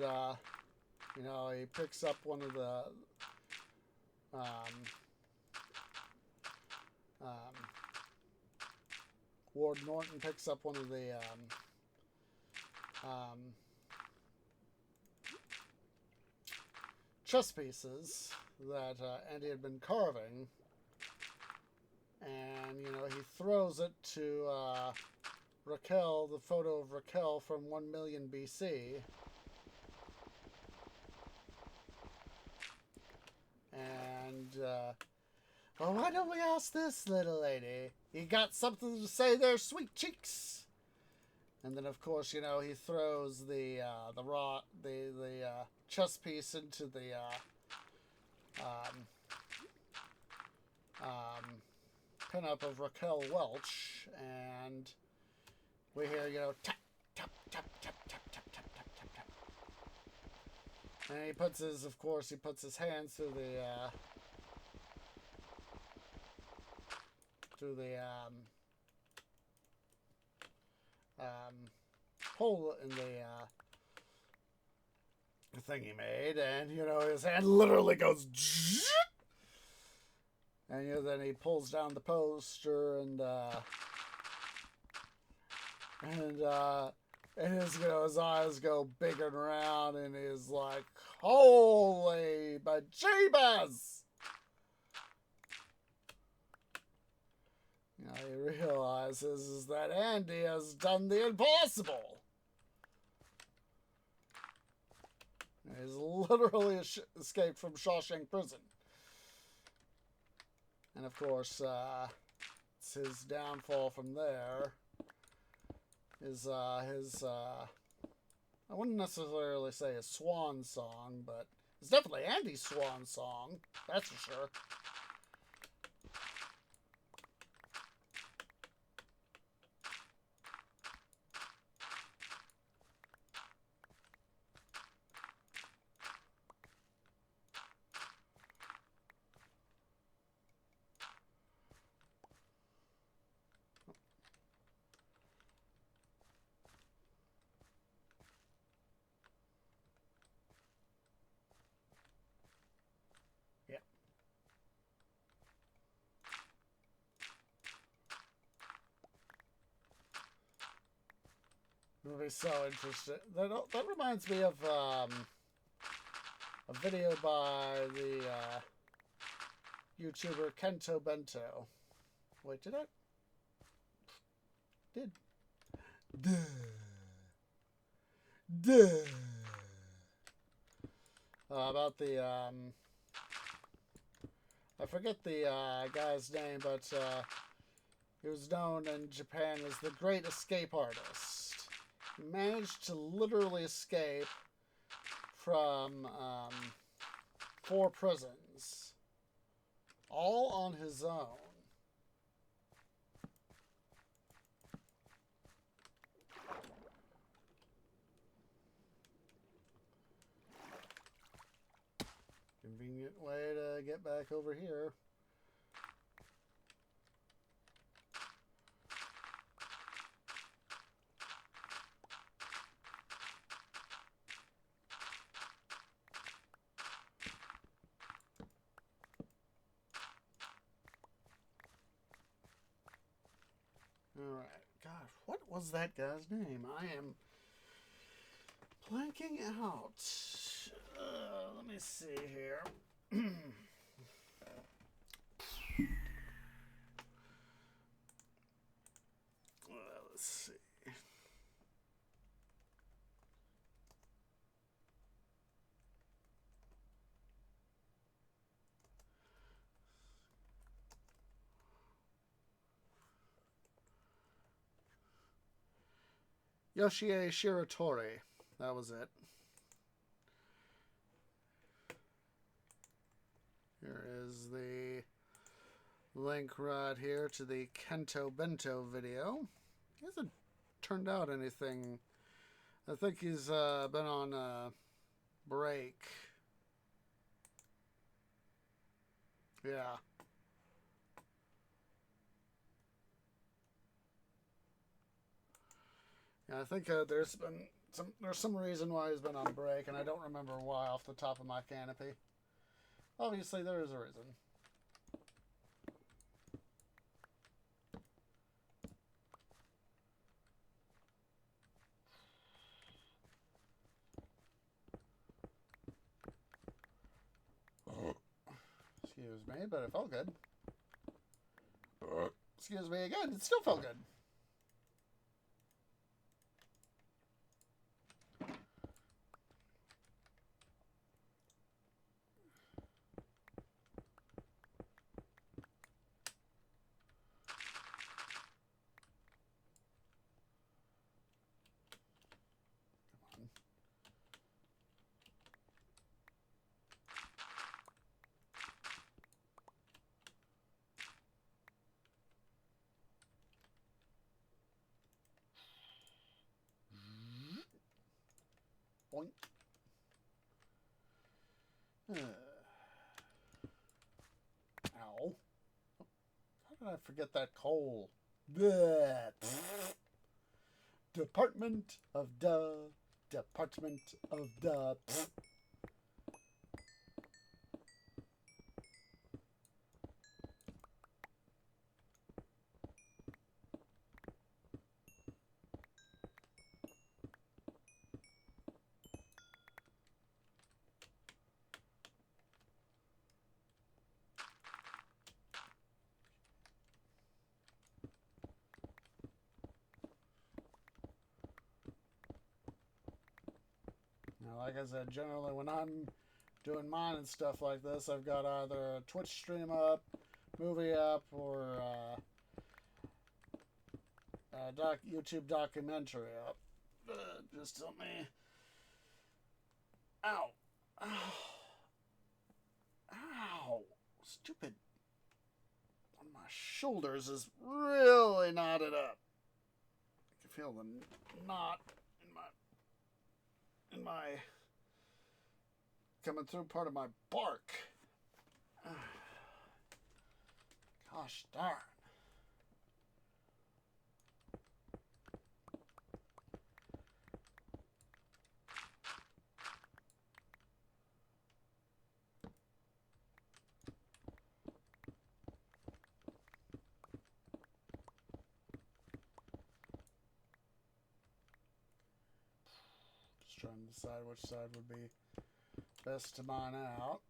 you know, he picks up one of the, Ward Norton picks up one of the, chess pieces that Andy had been carving, and, you know, he throws it to Raquel, the photo of Raquel from 1 million BC. And, well, why don't we ask this little lady? You got something to say there, sweet cheeks? And then, of course, you know, he throws the chess piece into the pinup of Raquel Welch, and we hear, you know, tap, tap, tap, tap, tap, tap, tap, tap, tap, tap. And he puts his, of course, he puts his hands through the hole in the thing he made, and, you know, his hand literally goes, and, you know, then he pulls down the poster, and his, you know, his eyes go big and round, and he's like, holy bejeebus! You know, he realizes that Andy has done the impossible. He's literally escaped from Shawshank Prison. And of course, it's his downfall from there. I wouldn't necessarily say a swan song, but it's definitely Andy's swan song. That's for sure. It'll be so interesting. That reminds me of a video by the YouTuber Kento Bento. Wait, did I? Did. Duh. About the I forget the guy's name, but he was known in Japan as the Great Escape Artist. He managed to literally escape from 4 prisons, all on his own. Convenient way to get back over here. Alright, gosh, what was that guy's name? I am blanking out. Let me see here. Let's see. Yoshie Shiratori. That was it. Here is the link right here to the Kento Bento video. He hasn't turned out anything. I think he's been on a break. Yeah. Yeah, I think there's some reason why he's been on break, and I don't remember why off the top of my canopy. Obviously, there is a reason. Excuse me, but it felt good. Excuse me again, it still felt good. Boink. Ow. How did I forget that coal? Bleh. Department of Duh. Department of Duh. Now, like I said, generally when I'm doing mine and stuff like this, I've got either a Twitch stream up, movie up, or YouTube documentary up. Just tell me. Ow. Ow. Ow. Stupid. One of my shoulders is really knotted up. I can feel the knot in my coming through part of my bark. Gosh darn. Just trying to decide which side would be best to mine out.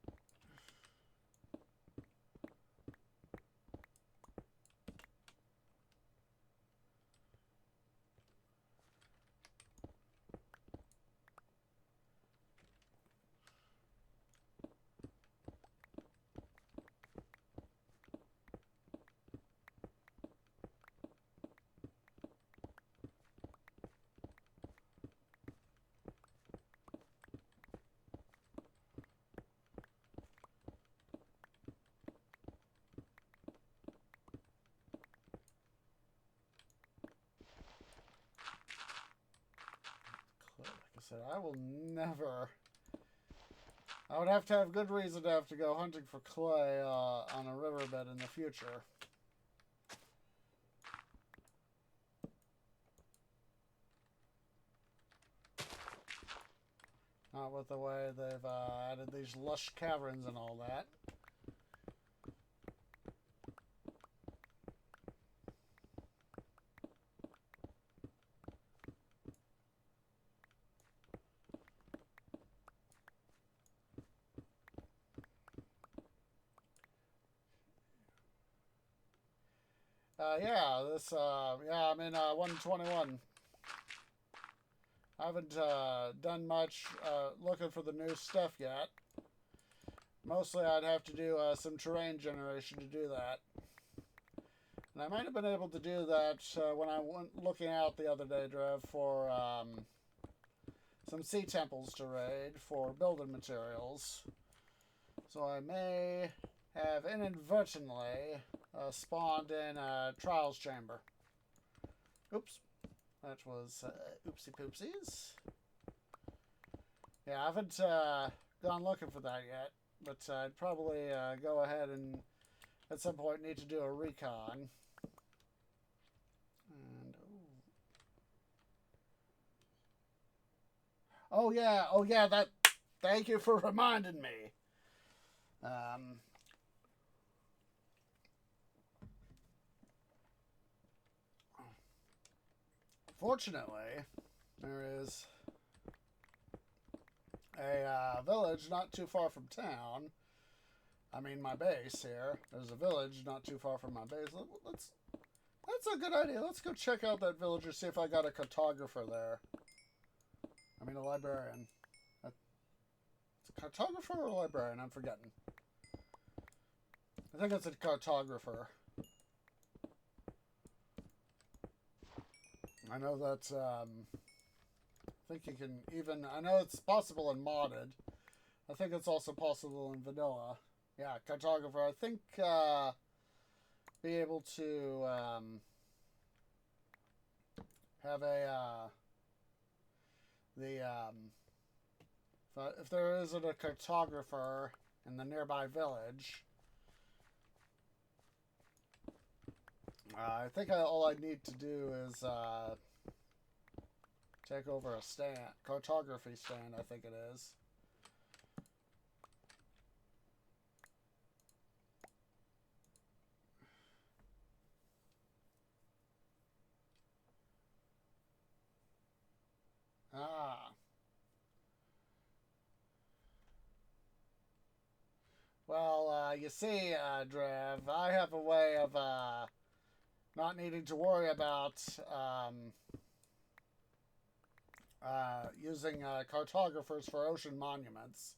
Like I said, I will never. I would have to have good reason to have to go hunting for clay on a riverbed in the future. Not with the way they've added these lush caverns and all that. Yeah, I'm in 121. I haven't done much looking for the new stuff yet. Mostly I'd have to do some terrain generation to do that. And I might have been able to do that when I went looking out the other day, Drev, for some sea temples to raid for building materials. So I may have inadvertently spawned in a trials chamber. Oops. That was oopsie poopsies. Yeah, I haven't gone looking for that yet, but I'd probably go ahead and at some point need to do a recon. And Oh yeah, that, thank you for reminding me. Fortunately, there is a village not too far from town. I mean, my base here. There's a village not too far from my base. That's a good idea. Let's go check out that village or see if I got a cartographer there. I mean, a librarian. It's a cartographer or a librarian? I'm forgetting. I think it's a cartographer. I know that, I think you can even, I know it's possible in modded. I think it's also possible in vanilla. Yeah, cartographer. I think, be able to, have a, if there isn't a cartographer in the nearby village, I think all I need to do is take over a stand, cartography stand, I think it is. Ah. Well, you see, Drev, I have a way of not needing to worry about using cartographers for ocean monuments.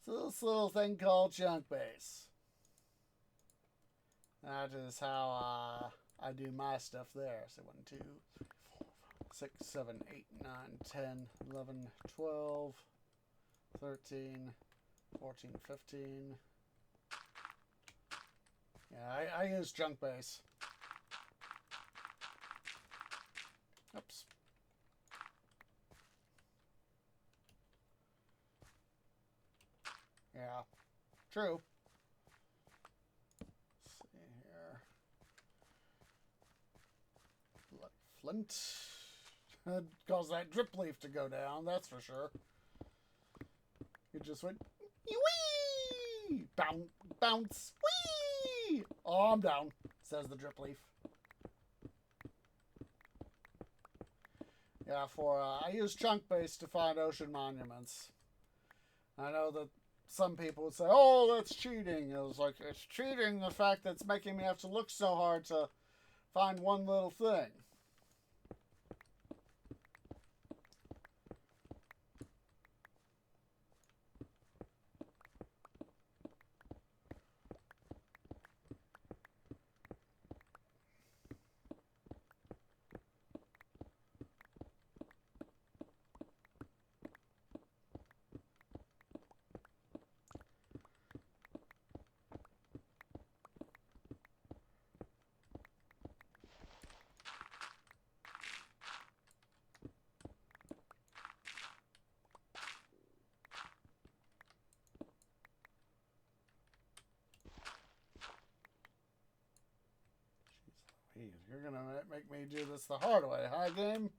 So this little thing called junk base. That is how I do my stuff there. So 1, 2, 3, 4, 5, 6, 7, 8, 9, 10, 11, 12, 13, 14, 15. Yeah, I use junk base. Oops. Yeah, true. Let's see here. Like flint. That'd cause that drip leaf to go down, that's for sure. It just went, wee! Bounce, bounce, wee! Oh, I'm down, says the drip leaf. Yeah, I use chunk base to find ocean monuments. I know that some people would say, oh, that's cheating. It was like, it's cheating the fact that it's making me have to look so hard to find one little thing. You're gonna make me do this the hard way, huh, game?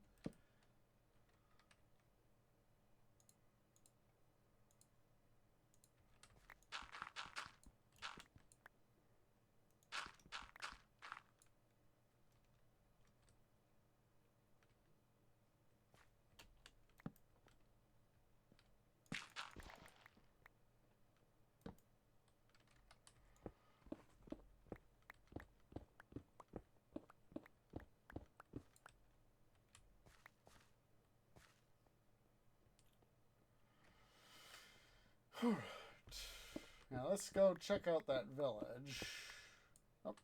Now let's go check out that village. Oh.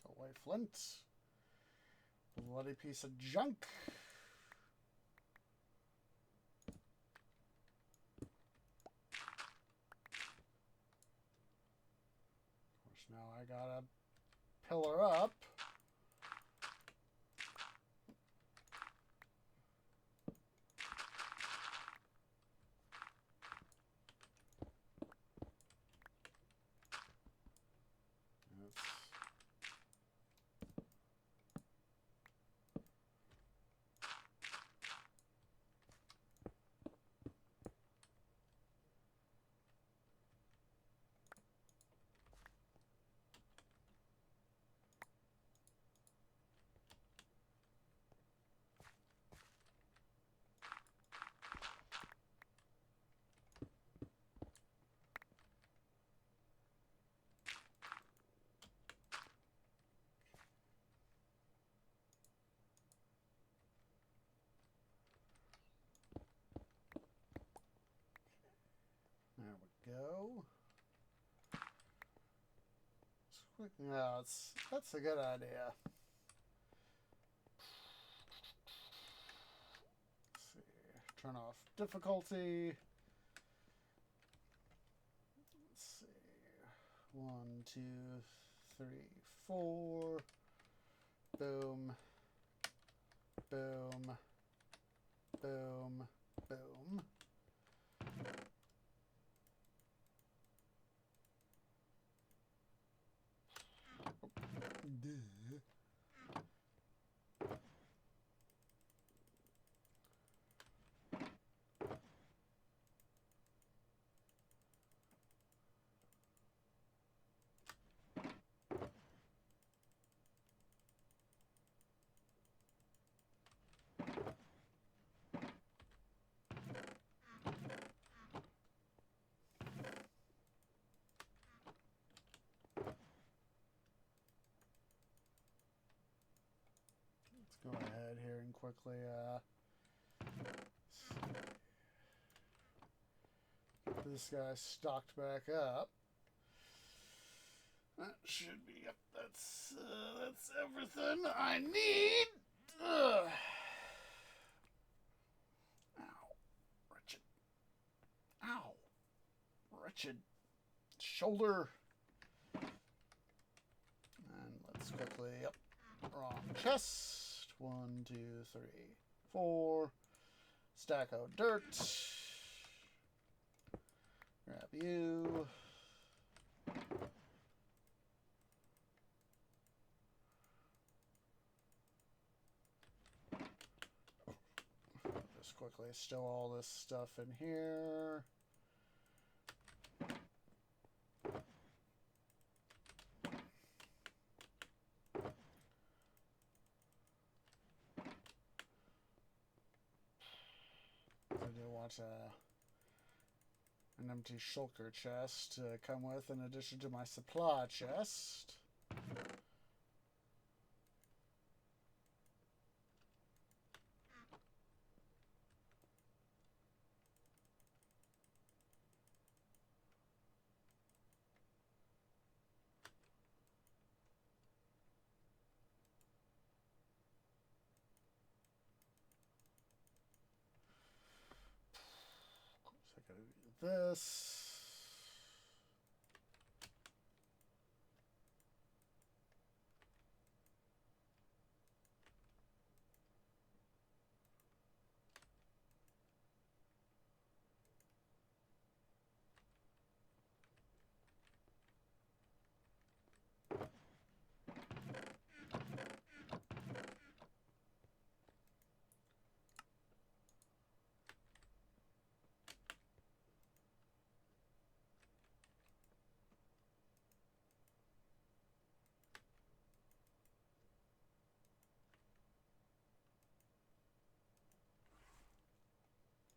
Go away, Flint. Bloody piece of junk. Of course, now I gotta pillar up. go. No, that's a good idea. Let's see. Turn off difficulty. Let's see. 1, 2, 3, 4. Boom. Boom. Boom. Boom. Go ahead here and quickly get this guy stocked back up. That should be up. That's everything I need. Ugh. Ow, wretched. Ow, wretched shoulder. And let's quickly up. Wrong chest. 1, 2, 3, 4. Stack of dirt. Grab you. Just quickly stow all this stuff in here. I do want an empty shulker chest to come with in addition to my supply chest. So I gotta do this.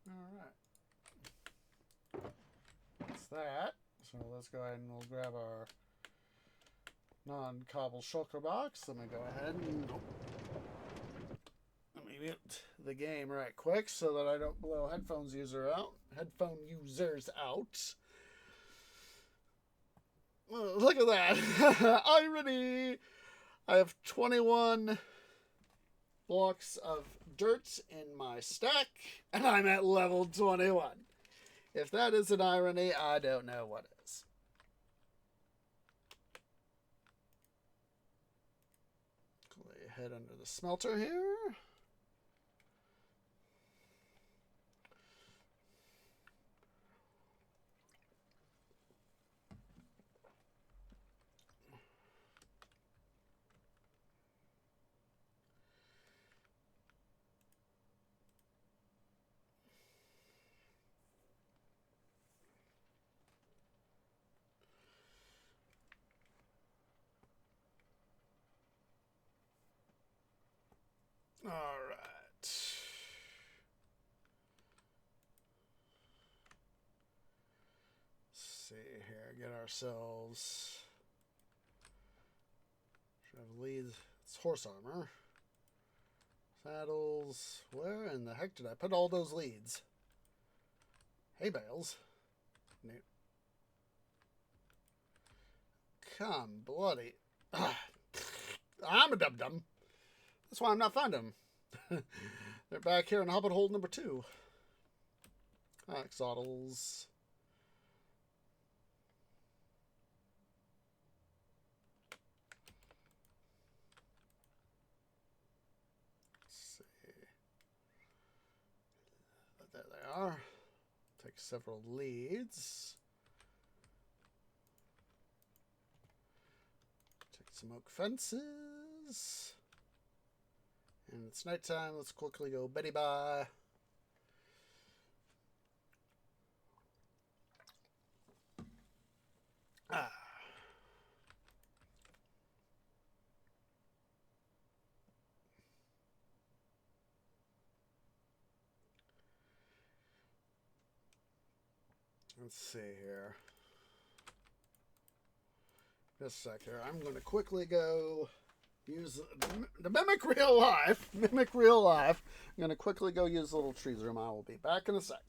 Alright. That's that. So let's go ahead and we'll grab our non-cobble shulker box. Let me go ahead and let me mute the game right quick so that I don't blow headphone users out. Oh, look at that. Irony! I have 21 blocks of dirt in my stack, and I'm at level 21. If that isn't irony, I don't know what is. Head under the smelter here. All right. Let's see here. Get ourselves. Should have leads. It's horse armor. Saddles. Where in the heck did I put all those leads? Hay bales. come bloody. I'm a dum-dum. That's why I'm not finding them. They're back here in Hobbit Hole number 2. Axolotls. Let's see. There they are. Take several leads. Take some oak fences. And it's nighttime. Let's quickly go Betty bye. Ah. Let's see here. Just a sec here. I'm going to quickly go use the mimic real life. Mimic real life. I'm going to quickly go use the little trees room. I will be back in a sec.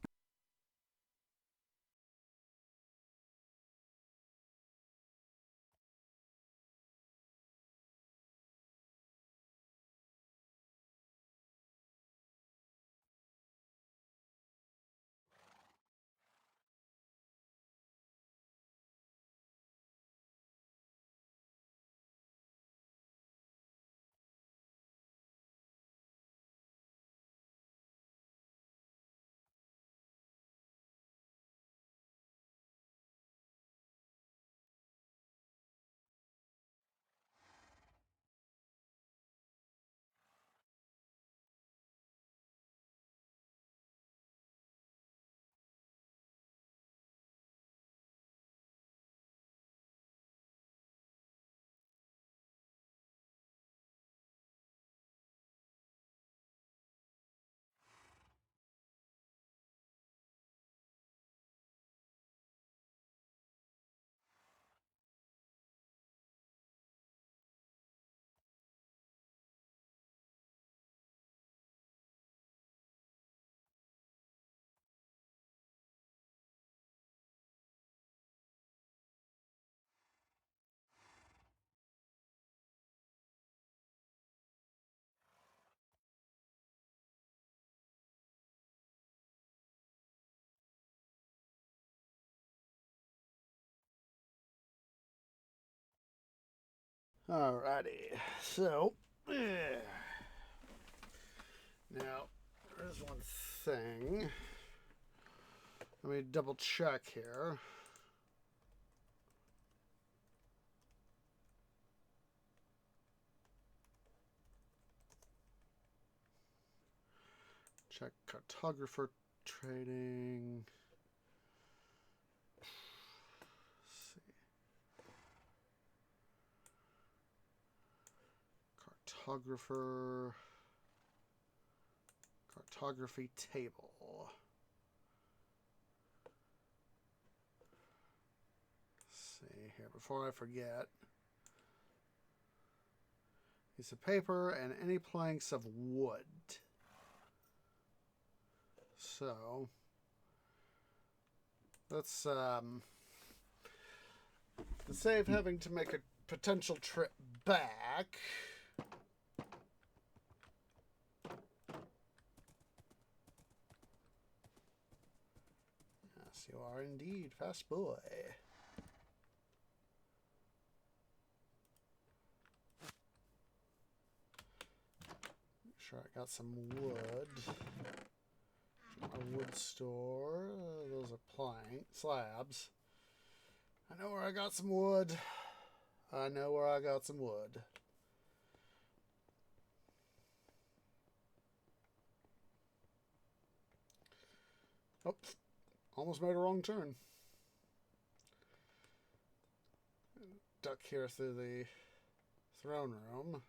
Alrighty. So, now, there's one thing. Let me double check here. Check cartographer trading. Let's see. Cartographer. Cartography table. Let's see here before I forget. Piece of paper and any planks of wood. So let's save having to make a potential trip back. Yes, you are indeed fast boy. Make sure I got some wood. A wood store. Those are plank slabs. I know where I got some wood. I know where I got some wood. Oops. Almost made a wrong turn. Duck here through the throne room.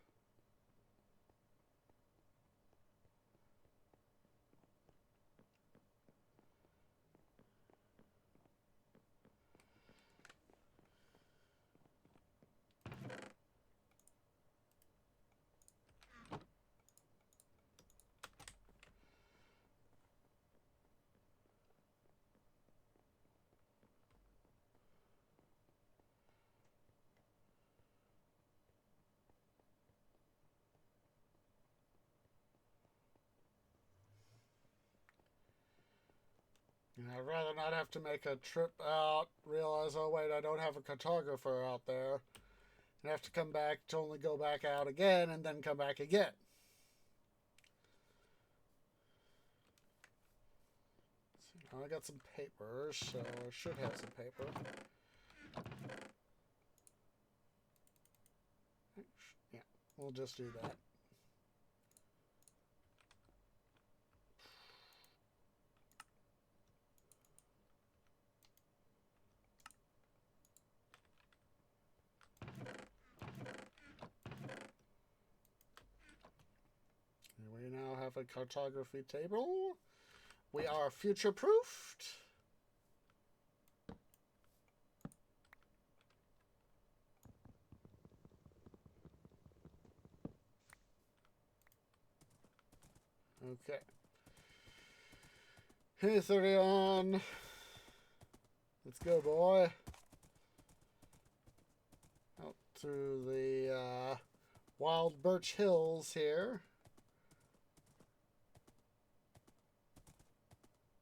I'd rather not have to make a trip out, realize, oh wait, I don't have a cartographer out there, and have to come back to only go back out again and then come back again. So now I got some paper, so I should have some paper. Yeah, we'll just do that. We now have a cartography table. We are future-proofed. Okay. Hey, 30 on. Let's go, boy. Out through the wild birch hills here.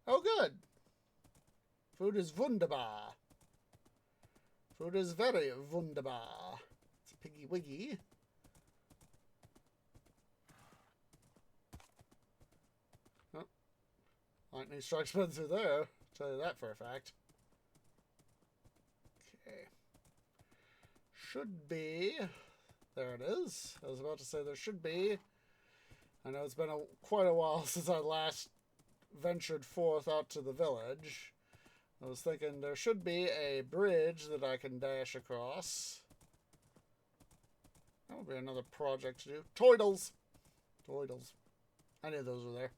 Oh, good. Food is wunderbar. Food is very wunderbar. It's a piggy wiggy. Oh. Lightning strikes right through there. I'll tell you that for a fact. Okay. Should be. There it is. I was about to say there should be. I know it's been quite a while since I last ventured forth out to the village. I was thinking there should be a bridge that I can dash across. That would be another project to do. Toidles! Toidles. I knew those were there.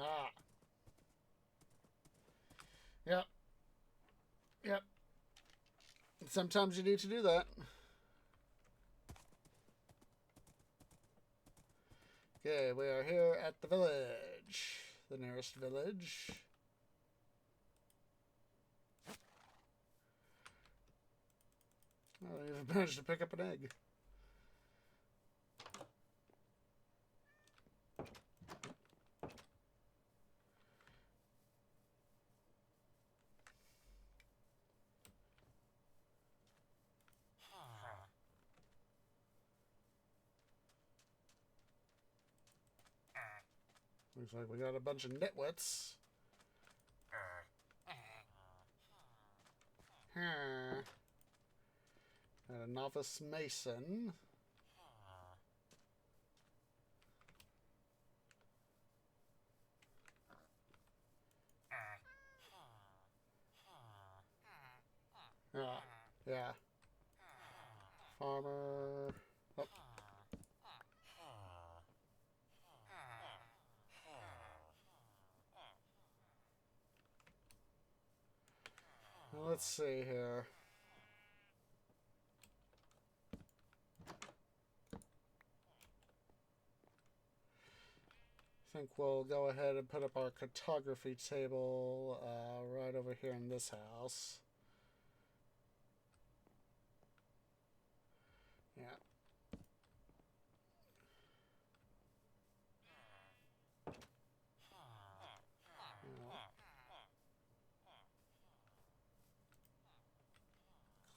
Ah. Yep. Yep. Sometimes you need to do that. Okay, we are here at the village. The nearest village. I even managed to pick up an egg. Looks like we got a bunch of nitwits. And a novice mason. Yeah. Farmer. Oh. Let's see here. I think we'll go ahead and put up our cartography table right over here in this house. Yeah.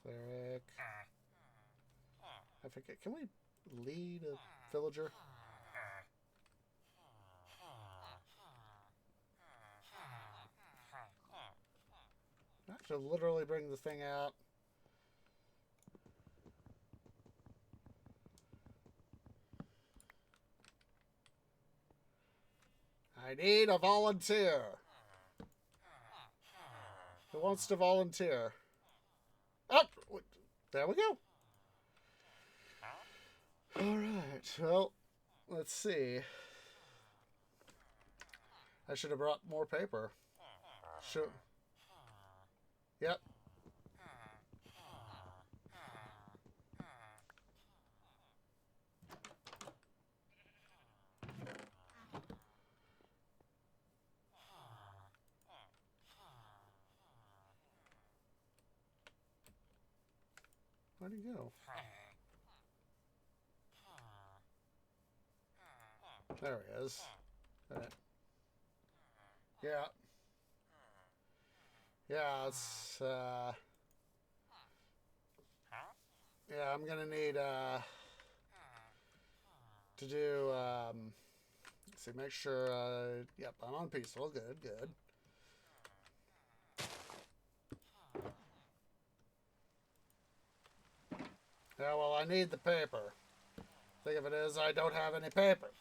Cleric. I forget. Can we lead a villager? I have to literally bring the thing out. I need a volunteer. Who wants to volunteer? Oh, there we go. All right. Well, let's see. I should have brought more paper. Sure. Yep. Where'd he go? There he is. Yeah. Yeah, it's, yeah, I'm gonna need, to do, let's see, make sure, yep, I'm on peaceful. Good, good. Yeah, well, I need the paper. Thing of it is, I don't have any paper.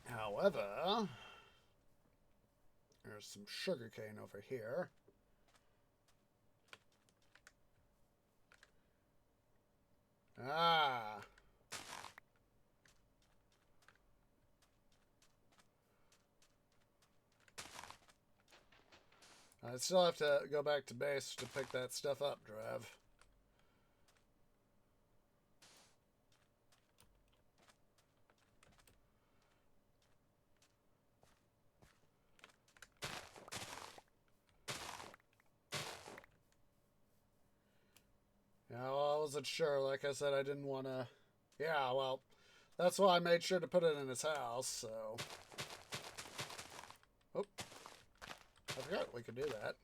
However, there's some sugarcane over here. Ah. I still have to go back to base to pick that stuff up, Drev. Yeah, well, I wasn't sure. Like I said, I didn't want to... Yeah, well, that's why I made sure to put it in his house, so... Oh. I forgot we could do that.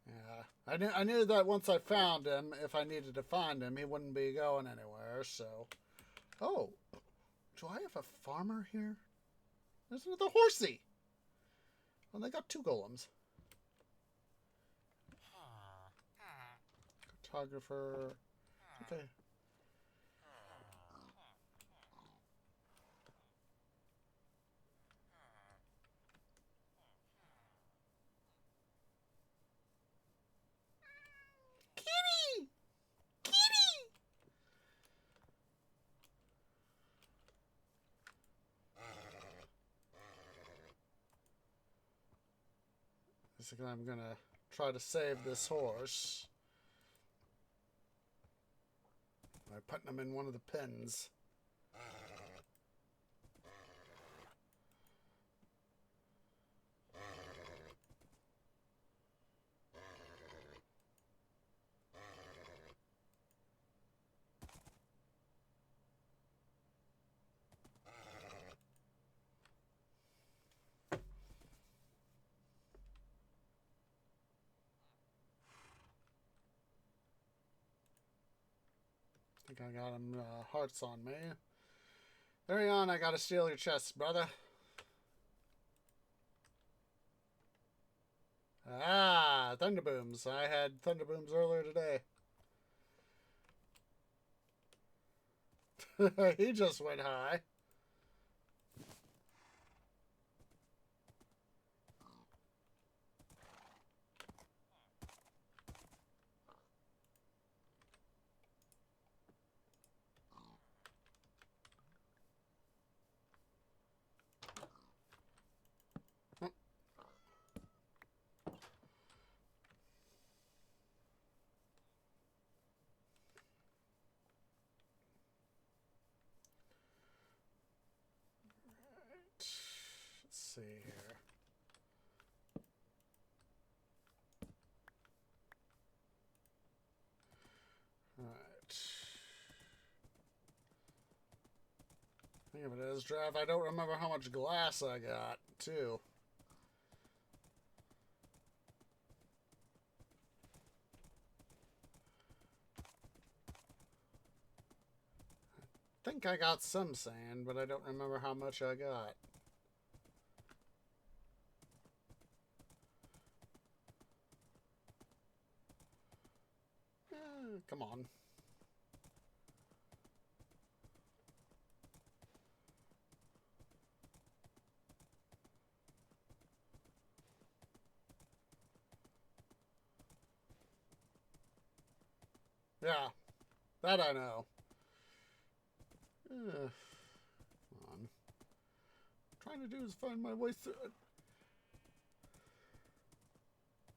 Yeah, I knew that once I found him, if I needed to find him, he wouldn't be going anywhere, so... Oh, do I have a farmer here? There's another horsey! Well, they got 2 golems. Photographer... Okay. Kitty! Kitty! I'm gonna try to save this horse by putting him in one of the pens. I think I got him hearts on me. Hurry on, I gotta steal your chest, brother. Ah, Thunderbooms. I had Thunderbooms earlier today. He just went high. Let's see here. Alright. Think of it as draft. I don't remember how much glass I got, too. I think I got some sand, but I don't remember how much I got. Come on. Yeah, that I know. Come on. What I'm trying to do is find my way through it.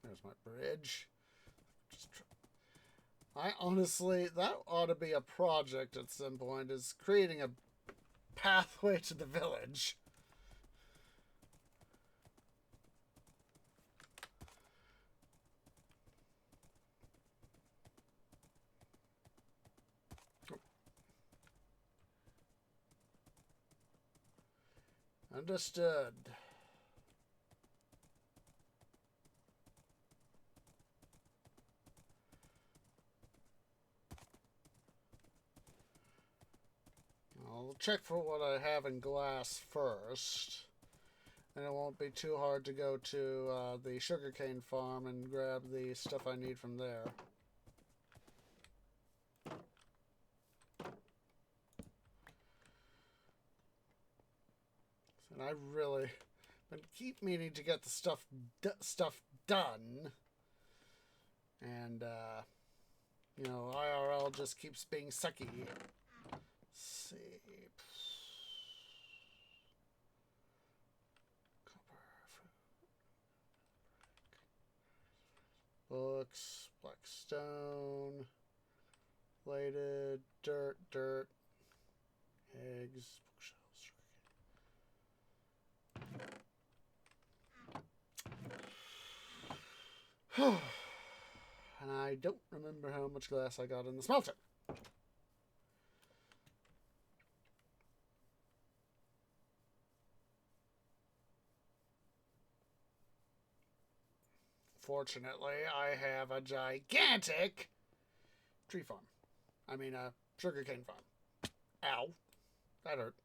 There's my bridge. I honestly, that ought to be a project at some point, is creating a pathway to the village. Understood. I'll check for what I have in glass first. And it won't be too hard to go to the sugarcane farm and grab the stuff I need from there. And I really keep meaning to get the stuff done. And, you know, IRL just keeps being sucky. Let's see. Books, black stone, plated, dirt, eggs, bookshelves. And I don't remember how much glass I got in the smelter. Fortunately, I have a gigantic tree farm. I mean, a sugarcane farm. Ow. That hurt.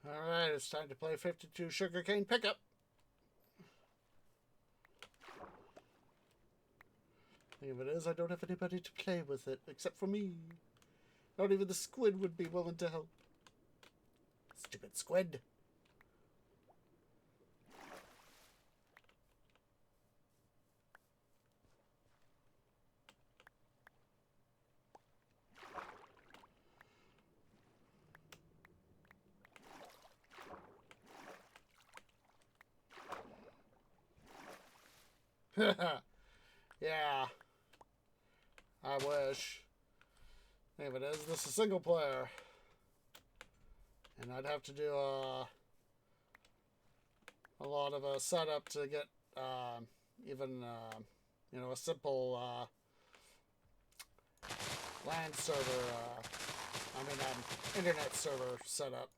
Alright, it's time to play 52 sugarcane pickup. Thing of it is, I don't have anybody to play with it, except for me. Not even the squid would be willing to help. Stupid squid. Yeah. I wish. Thing of it is, this is single player. And I'd have to do a lot of a setup to get even you know, a simple LAN server, internet server setup.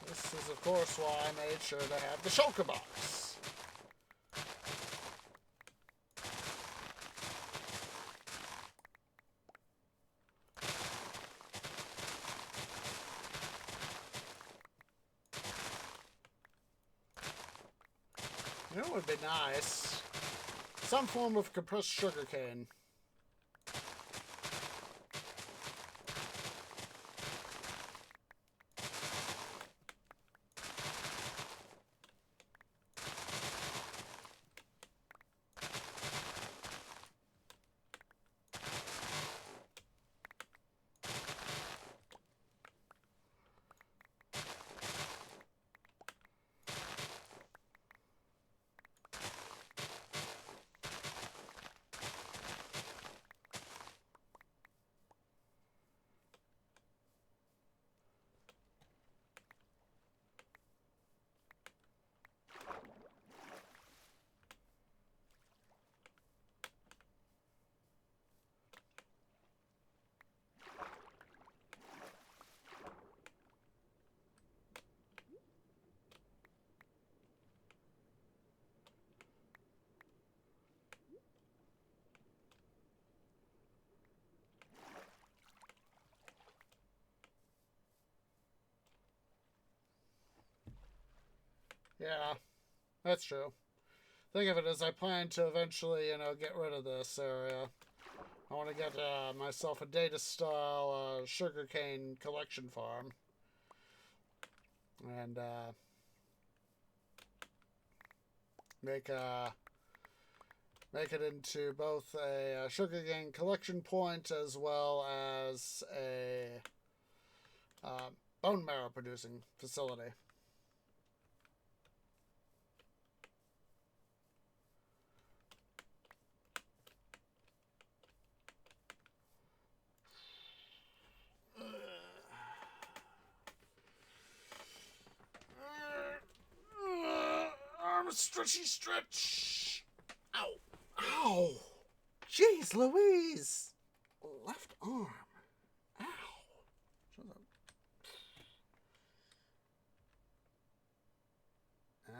This is, of course, why I made sure to have the shulker box. You know what would be nice? Some form of compressed sugarcane. Yeah, that's true. Think of it as I plan to eventually, get rid of this area. I want to get myself a data-style sugarcane collection farm. And make make it into both a sugarcane collection point as well as a bone marrow producing facility. Arm stretchy stretch. Ow. Ow. Jeez Louise. Left arm. Ow.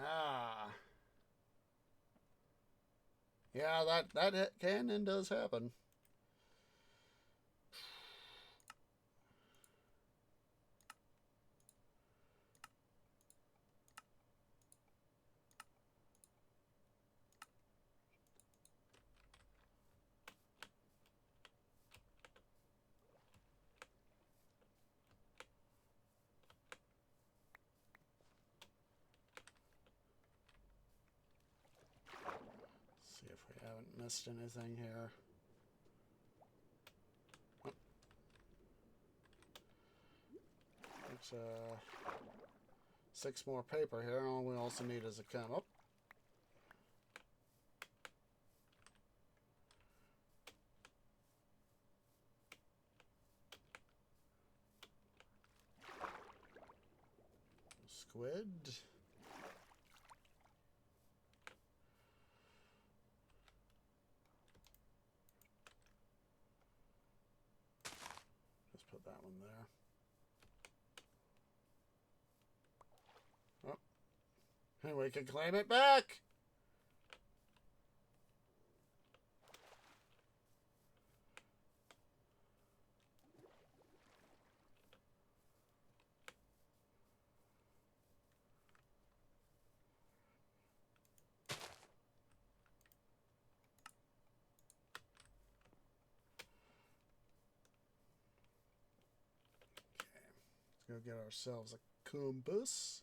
Ah. Yeah, that can and does happen. See if we haven't missed anything here. Oh. It's 6 more paper here. All we also need is a come up. Squid. Just put that one there. Oh. And we can claim it back. Let's go get ourselves a compass.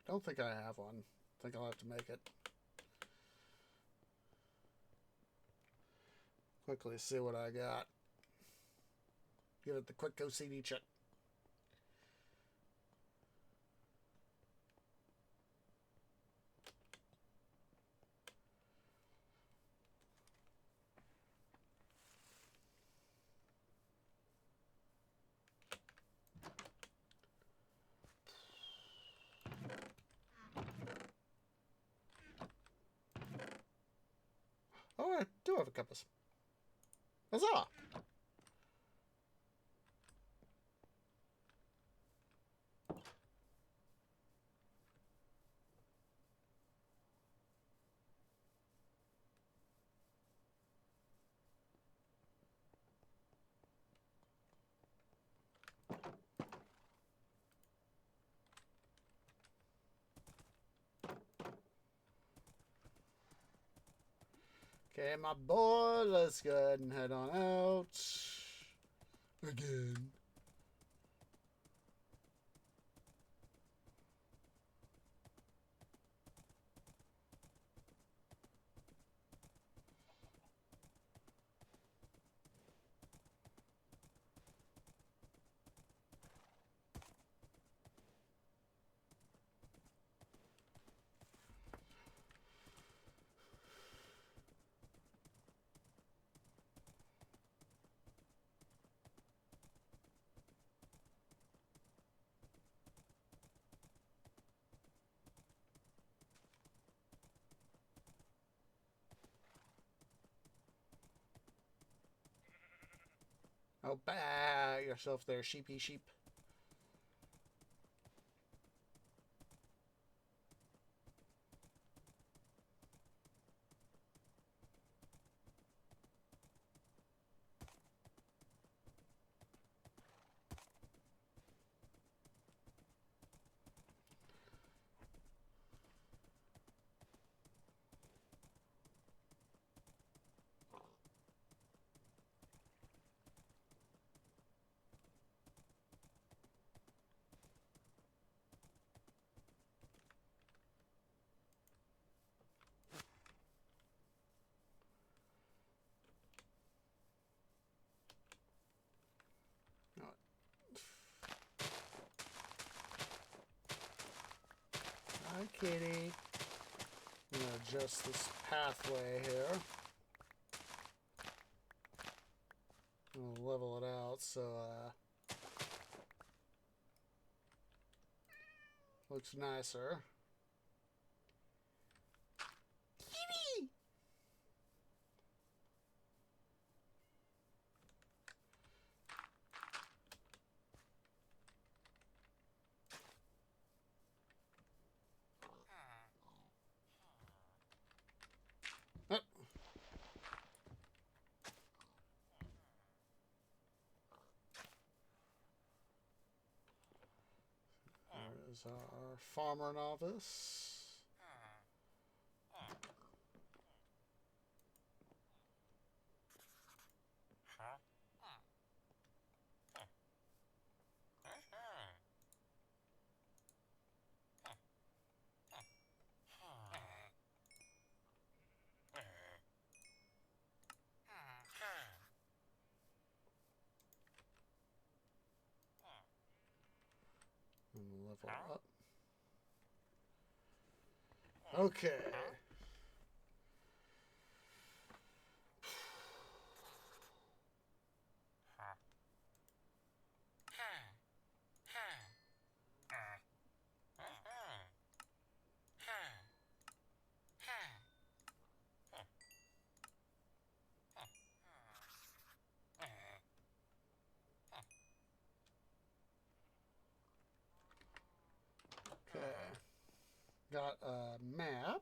I don't think I have one. I think I'll have to make it. Quickly see what I got. Give it the quick OCD check. Oh, I do have a compass. Huzzah! Okay, my boy, let's go ahead and head on out. Again. Oh, bah yourself there, sheepy sheep. kitty. I'm going to adjust this pathway here. I'm going to level it out so looks nicer. Kitty! Oh. There's our farmer novice. And level up. Okay. Okay. Got a map.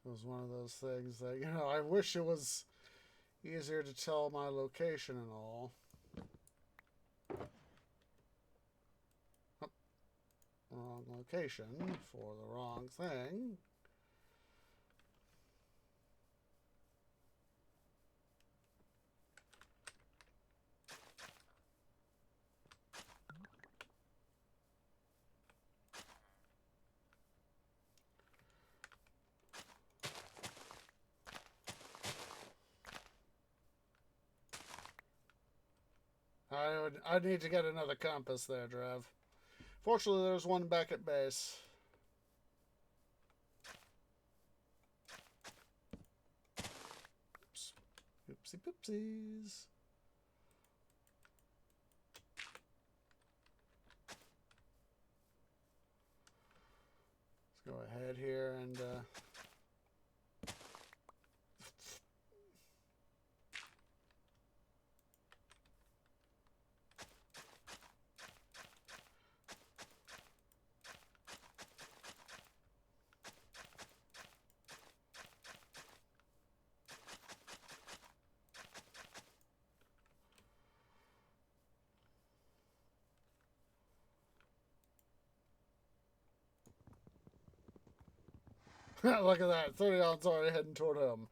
It was one of those things that, I wish it was easier to tell my location and all. Oh, wrong location for the wrong thing. I'd need to get another compass there, Drev. Fortunately, there's one back at base. Oops. Oopsie poopsies. Let's go ahead here and look at that. 30 odds already heading toward home.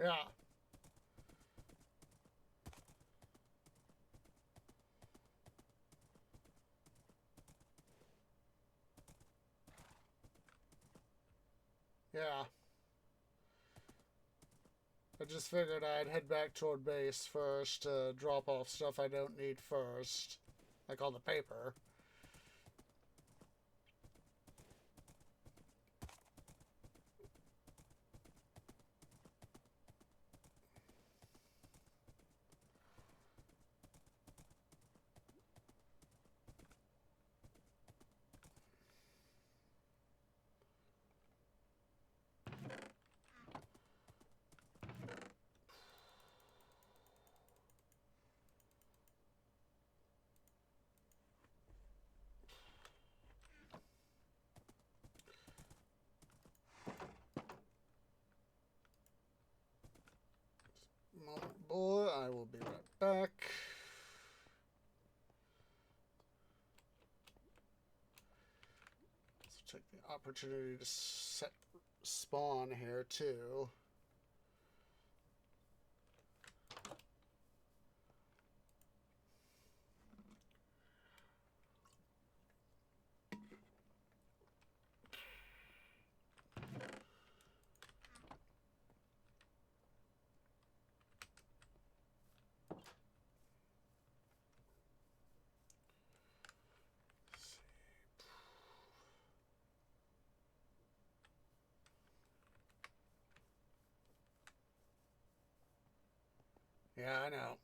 Yeah. Yeah. I just figured I'd head back toward base first to drop off stuff I don't need first. Like all the paper. take the opportunity to set spawn here too. Yeah, I know.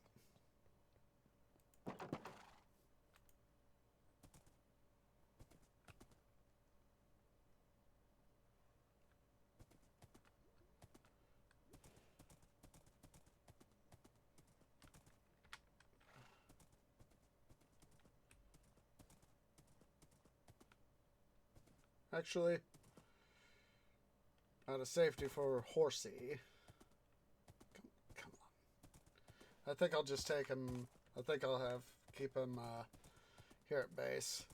Actually, out of safety for Horsey. Come on. I think I'll just take him. I think I'll keep him here at base.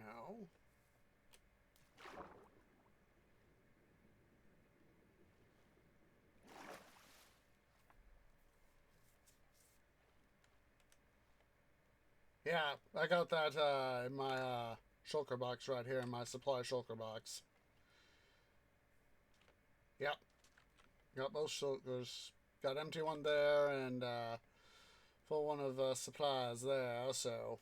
Ow. Yeah, I got that in my shulker box right here in my supply shulker box. Yep. Got both shulkers. Got empty one there and full one of supplies there, so.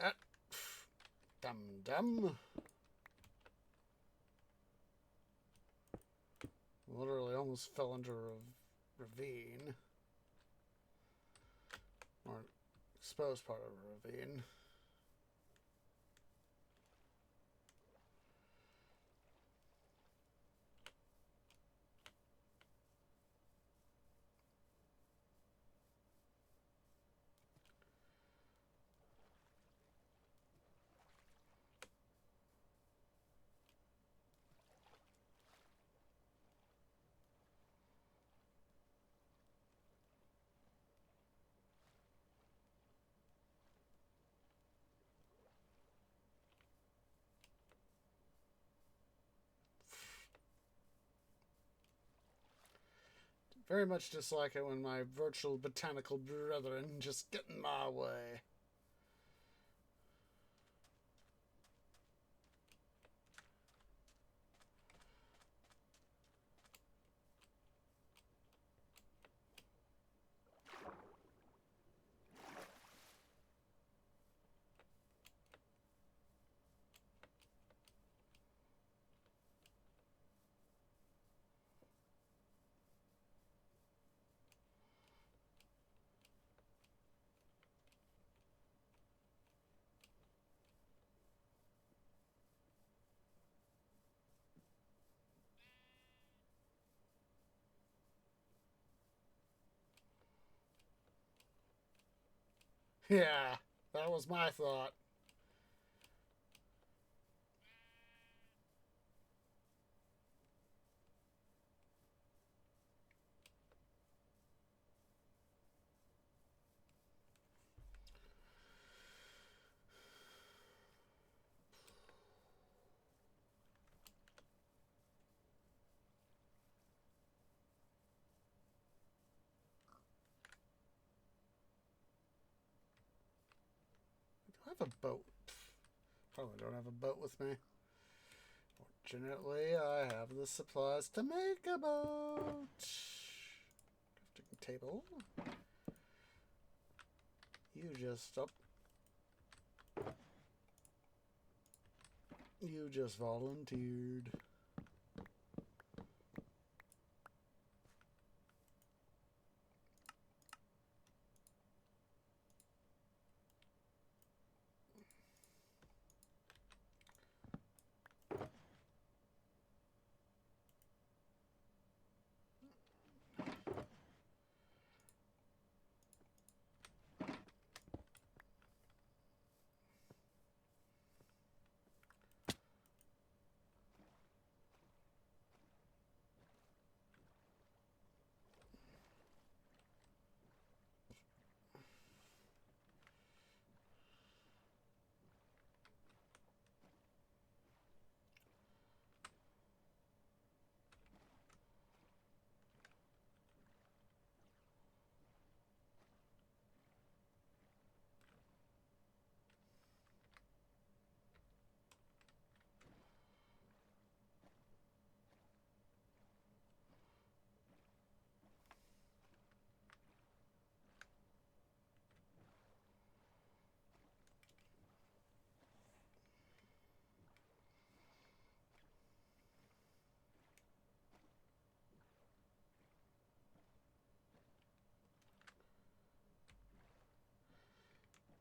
Ah, dum. Literally almost fell into a ravine. Or exposed part of a ravine. Very much dislike it when my virtual botanical brethren just get in my way. Yeah, that was my thought. Do I have a boat? Probably don't have a boat with me. Fortunately, I have the supplies to make a boat. Crafting table. You just up. You just volunteered.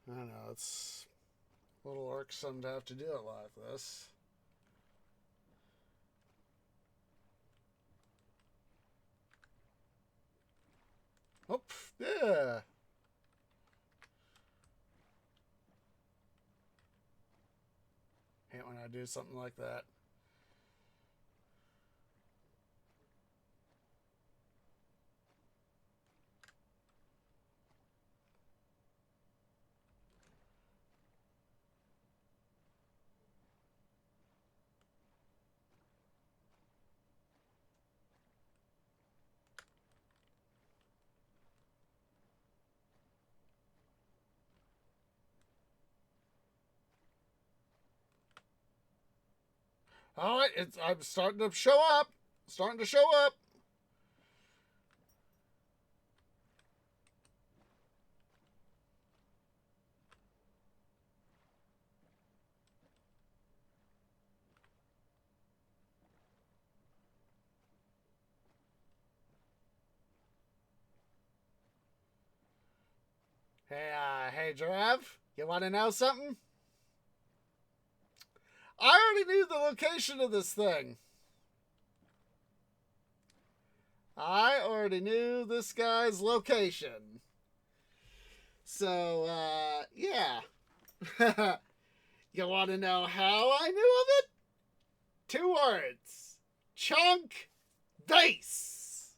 I don't know, it's a little irksome to have to do it like this. Oh, yeah. Hate when I do something like that. All right, I'm starting to show up. Starting to show up. Hey, Giraffe, you want to know something? I already knew the location of this thing. I already knew this guy's location. So, yeah. You want to know how I knew of it? 2 words. Chunk base.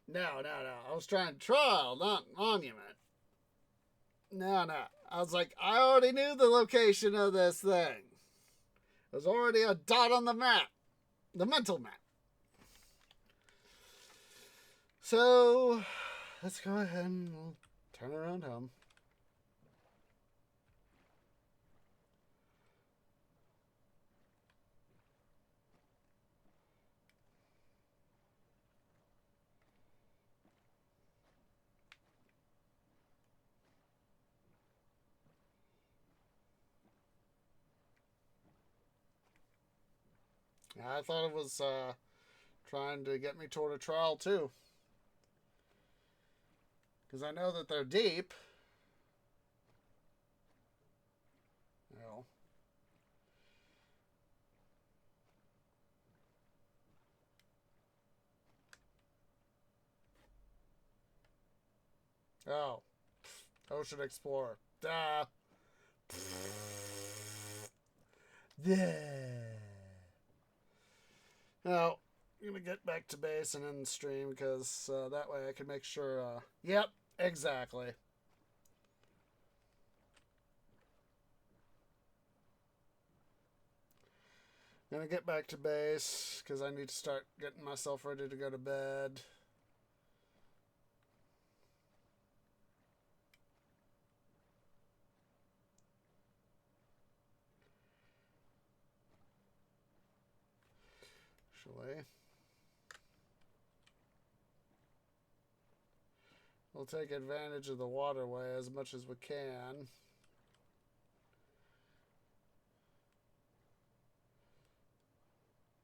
No. I was trying trial, not monument. No. I was like, I already knew the location of this thing. It was already a dot on the map. The mental map. So, let's go ahead and turn around home. I thought it was trying to get me toward a trial too. Because I know that they're deep. Well. Oh. Ocean Explorer. Duh. Yeah. Now, I'm going to get back to base and end the stream because that way I can make sure. Yep, exactly. I'm going to get back to base because I need to start getting myself ready to go to bed. Actually. We'll take advantage of the waterway as much as we can.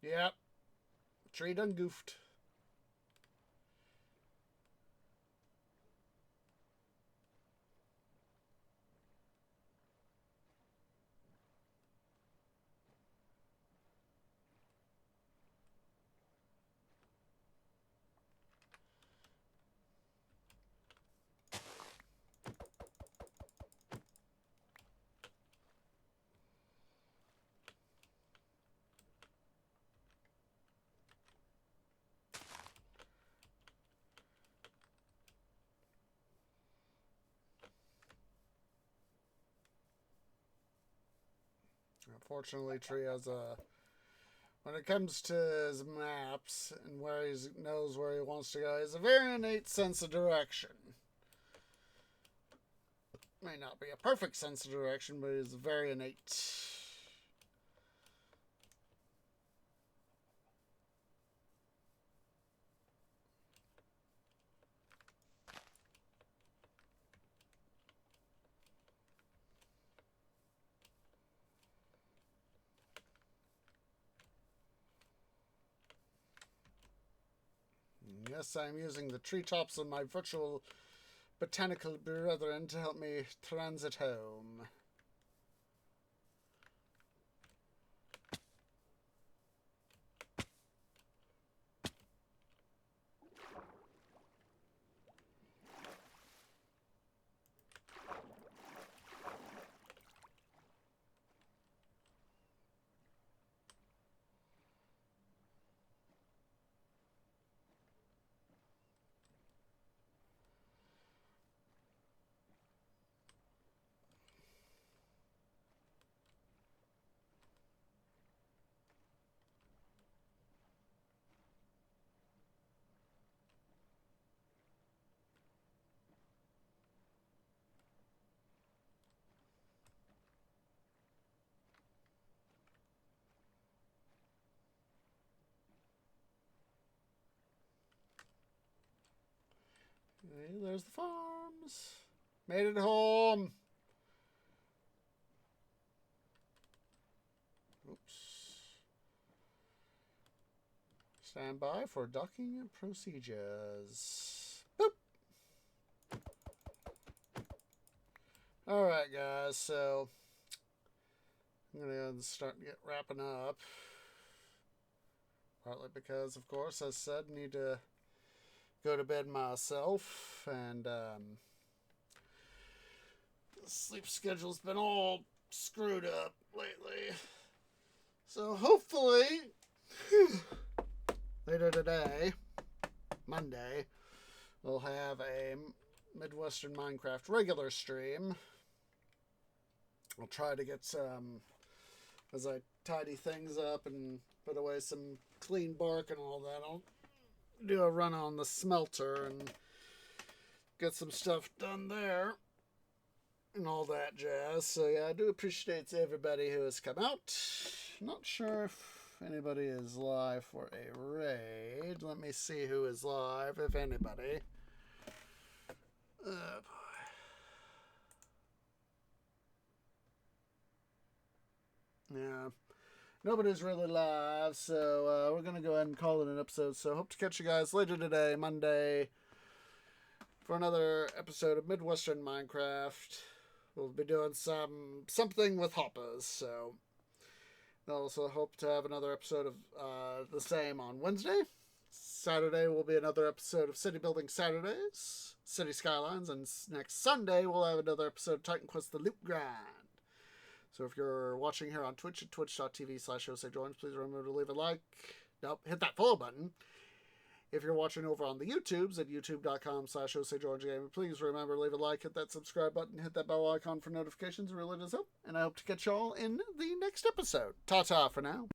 Yep. Tree done goofed. Unfortunately, Tree has a... When it comes to his maps and where he knows where he wants to go, he has a very innate sense of direction. May not be a perfect sense of direction, but it's very innate. Yes, I'm using the treetops of my virtual botanical brethren to help me transit home. Hey, there's the farms. Made it home. Oops. Stand by for docking procedures. Boop. Alright, guys, so I'm going to start wrapping up. Partly because, of course, as I said, I need to go to bed myself, and the sleep schedule's been all screwed up lately. So hopefully later today, Monday, we'll have a Midwestern Minecraft regular stream. I'll try to get some, as I tidy things up and put away some clean bark and all that, I'll do a run on the smelter and get some stuff done there and all that jazz. So yeah, I do appreciate everybody who has come out. Not sure if anybody is live for a raid. Let me see who is live, if anybody. Oh boy. Yeah. Nobody's really live, so we're going to go ahead and call it an episode. So hope to catch you guys later today, Monday, for another episode of Midwestern Minecraft. We'll be doing something with hoppers, so I also hope to have another episode of the same on Wednesday. Saturday will be another episode of City Building Saturdays, City Skylines, and next Sunday we'll have another episode of Titan Quest: The Loop Grind. So if you're watching here on Twitch at twitch.tv/OSayGeorge, please remember to leave a like. Nope, hit that follow button. If you're watching over on the YouTubes at youtube.com/OSayGeorgeGaming, please remember to leave a like, hit that subscribe button, hit that bell icon for notifications. It really does help. And I hope to catch y'all in the next episode. Ta-ta for now.